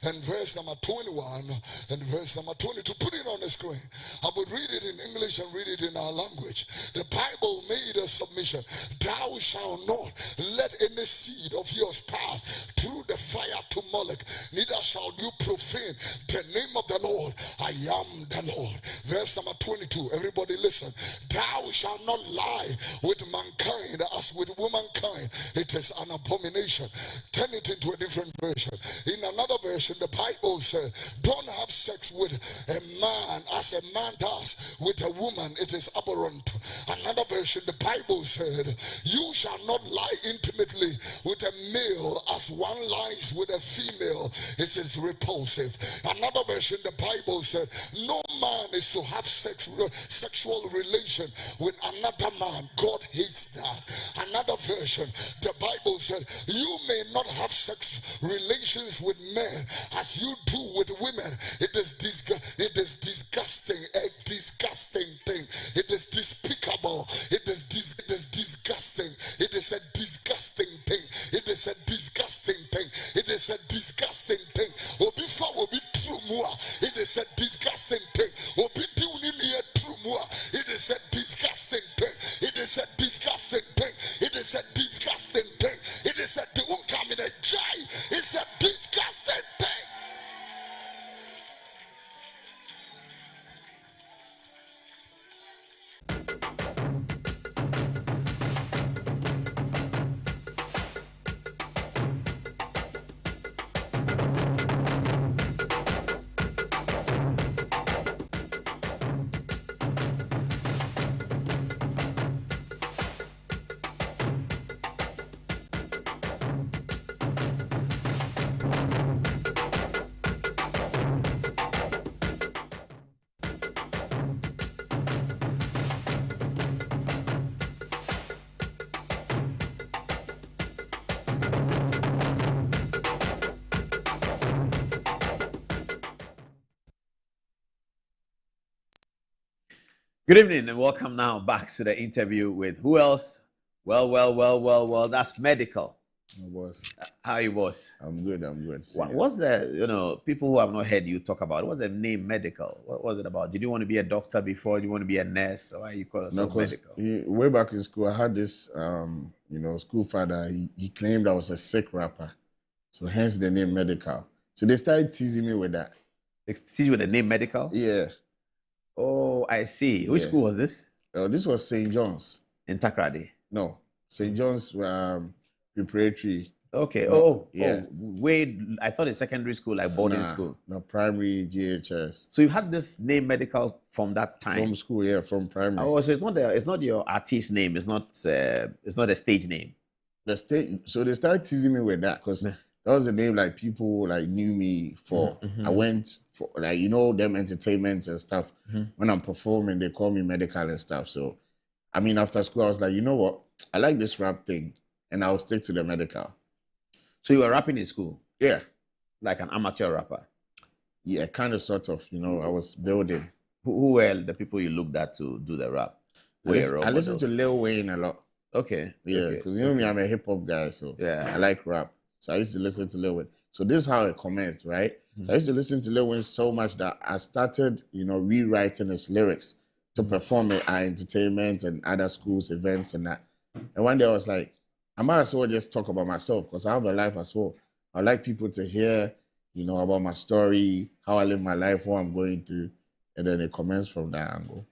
And verse number 21 and verse number 22. Put it on the screen. I would read it in English and read it in our language. The Bible made a submission. Thou shalt not let any seed of yours pass through the fire to Moloch. Neither shall you profane the name of the Lord. I am the Lord. Verse number 22. Everybody listen. Thou shalt not lie with mankind as with womankind. It is an abomination. Turn it into a different version. In another version, the Bible said, don't have sex with a man as a man does with a woman. It is abhorrent. Another version, the Bible said, you shall not lie intimately with a male as one lies with a female. It is repulsive. Another version, the Bible said, no man is to have sexual relation with another man. God hates that. Another version, the Bible said, you may not have sex relations with men as you do with women. It is disgusting, a disgusting thing. It is despicable. It is disgusting. It is a disgusting thing. It is a disgusting thing. It is a disgusting thing. It is a disgusting thing. It is a disgusting thing. It is a disgusting thing. It is a disgusting thing. It is a it's a disgusting thing. Good evening and welcome now back to the interview with who else? Well, that's Medikal. Boss. How are you, boss? I'm good. What's the, people who have not heard you talk about it, what's the name Medikal? What was it about? Did you want to be a doctor before? Did you want to be a nurse? Or why you call yourself Medikal? Way back in school, I had this, school father. He claimed I was a sick rapper. So hence the name Medikal. So they started teasing me with that. They teased you with the name Medikal? Yeah. Oh, I see. Which school was this? This was St. John's. In Takrady? No. St. John's Preparatory. Okay. Yeah. Wait, I thought it's secondary school, like boarding school. No, primary, GHS. So you had this name Medikal from that time? From school, yeah, from primary. Oh, so it's not your artist name. It's not a stage name. So they started teasing me with that because That was the name like people like knew me for. I went for like them entertainments and stuff. When I'm performing, they call me Medikal and stuff. So, I mean, after school, I was like, you know what? I like this rap thing, and I'll stick to the Medikal. So you were rapping in school? Yeah, like an amateur rapper. Yeah, kind of, sort of. I was building. Who were the people you looked at to do the rap? I listen to Lil Wayne a lot. Okay. Yeah, because me, I'm a hip hop guy, so I like rap. So I used to listen to Lil Wayne. So this is how it commenced, right? So I used to listen to Lil Wayne so much that I started, rewriting his lyrics to perform at entertainment and other schools, events and that. And one day I was like, I might as well just talk about myself because I have a life as well. I like people to hear, about my story, how I live my life, what I'm going through. And then it commenced from that angle.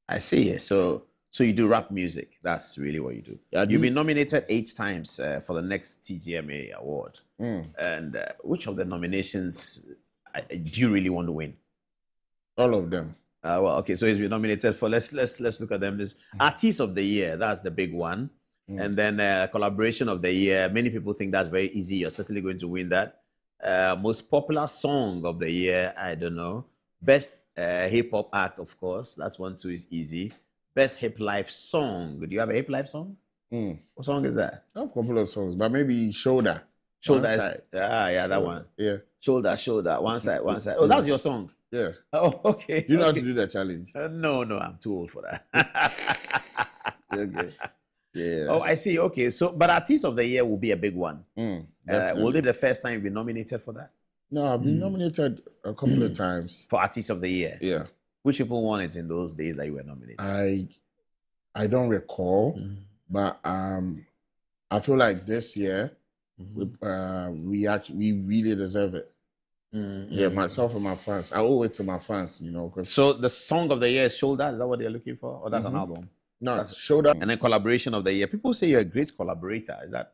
I see. So you do rap music. That's really what you do. Yeah, You've been nominated 8 times for the next TGMA award. And which of the nominations do you really want to win? All of them. Well, okay. So he's been nominated for. Let's look at them. This Artist of the Year. That's the big one. And then Collaboration of the Year. Many people think that's very easy. You're certainly going to win that. Most Popular Song of the Year. I don't know. Best Hip Hop Act, of course. That's one too is easy. Best Hip Life Song. Do you have a Hip Life song? What song is that? I have a couple of songs, but maybe Shoulder. Shoulder is, that one. Yeah. Shoulder, one side. Oh, that's your song? Yeah. Oh, okay. Do you know how to do that challenge? No, I'm too old for that. Okay. Yeah. Oh, I see. Okay. So, but Artist of the Year will be a big one. Will it be the first time you've been nominated for that? No, I've been nominated a couple of times. For Artist of the Year? Yeah. Which people won it in those days that you were nominated? I don't recall, but I feel like this year we really deserve it. Yeah, myself and my fans. I owe it to my fans, Cause so the Song of the Year is Shoulder. Is that what they're looking for, or that's an album? No, that's Shoulder. And then Collaboration of the Year. People say you're a great collaborator. Is that?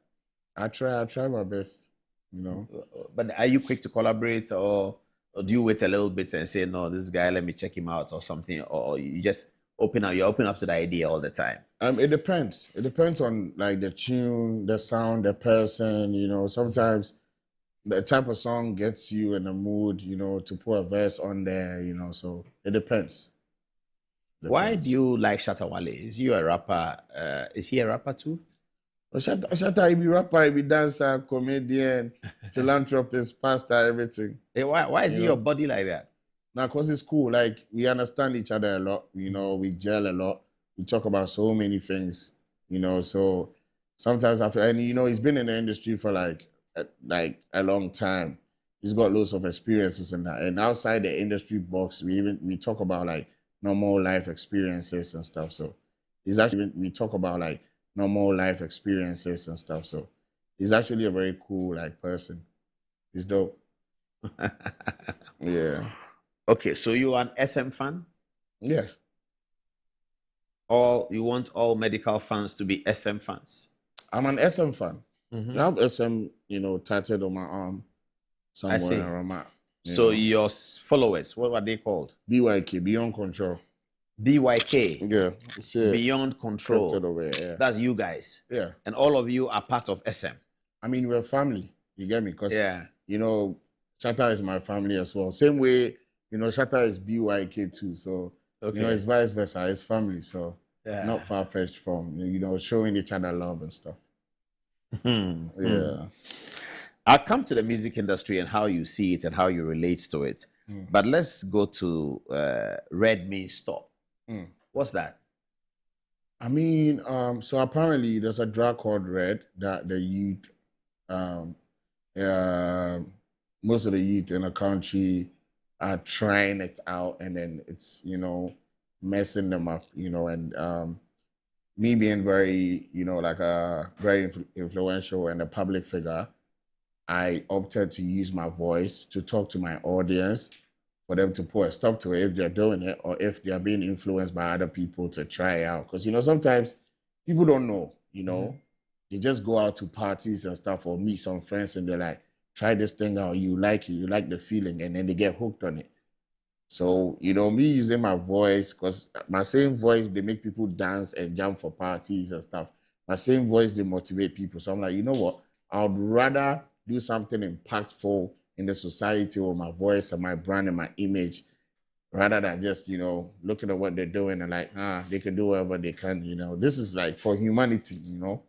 I try my best, But are you quick to collaborate, or do you wait a little bit and say, no, this guy, let me check him out or something, or you just open up to the idea all the time? It depends. It depends on like the tune, the sound, the person. Sometimes the type of song gets you in the mood, to put a verse on there. So it depends. Why do you like Shatta Wale? Is he a rapper? Is he a rapper too? Well, Shatta, he be rapper, he be dancer, comedian, philanthropist, pastor, everything. Hey, why is he your body like that? Now, because it's cool. Like, we understand each other a lot. We gel a lot. We talk about so many things, So sometimes and he's been in the industry for like a long time. He's got loads of experiences in that. And outside the industry box, we talk about like normal life experiences and stuff. So we talk about like normal life experiences and stuff. So he's actually a very cool person. He's dope. Yeah. Okay, so you are an SM fan? Yeah. You want all Medikal fans to be SM fans? I'm an SM fan. I have SM, tattooed on my arm somewhere around my. So your followers, what are they called? BYK, Beyond Control. BYK. Yeah. Beyond Control. Over, yeah. That's you guys. Yeah. And all of you are part of SM. I mean, we're family. You get me? Because, Shatta is my family as well. Same way, Shatta is BYK too. So, it's vice versa. It's family. So, not far-fetched from, showing each other love and stuff. Yeah. I'll come to the music industry and how you see it and how you relate to it. But let's go to Red Means Stop. What's that? I mean, so apparently there's a drug called Red that the youth, most of the youth in the country are trying it out, and then it's, messing them up, and me being very, like a very influential and a public figure, I opted to use my voice to talk to my audience for them to put a stop to it if they're doing it or if they're being influenced by other people to try it out. Because, sometimes people don't know, They just go out to parties and stuff or meet some friends and they're like, try this thing out, you like it, you like the feeling, and then they get hooked on it. So, me using my voice, because my same voice, they make people dance and jump for parties and stuff. My same voice, they motivate people. So I'm like, you know what? I would rather do something impactful in the society or my voice and my brand and my image, rather than just, you know, looking at what they're doing and like, they can do whatever they can, you know. This is like for humanity, you know.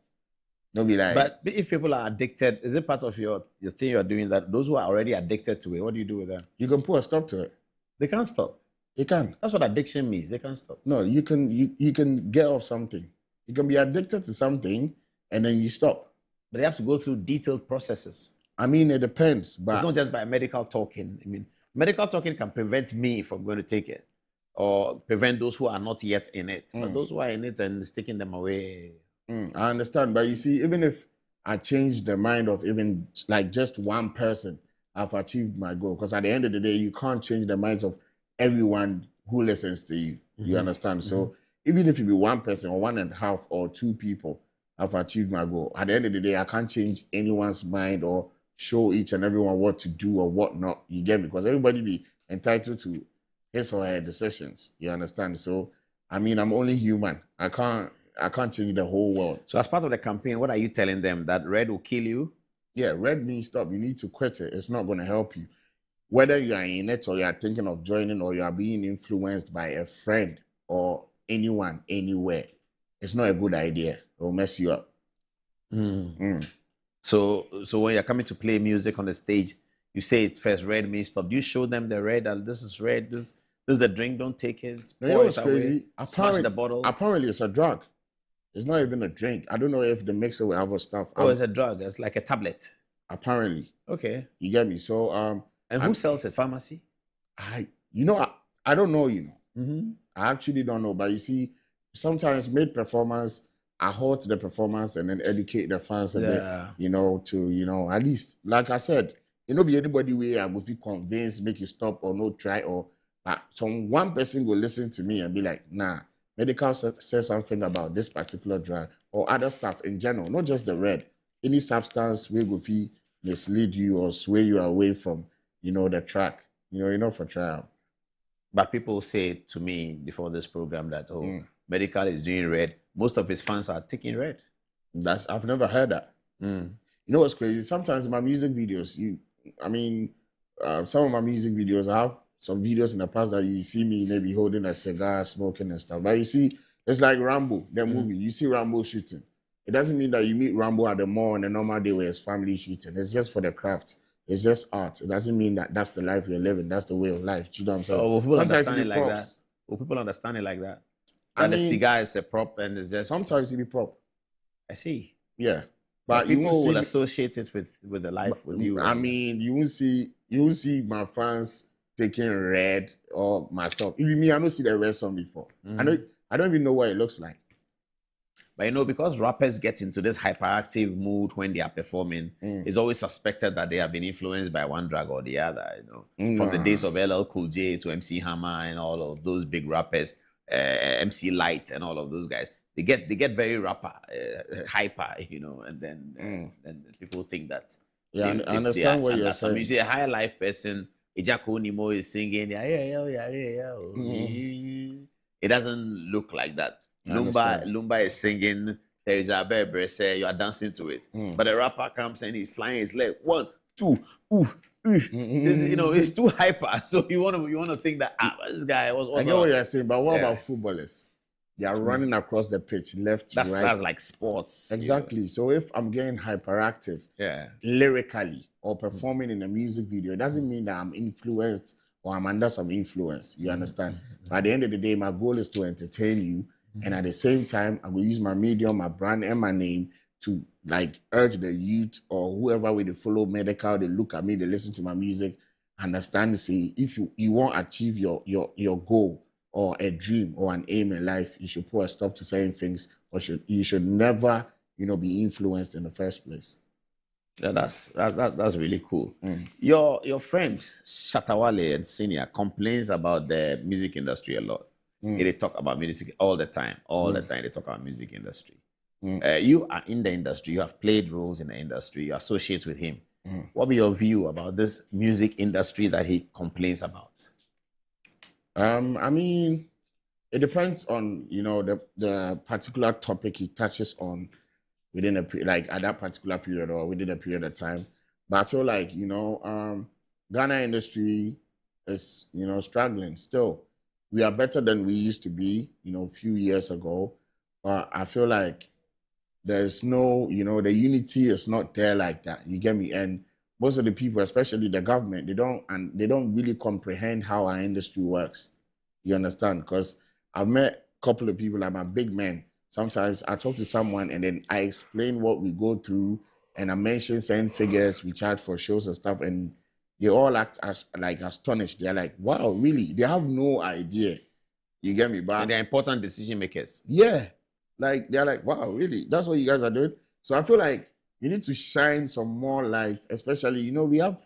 Don't be like. But if people are addicted, is it part of your thing you're doing that those who are already addicted to it, what do you do with them? You can put a stop to it. They can't stop. They can. That's what addiction means. They can't stop. No, you can get off something. You can be addicted to something and then you stop. But they have to go through detailed processes. I mean, it depends, but it's not just by medical talking. I mean, medical talking can prevent me from going to take it or prevent those who are not yet in it. But those who are in it and it's taking them away. I understand. But you see, even if I change the mind of even like just one person, I've achieved my goal. Because at the end of the day, you can't change the minds of everyone who listens to you. You understand? So even if you be one person or 1.5 or 2 people, I've achieved my goal. At the end of the day, I can't change anyone's mind or show each and everyone what to do or what not. You get me? Because everybody be entitled to his or her decisions. You understand? So, I mean, I'm only human. I can't change the whole world. So as part of the campaign, what are you telling them? That red will kill you? Yeah, red means stop. You need to quit it. It's not going to help you. Whether you are in it or you are thinking of joining or you are being influenced by a friend or anyone, anywhere, it's not a good idea. It will mess you up. So when you're coming to play music on the stage, you say it first, red means stop. Do you show them the red and this is red, this is the drink, don't take it. You know what's crazy? Smash the bottle. Apparently it's a drug. It's not even a drink. I don't know if the mixer will have stuff. Oh, it's a drug. It's like a tablet. Apparently. Okay. You get me? So and who sells it? Pharmacy? I don't know, you know. I actually don't know. But you see, sometimes mid-performance, I halt the performance and then educate the fans a bit, you know, to, you know, at least, like I said, it not be anybody where I will feel convinced, make you stop or no try or some one person will listen to me and be like, nah, Medikal says something about this particular drug or other stuff in general, not just the red. Any substance will go feel mislead you or sway you away from, you know, the track, you know, for trial. But people say to me before this program that, Medikal is doing red. Most of his fans are taking red. I've never heard that. You know what's crazy? Sometimes in my music videos, some of my music videos, I have some videos in the past that you see me maybe holding a cigar, smoking and stuff. But you see, it's like Rambo, the movie. You see Rambo shooting. It doesn't mean that you meet Rambo at the mall on a normal day where it's family shooting. It's just for the craft. It's just art. It doesn't mean that that's the life you're living. That's the way of life. Do you know what I'm saying? Oh, people understand it like that. Oh, people understand it like that. And the cigar is a prop and it's just... Sometimes it be prop. I see. Yeah. But people will associate it with the life with you. I mean, you won't see my fans taking red or myself. Even me, I don't see the red song before. I don't even know what it looks like. But you know, because rappers get into this hyperactive mood when they are performing, it's always suspected that they have been influenced by one drug or the other, you know. From the days of LL Cool J to MC Hammer and all of those big rappers, MC Light and all of those guys. They get very hyper, you know, and then people think that. Yeah, I understand what you're saying. You see a high life person, Ejako Nimo is singing, it doesn't look like that. Lumba is singing, there is a bear say you are dancing to it. But the rapper comes and he's flying his leg. 1, 2, you know, it's too hyper. So you want to think that this guy was. I get what you're saying, but what about footballers? They are running across the pitch, left to right. That's like sports. Exactly. You know? So if I'm getting hyperactive, lyrically or performing in a music video, it doesn't mean that I'm influenced or I'm under some influence. You understand? But at the end of the day, my goal is to entertain you. And at the same time, I will use my medium, my brand, and my name to like urge the youth or whoever will follow Medikal, they look at me, they listen to my music, understand, say, if you want to achieve your goal or a dream or an aim in life, you should put a stop to certain things, or you should never, you know, be influenced in the first place. Yeah, that's really cool. Your friend Shatawale and Senior complains about the music industry a lot. They talk about music all the time. All the time they talk about music industry. You are in the industry. You have played roles in the industry. You associate with him. What be your view about this music industry that he complains about? I mean, it depends on, you know, the particular topic he touches on within like at that particular period or within a period of time. But I feel like, Ghana industry is, struggling still. We are better than we used to be, a few years ago. But I feel like there's no, the unity is not there like that. You get me? And most of the people, especially the government, they don't really comprehend how our industry works. You understand? Because I've met a couple of people, like my big men. Sometimes I talk to someone and then I explain what we go through, and I mention certain figures we charge for shows and stuff, and they all act as like astonished. They're like, "Wow, really?" They have no idea. You get me? But and they're important decision makers. yeah, like they're like, "Wow, really? That's what you guys are doing?" So I feel like you need to shine some more light, especially we have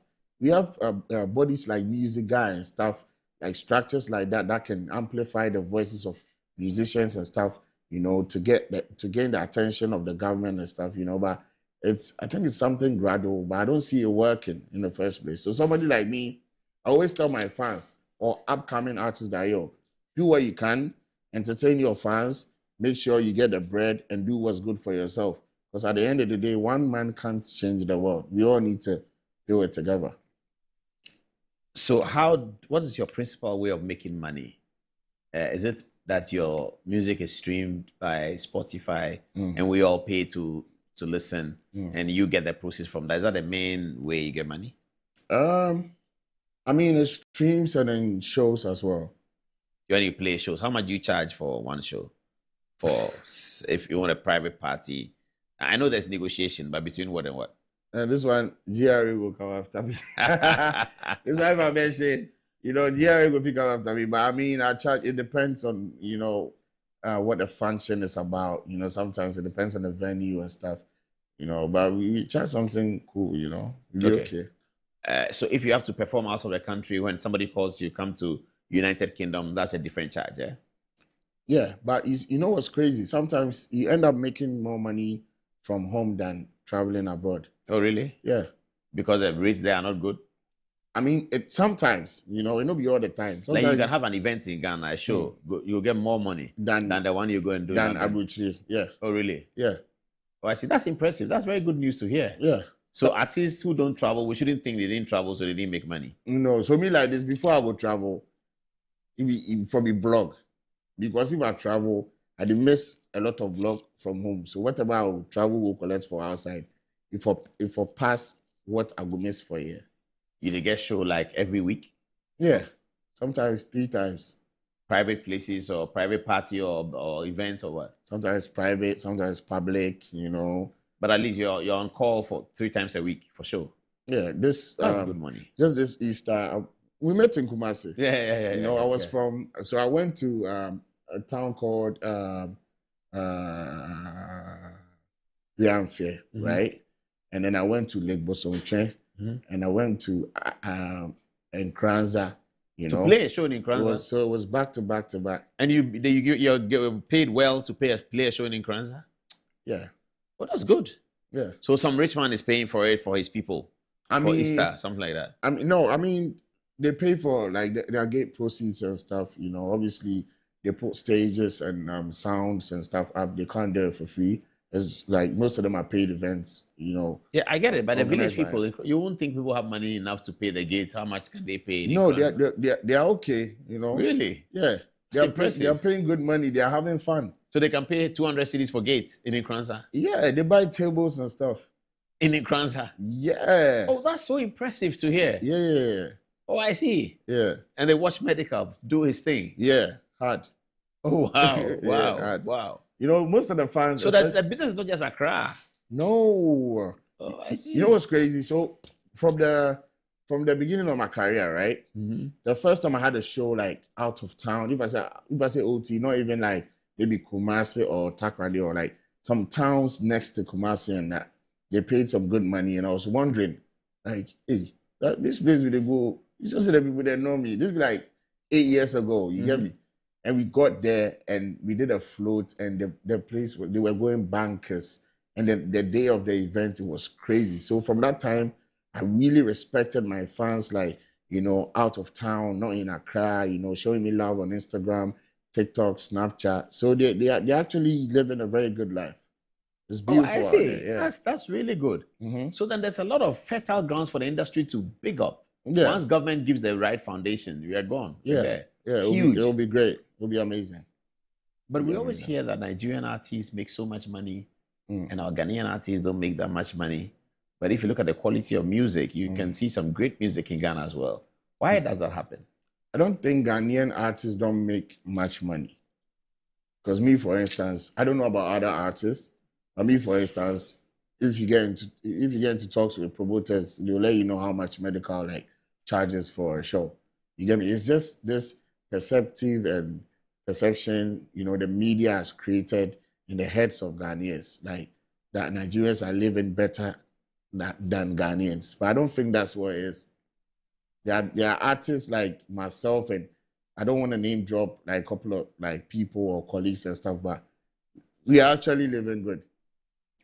bodies like music guy and stuff, like structures like that can amplify the voices of musicians and stuff, to gain the attention of the government and stuff, but I think it's something gradual, but I don't see it working in the first place. So somebody like me, I always tell my fans or upcoming artists that, do what you can, entertain your fans, make sure you get the bread and do what's good for yourself. Because at the end of the day, one man can't change the world. We all need to do it together. So what is your principal way of making money? Is it that your music is streamed by Spotify and we all pay to listen and you get the proceeds from that? Is that the main way you get money? I mean, it streams and then shows as well. When you play shows, how much do you charge for one show? For if you want a private party? I know there's negotiation, but between what and what? This one, GRA will come after me. This time I mentioned, GRA will come after me. But I mean, I charge, it depends on, what the function is about. Sometimes it depends on the venue and stuff, but we charge something cool, okay. So if you have to perform outside the country, when somebody calls you, come to United Kingdom, that's a different charge, yeah? Yeah, but you know what's crazy? Sometimes you end up making more money from home than traveling abroad. Oh, really? Yeah. Because the rates there are not good? I mean, sometimes, it don't be all the time. Sometimes, like you can have an event in Ghana, a show, you'll get more money than the one you go and do. Than Abuchi, yeah. Oh, really? Yeah. Oh, I see. That's impressive. That's very good news to hear. Yeah. So artists who don't travel, we shouldn't think they didn't travel, so they didn't make money. No, so me like this, before I go travel, it for me blog. Because if I travel, I did miss a lot of blog from home. So whatever I will travel, will collect for outside. If I pass what I will miss for a year. You did get show like every week? Yeah, sometimes 3 times. Private places or private party or events or what? Sometimes private, sometimes public, But at least you're on call for 3 times a week for sure. Yeah, that's good money. Just this Easter, we met in Kumasi. Yeah. I was so I went to a town called Bianfe, right? And then I went to Lake Bosomche, and I went to Nkranza, to play a show in Nkranza. So it was back to back to back. And you're paid well to play a show in Nkranza? Yeah. Well, that's good. Yeah. So some rich man is paying for it for his people. For Easter, something like that. I mean, they pay for like their gate proceeds and stuff. Obviously they put stages and sounds and stuff up. They can't do it for free. It's like most of them are paid events. Yeah, I get it. But the village people, you won't think people have money enough to pay the gates. How much can they pay? No, they are okay. Really? Yeah, they are paying good money. They are having fun. So they can pay 200 cedis for gates in Nkranza? Yeah, they buy tables and stuff. In Nkranza? Yeah. Oh, that's so impressive to hear. Yeah. Oh, I see. Yeah. And they watch Medikal do his thing. Yeah, hard. Oh, wow. Yeah, wow. Most of the fans... So the business is not just Accra? No. Oh, I see. You know what's crazy? So from the beginning of my career, right? The first time I had a show like out of town, if I say OT, not even like maybe Kumasi or Takrady or like some towns next to Kumasi and that, they paid some good money. And I was wondering, like, hey, this place where they go, it's just the people that know me. This be like 8 years ago, you get me? And we got there and we did a float and the place, they were going bankers. And then the day of the event, it was crazy. So from that time, I really respected my fans, like, out of town, not in Accra, showing me love on Instagram, TikTok, Snapchat. So they actually living a very good life. It's beautiful. I see. There, yeah. That's really good. So then there's a lot of fertile grounds for the industry to big up. Yeah. Once government gives the right foundation, we are gone. Yeah. Yeah. Huge. It'll be great. It'll be amazing. But we always hear that Nigerian artists make so much money and our Ghanaian artists don't make that much money. But if you look at the quality of music, you can see some great music in Ghana as well. Why does that happen? I don't think Ghanaian artists don't make much money. Because me, for instance, I don't know about other artists, but me, for instance, if you get into talks with promoters, they'll let you know how much Medikal like charges for a show. You get me? It's just this perception, the media has created in the heads of Ghanaians, like that Nigerians are living better than Ghanaians. But I don't think that's what it is. There are artists like myself, and I don't want to name drop like a couple of like people or colleagues and stuff, but we are actually living good.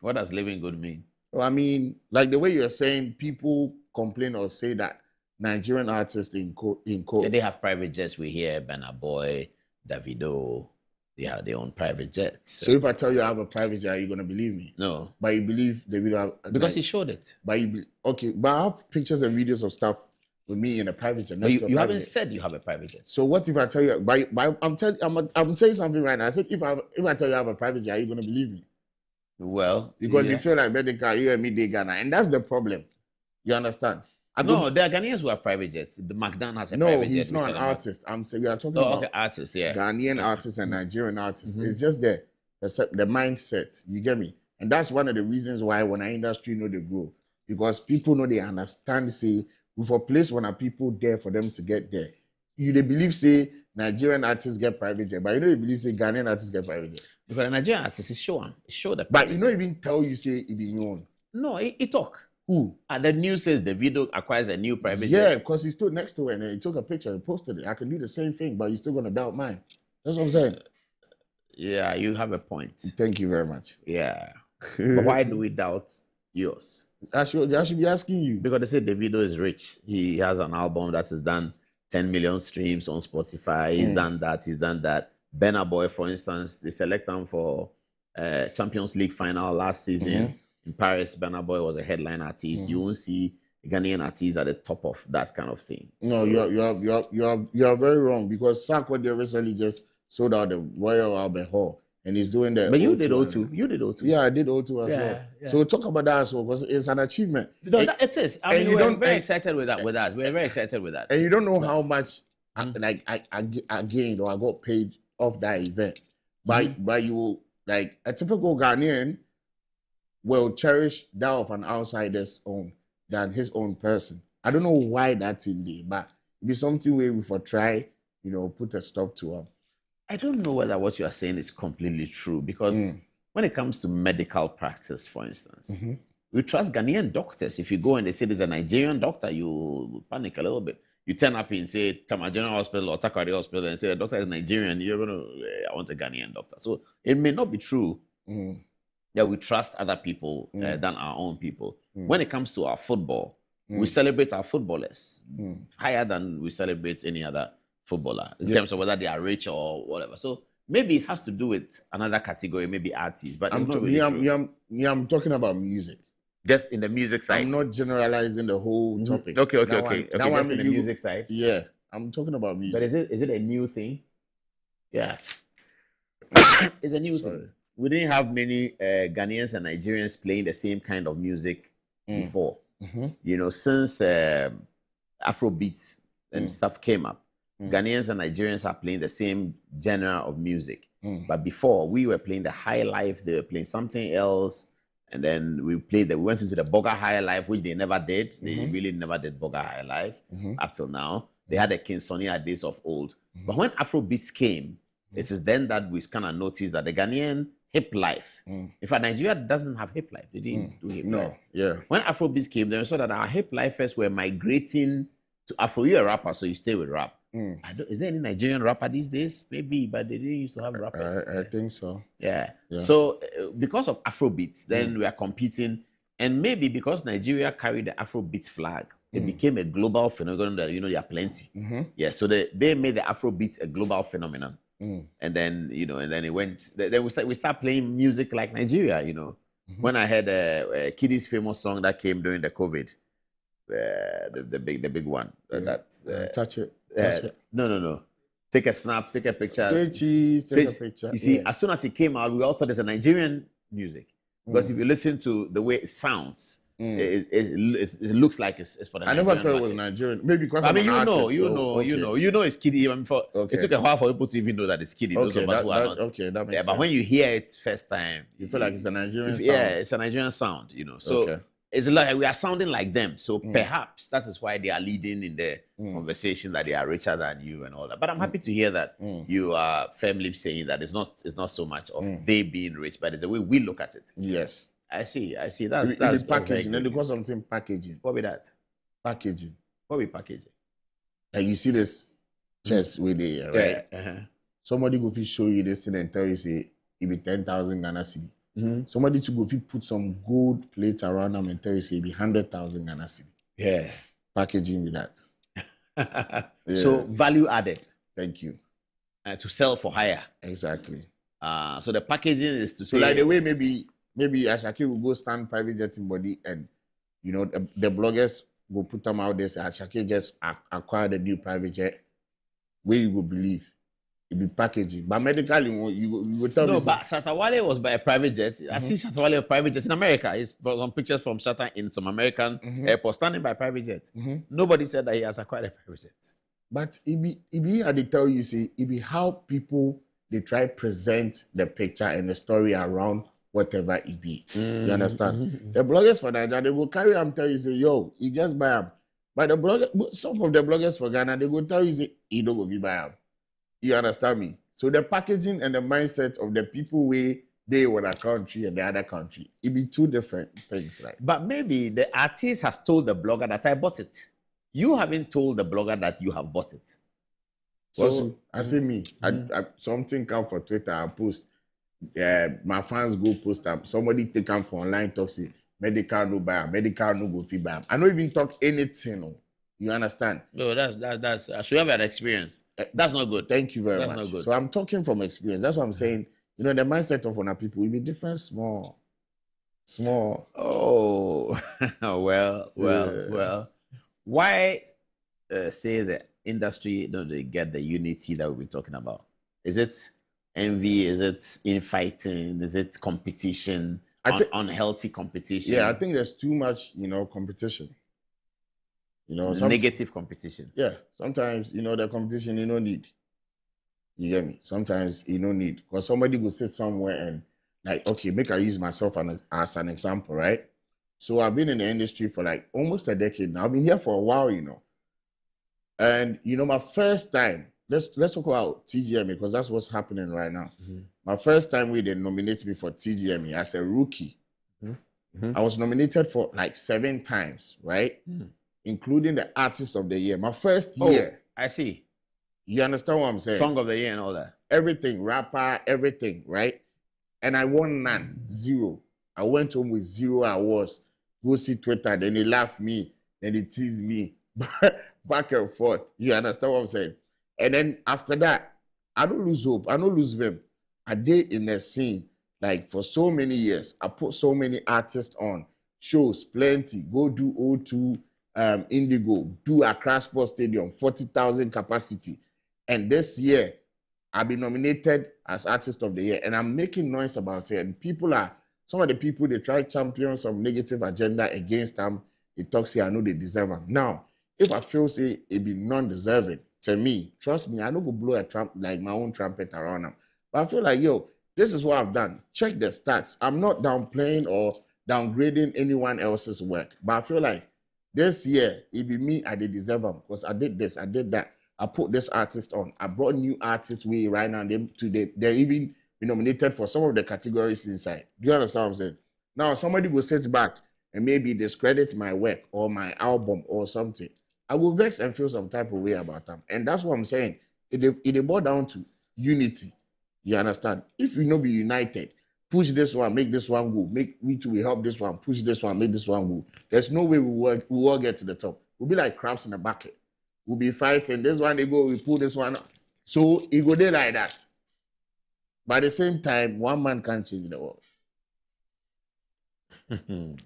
What does living good mean? Well, I mean, like the way you're saying, people complain or say that Nigerian artists in Yeah, they have private jets. We hear Burna Boy, Davido, they have their own private jets. So if I tell you I have a private jet, are you gonna believe me? No. But you believe Davido have, Because like, he showed it. But but I have pictures and videos of stuff with me in a private jet. But you haven't said you have a private jet. So what if I tell you? I'm saying something right now. I said if I tell you I have a private jet, are you gonna believe me? Well, because you feel like Medikal, you and me, they Ghana, and that's the problem. You understand? No, there are Ghanaians who have private jets. The McDonald has a private jet. No, he's not an artist. I'm saying we are talking about artists, yeah. Ghanaian artists and Nigerian artists. It's just the mindset. You get me? And that's one of the reasons why when our industry know they grow. Because people know they understand, say, with a place when are people there for them to get there. They believe, say, Nigerian artists get private jet, but they believe, say, Ghanaian artists get private jet. Because a Nigerian artist is show that. But you don't even tell you, say, it be your own. No, he talk. Who? And the news says the video acquires a new private jet. Yeah, jet. because he stood next to it and he took a picture and posted it. I can do the same thing, but you're still going to doubt mine. That's what I'm saying. Yeah, you have a point. Thank you very much. Yeah. But why do we doubt yours? I should be asking you. Because they say Davido is rich. He has an album that has done 10 million streams on Spotify. He's done that. Burna Boy, for instance, they select him for Champions League final last season. In Paris, Burna Boy was a headline artist. You won't see Ghanaian artists at the top of that kind of thing. No, so, you're very wrong, because Sarkodie recently just sold out the Royal Albert Hall. And he's doing that. But you did O2. You did O2. Yeah, I did O2 as well. Yeah. So talk about that as well, because it's an achievement. No, it is. I mean, we're very excited with that. We're very excited with that. And you don't know how much I gained or I got paid off that event. But you, like, a typical Ghanaian will cherish that of an outsider's own than his own person. I don't know why that's in there, but it'd be something where we for try, put a stop to him. I don't know whether what you are saying is completely true, because when it comes to medical practice, for instance, we trust Ghanaian doctors. If you go and they say there's a Nigerian doctor, you panic a little bit. You turn up and say Tama General Hospital or Takwari Hospital and say the doctor is Nigerian, you're going to, I want a Ghanaian doctor. So it may not be true that we trust other people than our own people. When it comes to our football, we celebrate our footballers higher than we celebrate any other footballer in terms of whether they are rich or whatever. So maybe it has to do with another category, maybe artists, but it's not really true. I'm talking about music. Just in the music side? I'm not generalizing the whole topic. Okay. Just in the music side? Yeah, I'm talking about music. But is it a new thing? Yeah. It's a new thing. We didn't have many Ghanaians and Nigerians playing the same kind of music before. Since Afrobeats and stuff came up, Ghanaians and Nigerians are playing the same genre of music. But before, we were playing the high life, they were playing something else. And then we went into the Boga High Life, which they never did. They really never did Boga High Life up till now. They had the King Sonia days of old. But when Afrobeats came, it is then that we kind of noticed that the Ghanaian hip life, in fact, Nigeria doesn't have hip life. They didn't do hip life. Yeah. When Afrobeats came, they saw that our hip lifers were migrating to Afro. You're a rapper, so you stay with rap. Is there any Nigerian rapper these days? Maybe, but they didn't used to have rappers. I think so. Yeah. So because of Afrobeats, then we are competing. And maybe because Nigeria carried the Afrobeat flag, it became a global phenomenon that, there are plenty. Yeah, so they made the Afrobeat a global phenomenon. And then, it went, then we start playing music like Nigeria, when I heard Kiddy's famous song that came during the COVID, the big one. Touch it. No. Take a snap, take a picture. Take a picture. You see, as soon as it came out, we all thought it's a Nigerian music. Because if you listen to the way it sounds, it looks like it's for the Nigerian I never thought market. it was Nigerian. Maybe because I mean, I'm an artist, you know it's Kiddy. I mean, it took a while for people to even know that it's Kiddy. Those of us who are not. Okay, that makes sense. But when you hear it first time, you feel like it's a Nigerian sound. Yeah, it's a Nigerian sound, So it's like we are sounding like them. So perhaps that is why they are leading in the conversation, that they are richer than you and all that. But I'm happy to hear that you are firmly saying that it's not so much of they being rich, but it's the way we look at it. Yes. I see. That's packaging. Then they call something packaging. What be that? Packaging. What be packaging? Like you see this chest with it, right? Yeah. Somebody go fit show you this thing and tell you say it be 10,000 Ghana cedi. Somebody to go fit put some gold plates around them and tell you say it be 100,000 Ghana cedi. Yeah. Packaging with that. So value added. Thank you. To sell for higher. Exactly. So the packaging is to say, like the way maybe Ashake will go stand private jet in body and the bloggers will put them out there say Ashake just acquired a new private jet. Where you go believe it be packaging, but Medikal you go tell me. No, but Shatawale was by a private jet. I see Shatawale a private jet in America. It's some pictures from Shatta in some American airport standing by a private jet. Nobody said that he has acquired a private jet. But it be how they tell you say it be how people they try present the picture and the story around whatever it be. You understand? The bloggers for Nigeria, they will carry and tell you, say, yo, he just buy them. But some of the bloggers for Ghana, they will tell you, say, he don't go buy them. You understand me? So the packaging and the mindset of the people where they were a country and the other country, it be two different things, right? But maybe the artist has told the blogger that I bought it. You haven't told the blogger that you have bought it. So I say me, I something come for Twitter, I post. My fans go post up. Somebody take them for online talk, say, Medikal no buy, Medikal no go fit buy. I don't even talk anything. No. You understand? No, that's so you have an experience. That's not good. Thank you very much. That's not good. So I'm talking from experience. That's what I'm saying. The mindset of other people will be different, small. Oh, well. Why say the industry don't get the unity that we've been talking about? Is it envy? Is it infighting? Is it competition? Unhealthy competition? Yeah, I think there's too much, competition. Negative competition. Yeah, sometimes, the competition you don't need. You get me? Sometimes you don't need. Because somebody will sit somewhere and like, okay, make I use myself as an example, right? So I've been in the industry for like almost a decade now. I've been here for a while, And, my first time, let's talk about TGME because that's what's happening right now. My first time they nominated me for TGME as a rookie. I was nominated for like 7 times, right? Including the Artist of the Year. My first year. I see. You understand what I'm saying? Song of the Year and all that. Everything, rapper, everything, right? And I won none, 0. I went home with 0 awards. Go see Twitter, then they laugh me, then they tease me, back and forth. You understand what I'm saying? And then after that, I don't lose hope. I don't lose them. I did in the scene, like for so many years. I put so many artists on shows, plenty. Go do O2, Indigo, do Accra Sports Stadium, 40,000 capacity. And this year, I've been nominated as Artist of the Year, and I'm making noise about it. And some of the people, they try champion some negative agenda against them. They talk, say, I know they deserve them. Now, if I feel, say, it be non-deserving, to me, trust me, I don't go blow like my own trumpet around them. But I feel like, this is what I've done. Check the stats. I'm not downplaying or downgrading anyone else's work. But I feel like this year, it be me, I did deserve them because I did this, I did that. I put this artist on. I brought new artists way right now. They're even been nominated for some of the categories inside. Do you understand what I'm saying? Now, somebody will sit back and maybe discredit my work or my album or something. I will vex and feel some type of way about them. And that's what I'm saying. It boils down to unity. You understand? If we not be united, push this one, make this one go. Make me too, we help this one, push this one, make this one go. There's no way we all get to the top. We'll be like crabs in a bucket. We'll be fighting. This one, they go, we pull this one up. So it go there like that. But at the same time, one man can't change the world.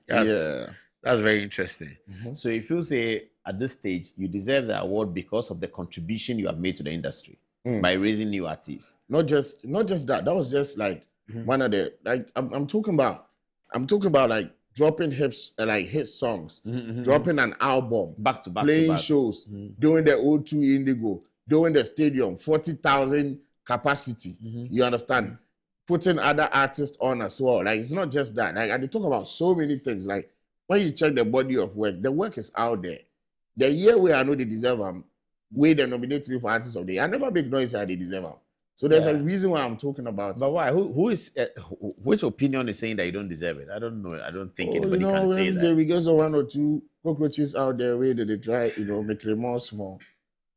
That's very interesting. So if you say at this stage you deserve the award because of the contribution you have made to the industry by raising new artists. Not just that. That was just like one of the like I'm talking about like dropping hit songs, dropping an album, back to back, playing shows, doing the O2 Indigo, doing the stadium, 40,000 capacity. You understand? Putting other artists on as well. Like it's not just that. Like I talk about so many things. Like when you check the body of work, the work is out there. The year where I know they deserve them, where they nominate me for Artist of the Year, I never make noise that they deserve them. So there's a reason why I'm talking about. But why? Which opinion is saying that you don't deserve it? I don't know. I don't think anybody can say that. Because of one or two cockroaches out there where they try, make it more small.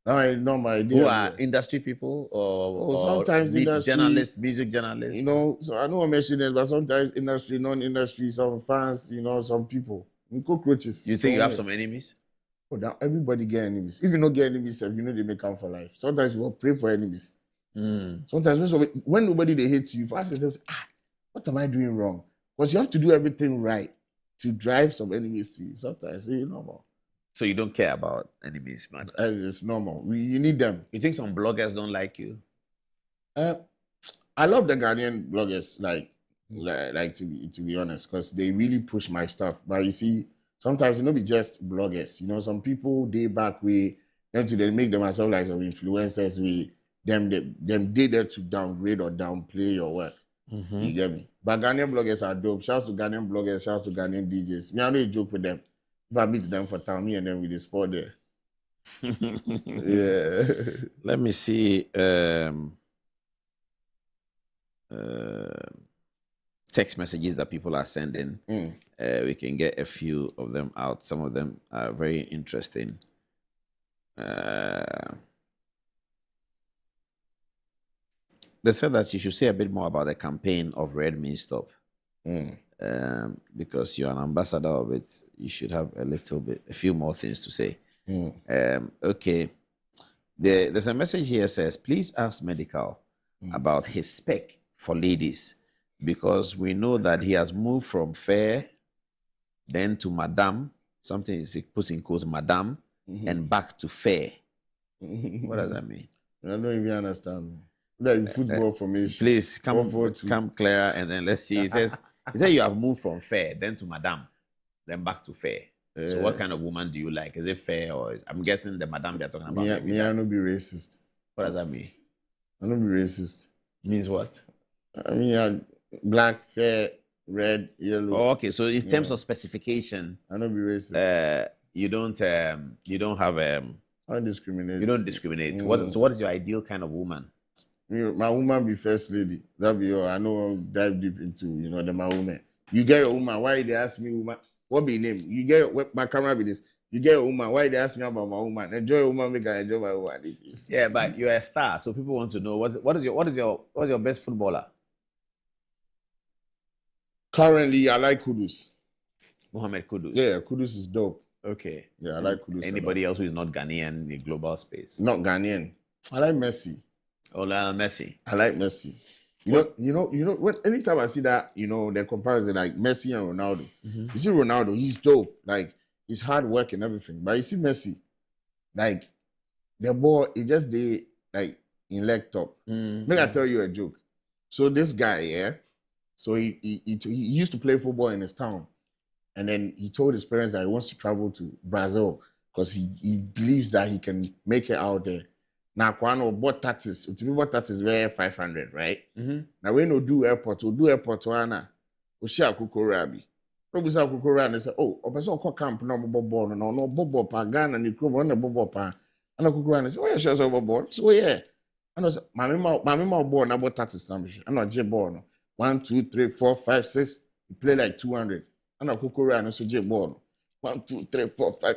Now I know my idea. Who are industry people or sometimes industry journalists, music journalists? You know, so I know I'm mentioning it, but sometimes industry, non-industry, some fans, some people. Cockroaches. You think you have some enemies? Oh, now everybody get enemies. If you don't get enemies, you know they may come for life. Sometimes you will pray for enemies. Sometimes when nobody they hate you ask yourself, what am I doing wrong? Because you have to do everything right to drive some enemies to you. Sometimes it's normal. So you don't care about enemies, man? It's normal. You need them. You think some bloggers don't like you? I love the Ghanaian bloggers, like to be honest, because they really push my stuff. But you see, sometimes it not be just bloggers. Some people they back way them to they make themselves like some influencers. Them they there to downgrade or downplay your work. You get me? But Ghanaian bloggers are dope. Shouts to Ghanaian bloggers. Shouts to Ghanaian DJs. Me, I know joke with them. If I meet them for town, me and them with the sport there. Yeah. Let me see. Text messages that people are sending. We can get a few of them out. Some of them are very interesting. They said that you should say a bit more about the campaign of Red Means Stop. Because you're an ambassador of it, you should have a few more things to say. Okay. There's a message here that says, please ask Medikal about his spec for ladies, because we know that he has moved from fair, then to madam, something is puts in quotes, madam, and back to fair. What does that mean? I don't even understand. Like football formation. Please come clearer, and then let's see. It says you have moved from fair, then to madam, then back to fair. So what kind of woman do you like? Is it fair or I'm guessing the madam they're talking about? I don't be racist. What does that mean? I don't be racist. Means what? I mean, black, fair, red, yellow. Oh, okay. So in terms of specification, I don't be racist. You don't have I don't discriminate. You don't discriminate. So what is your ideal kind of woman? My woman be first lady. That be all. I know I'll dive deep into my woman. You get your woman. Why they ask me woman? What be name? You get my camera be this. You get a woman. Why they ask me about my woman? Enjoy a woman, make I enjoy my woman. Yeah, but you're a star, so people want to know what is your best footballer? Currently, I like Kudus. Mohamed Kudus. Yeah, Kudus is dope. Okay. Yeah, I like Kudus. Anybody else who is not Ghanaian in the global space? Not Ghanaian. I like Messi. Oh, Lionel Messi. I like Messi. You know. Anytime I see that, the comparison like Messi and Ronaldo. You see Ronaldo, he's dope. Like he's hard work and everything. But you see Messi, like the ball, it just like in leg top. Make I tell you a joke. So this guy, so he used to play football in his town, and then he told his parents that he wants to travel to Brazil because he believes that he can make it out there. Now, Kwano bought taxes. To be bought taxes were 500, right? Now, when we do airport, Wana, we share Kukorabi. No, we say Kukorabi, and they say, oh, a person call camp, no, Bobo, Pagan, and you come on the Bobo Pan. And I Kukorabi say, oh, yeah, she's overboard. So, yeah. And I say, Mamma born about taxes. I'm not J born. 1, 2, 3, 4, 5, 6. You play like 200. And I Kukorabi, so J born. 1, 2, 3, 4, 5.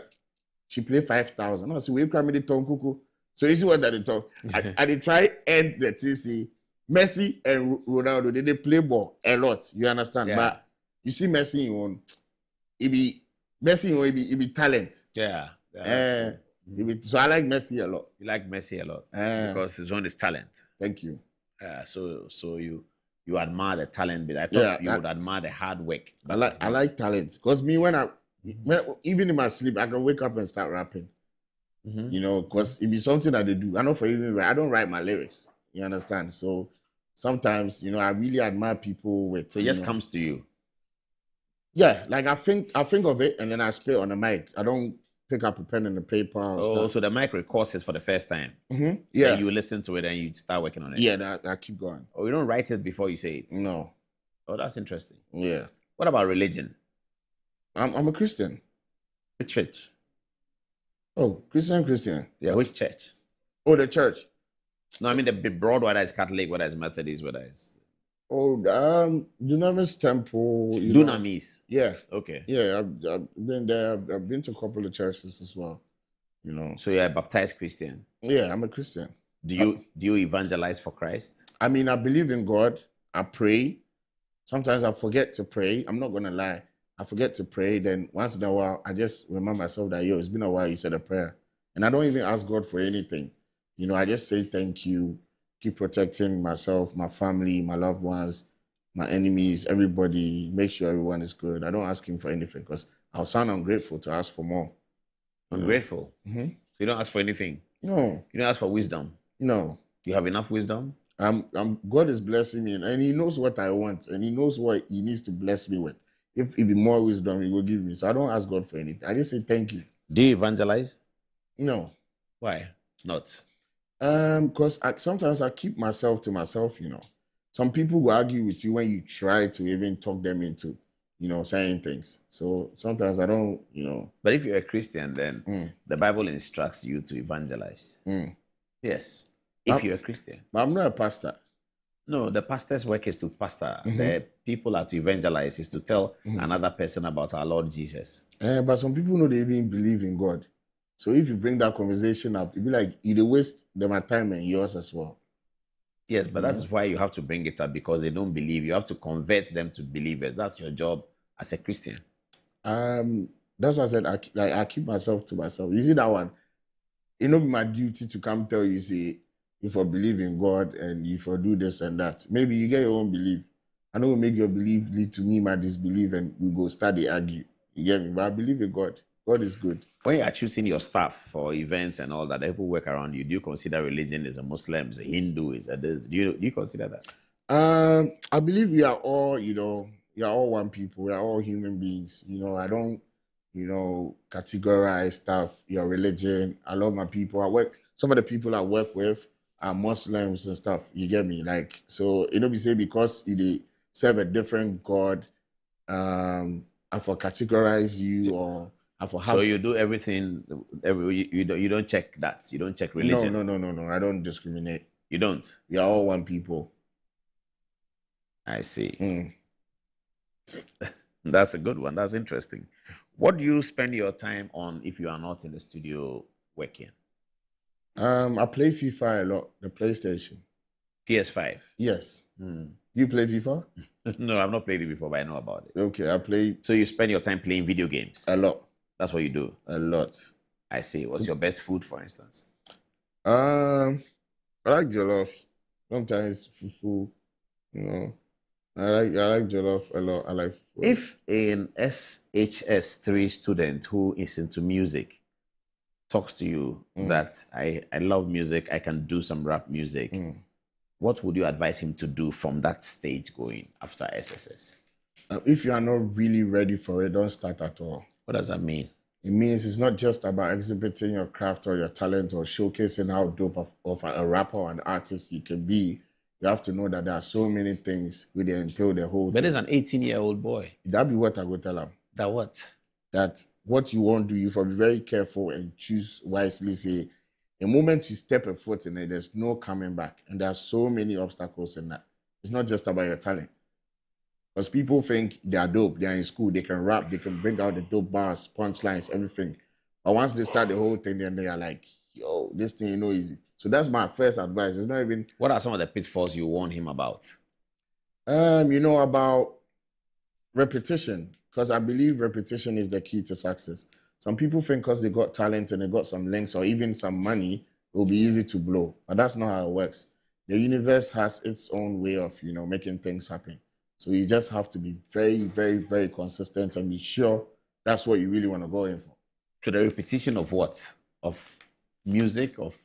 She play 5,000. I say, we come in the tongue cuckoo. So you see what they talk. I they try and the TC Messi and Ronaldo they play ball a lot. You understand? Yeah. But you see Messi in it be talent. Yeah. So I like Messi a lot. You like Messi a lot because his own is talent. Thank you. So you you admire the talent, but I thought you would admire the hard work. I like talent because me even in my sleep I can wake up and start rapping. You know, because it be something that they do. I know for even I don't write my lyrics. You understand? So sometimes, you know, I really admire people with. So it just comes to you. Yeah, like I think of it and then I spit on the mic. I don't pick up a pen and a paper. So the mic records it for the first time. Yeah. Then you listen to it and you start working on it. Yeah, I keep going. Oh, you don't write it before you say it? No. Oh, that's interesting. Yeah. What about religion? I'm a Christian. Which church? Oh, Christian. Yeah, which church? Oh, the church. No, I mean the broad, whether it's Catholic, whether it's Methodist, whether it's... Oh, Dunamis Temple. Dunamis? Yeah. Okay. Yeah, I've been there. I've been to a couple of churches as well, you know. So you're a baptized Christian? Yeah, I'm a Christian. Do you evangelize for Christ? I mean, I believe in God. I pray. Sometimes I forget to pray. I'm not going to lie. I forget to pray. Then once in a while, I just remind myself that, it's been a while you said a prayer. And I don't even ask God for anything. You know, I just say thank you. Keep protecting myself, my family, my loved ones, my enemies, everybody. Make sure everyone is good. I don't ask him for anything because I'll sound ungrateful to ask for more. Ungrateful? So you don't ask for anything? No. You don't ask for wisdom? No. You have enough wisdom? God is blessing me and he knows what I want and he knows what he needs to bless me with. If it be more wisdom, he will give me. So I don't ask God for anything. I just say thank you. Do you evangelize? No. Why not? Because sometimes I keep myself to myself, you know. Some people will argue with you when you try to even talk them into, you know, saying things. So sometimes I don't, you know. But if you're a Christian, then the Bible instructs you to evangelize. Yes. If you're a Christian. But I'm not a pastor. No, the pastor's work is to pastor. The people are to evangelize, is to tell another person about our Lord Jesus. But some people don't even believe in God. So if you bring that conversation up, it'd be like you waste my time and yours as well. Yes, but that's why you have to bring it up, because they don't believe. You have to convert them to believers. That's your job as a Christian. That's why I said I keep myself to myself. You see that one? It not be my duty to come tell you, say, if I believe in God and if I do this and that. Maybe you get your own belief. I know make your belief lead to me my disbelief and we go start the argue. You get me? But I believe in God. God is good. When you are choosing your staff for events and all that, the people work around you, do you consider religion as a Muslim, as a Hindu, is a this? Do you consider that? I believe we are all, you know, we are all one people. We are all human beings. You know, I don't, you know, categorize stuff, your religion. I love my people. Some of the people I work with are Muslims and stuff. You get me? Like, so, you know, we say because they serve a different God, I for categorize you or I for have. So you do everything, you don't check that. You don't check religion. No. I don't discriminate. You don't? We are all one people. I see. That's a good one. That's interesting. What do you spend your time on if you are not in the studio working? I play FIFA a lot, the PlayStation. PS5? Yes. You play FIFA? No, I've not played it before, but I know about it. Okay, I play. So you spend your time playing video games? A lot. That's what you do? A lot. I see. What's your best food, for instance? I like jollof. Sometimes fufu, you know. I like jollof a lot. I like fufu. If an SHS3 student who is into music talks to you that I love music, I can do some rap music, what would you advise him to do from that stage going after SSS? If you are not really ready for it, don't start at all. What does that mean? It means it's not just about exhibiting your craft or your talent or showcasing how dope of a rapper or an artist you can be. You have to know that there are so many things which entail the whole But there's an 18-year-old boy. That'd be what I would tell him. That what? That what you won't do, you have to be very careful and choose wisely. Say, the moment you step a foot in it, there's no coming back. And there are so many obstacles in that. It's not just about your talent. Because people think they are dope, they are in school, they can rap, they can bring out the dope bars, punchlines, everything. But once they start the whole thing, then they are like, yo, this thing, easy. So that's my first advice. It's not even... What are some of the pitfalls you warn him about? About repetition. Because I believe repetition is the key to success. Some people think because they got talent and they got some links or even some money, it will be easy to blow. But that's not how it works. the universe has its own way of, making things happen. So you just have to be very, very, very consistent and be sure that's what you really want to go in for. So the repetition of what? Of music, of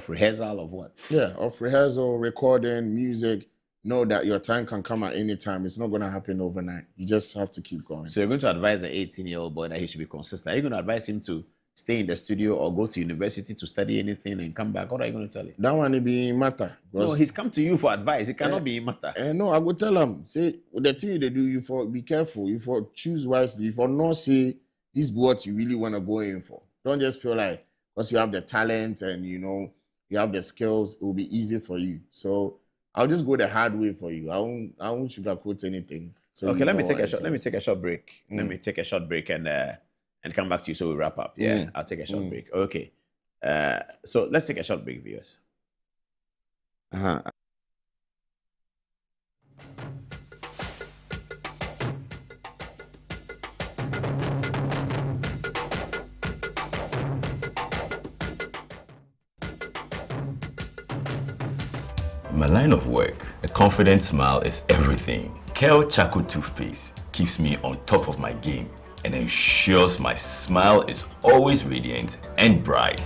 rehearsal, of what? Yeah, of rehearsal, recording, music. Know that your time can come at any time. It's not going to happen overnight. You just have to keep going. So you're going to advise the 18-year-old boy that he should be consistent. Are you going to advise him to stay in the studio or go to university to study anything and come back? What are you going to tell him? That one be matter. No, he's come to you for advice. It cannot be matter. No, I will tell him, say, the thing they do, you for be careful. You for choose wisely. You for not say, this is what you really want to go in for. Don't just feel like, because you have the talent and, you have the skills, it will be easy for you. So I'll just go the hard way for you. I won't sugarcoat anything. So okay, let me take a short break. Let me take a short break and come back to you so we wrap up. Yeah, I'll take a short break. Okay. So let's take a short break, viewers. In my line of work, a confident smile is everything. Kel Charcoal Toothpaste keeps me on top of my game and ensures my smile is always radiant and bright.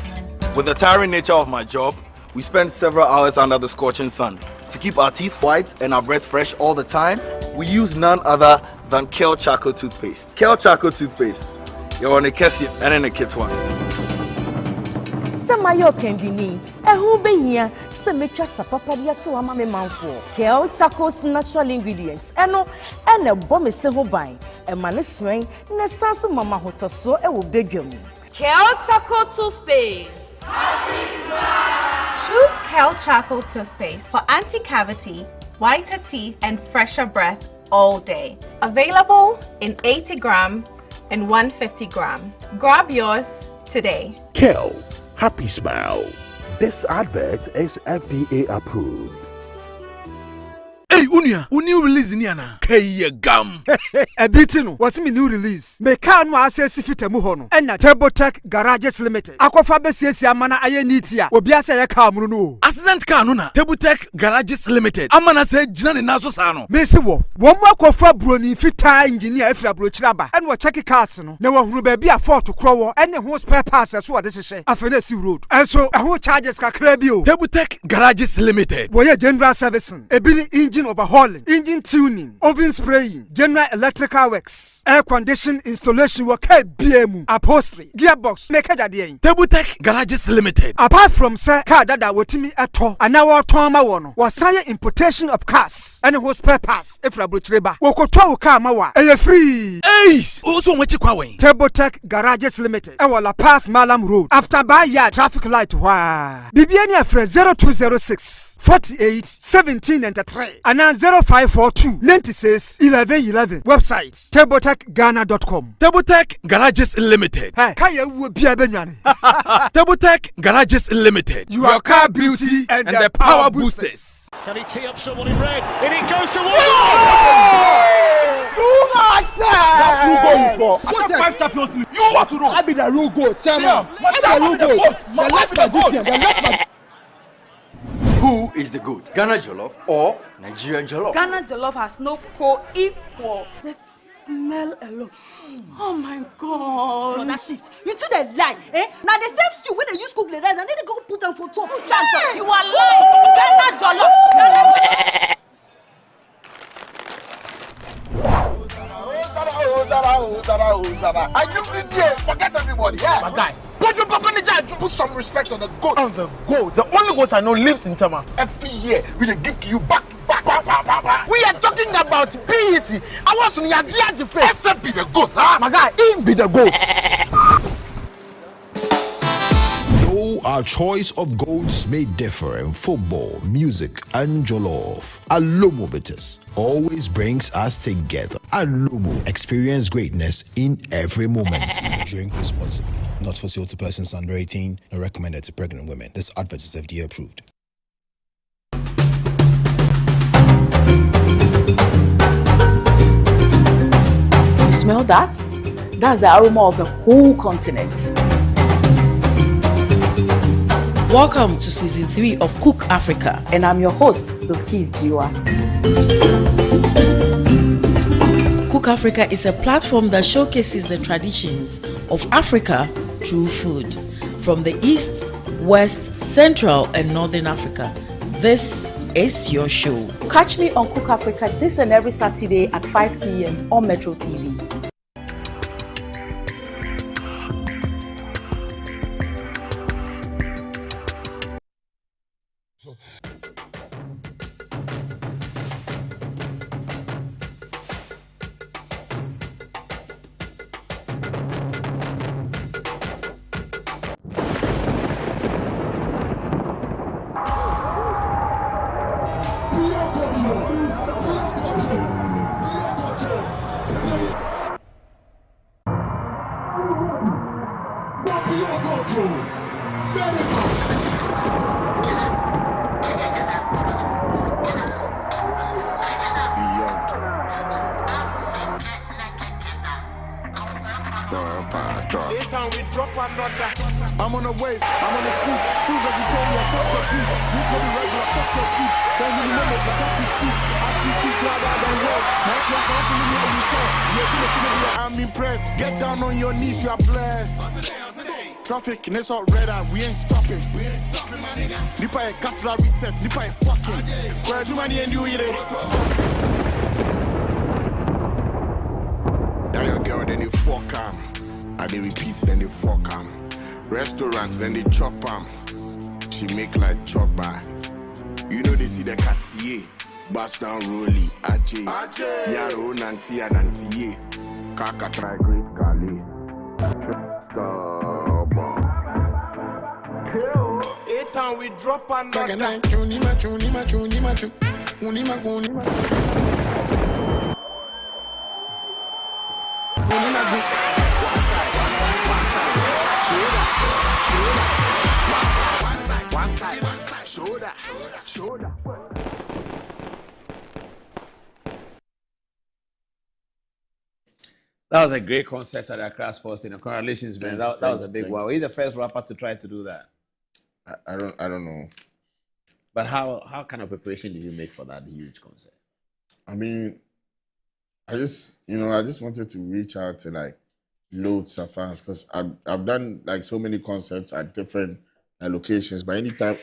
With the tiring nature of my job, we spend several hours under the scorching sun. To keep our teeth white and our breath fresh all the time, we use none other than Kel Charcoal Toothpaste. Kel Charcoal Toothpaste. You're on a Kessie and in a kit one. Samayo kendini ehu behia se metwa sapapadia to ama me manfo Kel Charcoal's natural ingredients ene bɔ me se ho ban e ma ne sren ne sanso mama hotoso e wo bedwam. Kel Charcoal Toothpaste. Choose Kel Charcoal Toothpaste for anti-cavity, whiter teeth and fresher breath all day. Available in 80 gram and 150 gram. Grab yours today. Kel, happy smile. This advert is FDA approved. Hey, Unia, new release in Yana. Kaya gum. A bitino was me new release. Medikal no access fitemu hono. And TurboTech Garages Limited. Akwafa besiesi amana aye nitia. Obi ase ya car mu no. Accident car no na. TurboTech Garages Limited. Amana se jina ne naso sa no. Mesi wo. Wo mu akwafa broni fita engineer efra brochiraba. And wo check cars no. Na wo hunu ba bi a fault kro wo. And ho spare parts so wo de hye. Afene si road. And so ho charges kakra bi o. TurboTech Garages Limited. Wo ye general servicing. Ebili engine overhauling, engine tuning, oven spraying, general electrical works, air condition installation work, BM, upholstery, gearbox, make a TurboTech Garages Limited. Apart from sir, car that wotimi ato, and our trauma one was sign importation of cars and who spare parts if la butreba. Wokoto car mawa, a free. Ace, also what you call TurboTech Garages Limited. Our La Paz Malam Road. After Bayard traffic light. Bibiania for 0206 48 17 and 3 and 0542 96 1111. Website turbotechghana.com. TurboTech Garages Limited. Hey, kaya wo bia benyane. TurboTech Garages Limited. Your car beauty and the power boosters. Can he tee up someone in red? And it goes to one. Do not say. That's who goes for. What 5 Champions League. You want to know? I be the real goat. Chairman. What's the real goat? The left magician. The left magician. Who is the goat? Ghana Jollof or Nigerian Jollof? Ghana Jollof has no co-equal. The smell alone. Oh my God. No, that shit. You two they lie, eh? Now the same stew when they use cook the rice and then they go put them for top. Chance. You are lying. Ghana Jollof. Are you here? Forget everybody. Yeah. My guy. Put some respect on the goat. On the goat. The only goat I know lives in Tama. Every year we dey give to you back. We are talking about BET. I want some Yadiaji face. Except be the goat, huh? My guy, him be the goat. Though our choice of goats may differ in football, music, and jollof, Alomobitis always brings us together. Alomo, experience greatness in every moment. Drink responsibly. Not for sale to persons under 18, nor recommended to pregnant women. This advert is FDA approved. You smell that? That's the aroma of a whole continent. Welcome to season 3 of Cook Africa. And I'm your host, Lokis Jiwa. Cook Africa is a platform that showcases the traditions of Africa through food. From the East, West, Central, and Northern Africa. This is your show. Catch me on Cook Africa this and every Saturday at 5 p.m. on Metro TV. I'm on a wave, I'm on a cruise. Cruise as you told me, I fuck your cruise. You told me regular, fuck your cruise. Then you remember the fuck you speak. I speak louder than words. My class, I want to meet how you talk. You're gonna feel I'm impressed. Get down on your knees, you are blessed. Traffic, and it's all red eye, we ain't stopping. We ain't stopping, my nigga. Nipa a cutlery set, Nipa a fucking. Where do money and you eat it? That your girl, then you fuck am. And they repeat, then they fuck am. Restaurants, then they chop am. She make like chopper. You know they see the Cartier. Bust down Rolly, Ajay. Yaro, Nanti, and Nanti. Kaka try great Kali. Eight time we drop another. That was a great concert at Accra Sports Stadium. Congratulations, man. That was a big one. Were you the first rapper to try to do that? I don't know. But how kind of preparation did you make for that huge concert? I mean, I just wanted to reach out to like loads of fans because I've done like so many concerts at different locations. But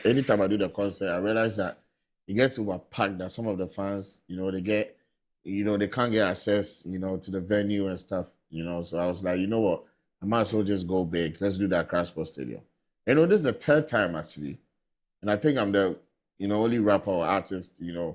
anytime I do the concert, I realize that it gets overpacked. That some of the fans, they can't get access, to the venue and stuff. So I was like, you know what, I might as well just go big. Let's do that Accra Sports Stadium. This is the third time actually, and I think I'm the only rapper or artist to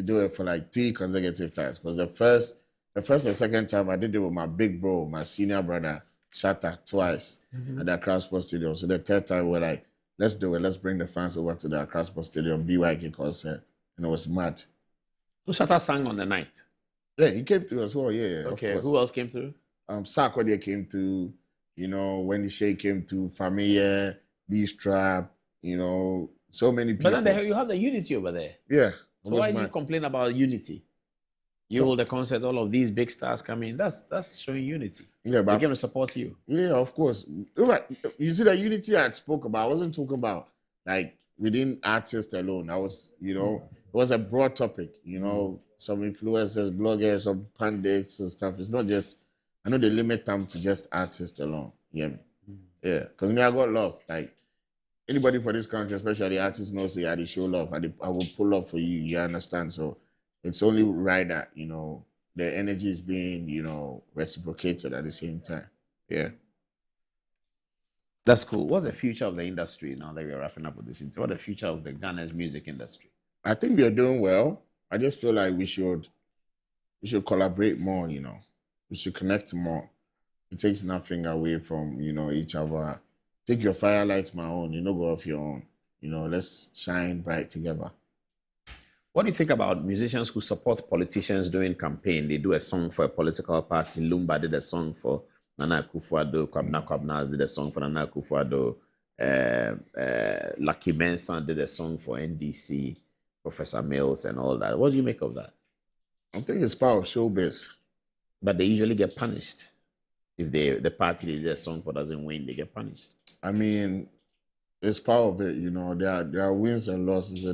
do it for like 3 consecutive times. Because the first and second time I did it with my big bro, my senior brother, Shatta, twice at the Accra Sports Stadium. So the third time we're like, let's do it. Let's bring the fans over to the Accra Sports Stadium BYK concert. And it was mad. So Shatta sang on the night? Yeah, he came through as well. Yeah. Okay, who else came through? Sarkodie came through. Wendy Shea came through. Familia, B-Strap. So many people. But then you have the unity over there. Yeah. So why do you complain about unity? You hold the concert, all of these big stars come in. That's showing unity. Yeah, but they're going to support you. Yeah, of course. You see the unity I spoke about. I wasn't talking about like within artists alone. I was, it was a broad topic. Some influencers, bloggers, some pundits and stuff. It's not just. I know they limit them to just artists alone. Yeah, yeah. Because I got love. Like anybody for this country, especially artists, knows they show love. I will pull up for you. You understand? So. It's only right that, the energy is being, reciprocated at the same time. Yeah. That's cool. What's the future of the industry now that we're wrapping up with this? What's the future of the Ghana's music industry? I think we are doing well. I just feel like we should collaborate more, We should connect more. It takes nothing away from, each other. Take your firelight, my own, go off your own. Let's shine bright together. What do you think about musicians who support politicians during campaign? They do a song for a political party. Lumba did a song for Nana Akufo-Addo. Kwabena did a song for Nana Akufo-Addo. Lucky Benson did a song for NDC, Professor Mills and all that. What do you make of that? I think it's part of showbiz. But they usually get punished. If the party they did a song for doesn't win, they get punished. I mean, it's part of it. You know, there are wins and losses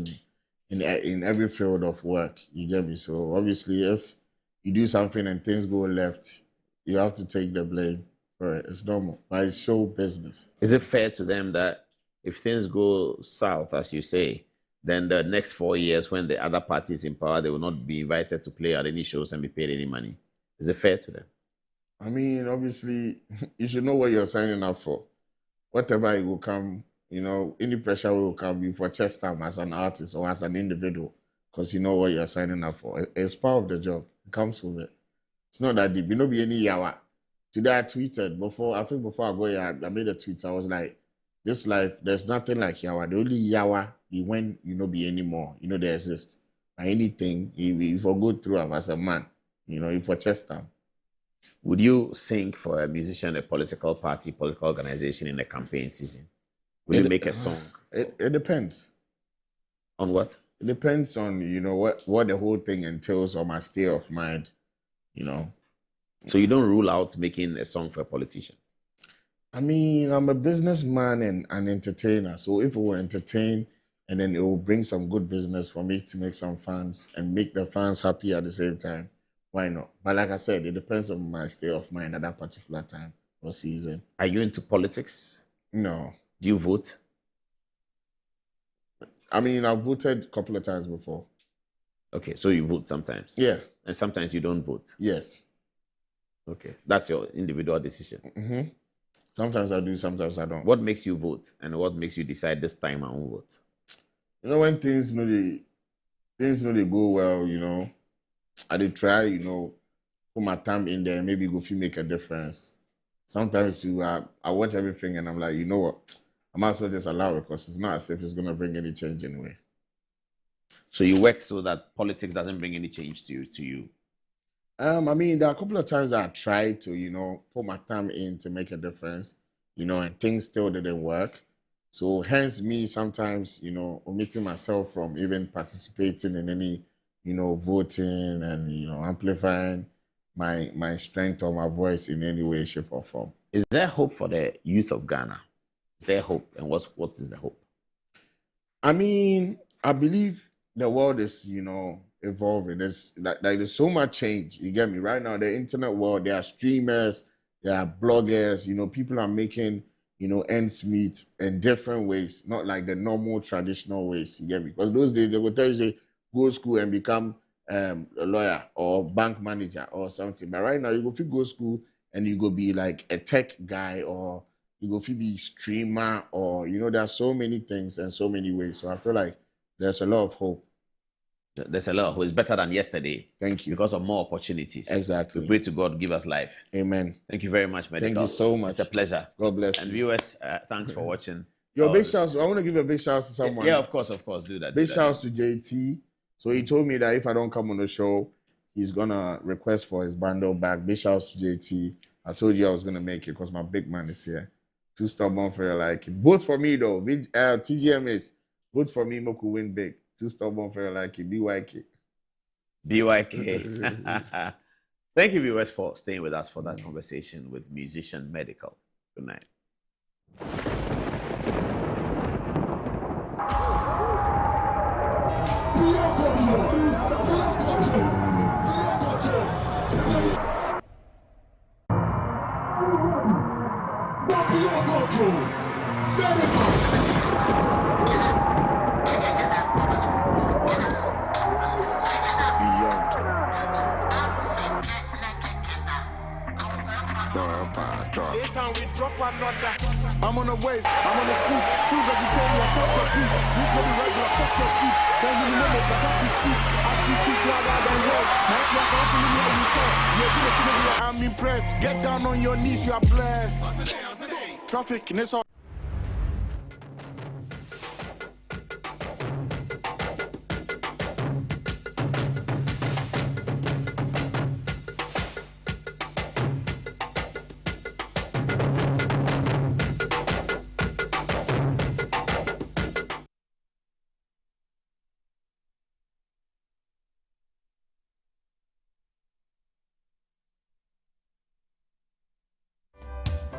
in every field of work. You get me? So obviously, if you do something and things go left, you have to take the blame for it. It's normal, but it's show business. Is it fair to them that if things go south, as you say, then the next 4 years, when the other parties in power, they will not be invited to play at any shows and be paid any money? Is it fair to them? I mean, obviously, you should know what you're signing up for. Whatever it will come, you know, any pressure will come you for chest time as an artist or as an individual, because you know what you're signing up for. It's part of the job. It comes with it. It's not that deep. You know, be any yawa. Today I tweeted before I go here, I made a tweet. I was like, this life, there's nothing like yawa. The only yawa be when you know be anymore. You know they exist. And anything, if you go through them as a man, you know, if for chest time. Would you sing for a musician, a political party, political organization in the campaign season? Will you make a song? It depends. On what? It depends on, you know, what the whole thing entails or my state of mind, you know. So you don't rule out making a song for a politician? I mean, I'm a businessman and an entertainer. So if it will entertain and then it will bring some good business for me to make some fans and make the fans happy at the same time, why not? But like I said, it depends on my state of mind at that particular time or season. Are you into politics? No. Do you vote? I mean, I've voted a couple of times before. Okay, so you vote sometimes? Yeah. And sometimes you don't vote? Yes. Okay, that's your individual decision. Mm-hmm. Sometimes I do, sometimes I don't. What makes you vote, and what makes you decide this time I won't vote? You know, when things they go well, you know, I did try, you know, put my time in there, maybe go feel make a difference. Sometimes I watch everything and I'm like, you know what, I might as well just allow it because it's not as if it's gonna bring any change anyway. So you work so that politics doesn't bring any change to you. I mean, there are a couple of times that I tried to, you know, put my time in to make a difference, you know, and things still didn't work. So hence me sometimes, you know, omitting myself from even participating in any, you know, voting and, you know, amplifying my strength or my voice in any way, shape, or form. Is there hope for the youth of Ghana? Is there hope? And what is the hope? I mean, I believe the world is, you know, evolving. There's so much change. You get me? Right now, the internet world, there are streamers, there are bloggers, you know, people are making, you know, ends meet in different ways, not like the normal traditional ways. You get me? Because those days they will tell you, say, go to school and become a lawyer or bank manager or something. But right now, you go to go to school and you go be like a tech guy or you go to be streamer or, you know, there are so many things and so many ways. So I feel like there's a lot of hope. There's a lot of hope. It's better than yesterday. Thank you. Because of more opportunities. Exactly. We pray to God, give us life. Amen. Thank you very much, Medikal. Thank you so much. It's a pleasure. God bless you. And viewers, thanks for watching. Yo, big shouts. I want to give a big shout to someone. Yeah, of course. Do that. Big shouts to JT. So he told me that if I don't come on the show, he's gonna request for his bundle back. Big shouts to JT. I told you I was gonna make it because my big man is here. Too stubborn for your liking. Vote for me though. TGMS. Vote for me. Moku win big. Too stubborn for your liking. BYK. BYK. Thank you, viewers, for staying with us for that conversation with musician Medikal. Good night. I'm on a wave, I'm on a cruise. Soon as you tell me I fuck your feet. You tell me right, I fuck your feet. Then you remember the happy feet. I see feet like I don't know. Nice like I'm feeling me how you talk. Yeah, I'm impressed. Get down on your knees, you are blessed. Traffic, and it's all.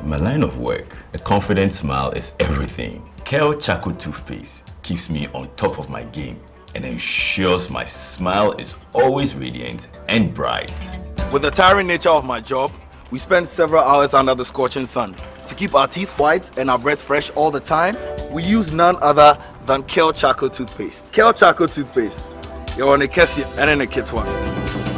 In my line of work, a confident smile is everything. Kel Charcoal Toothpaste keeps me on top of my game and ensures my smile is always radiant and bright. With the tiring nature of my job, we spend several hours under the scorching sun. To keep our teeth white and our breath fresh all the time, we use none other than Kel Charcoal Toothpaste. Kel Charcoal Toothpaste. You're on a Kessie and in a kit one.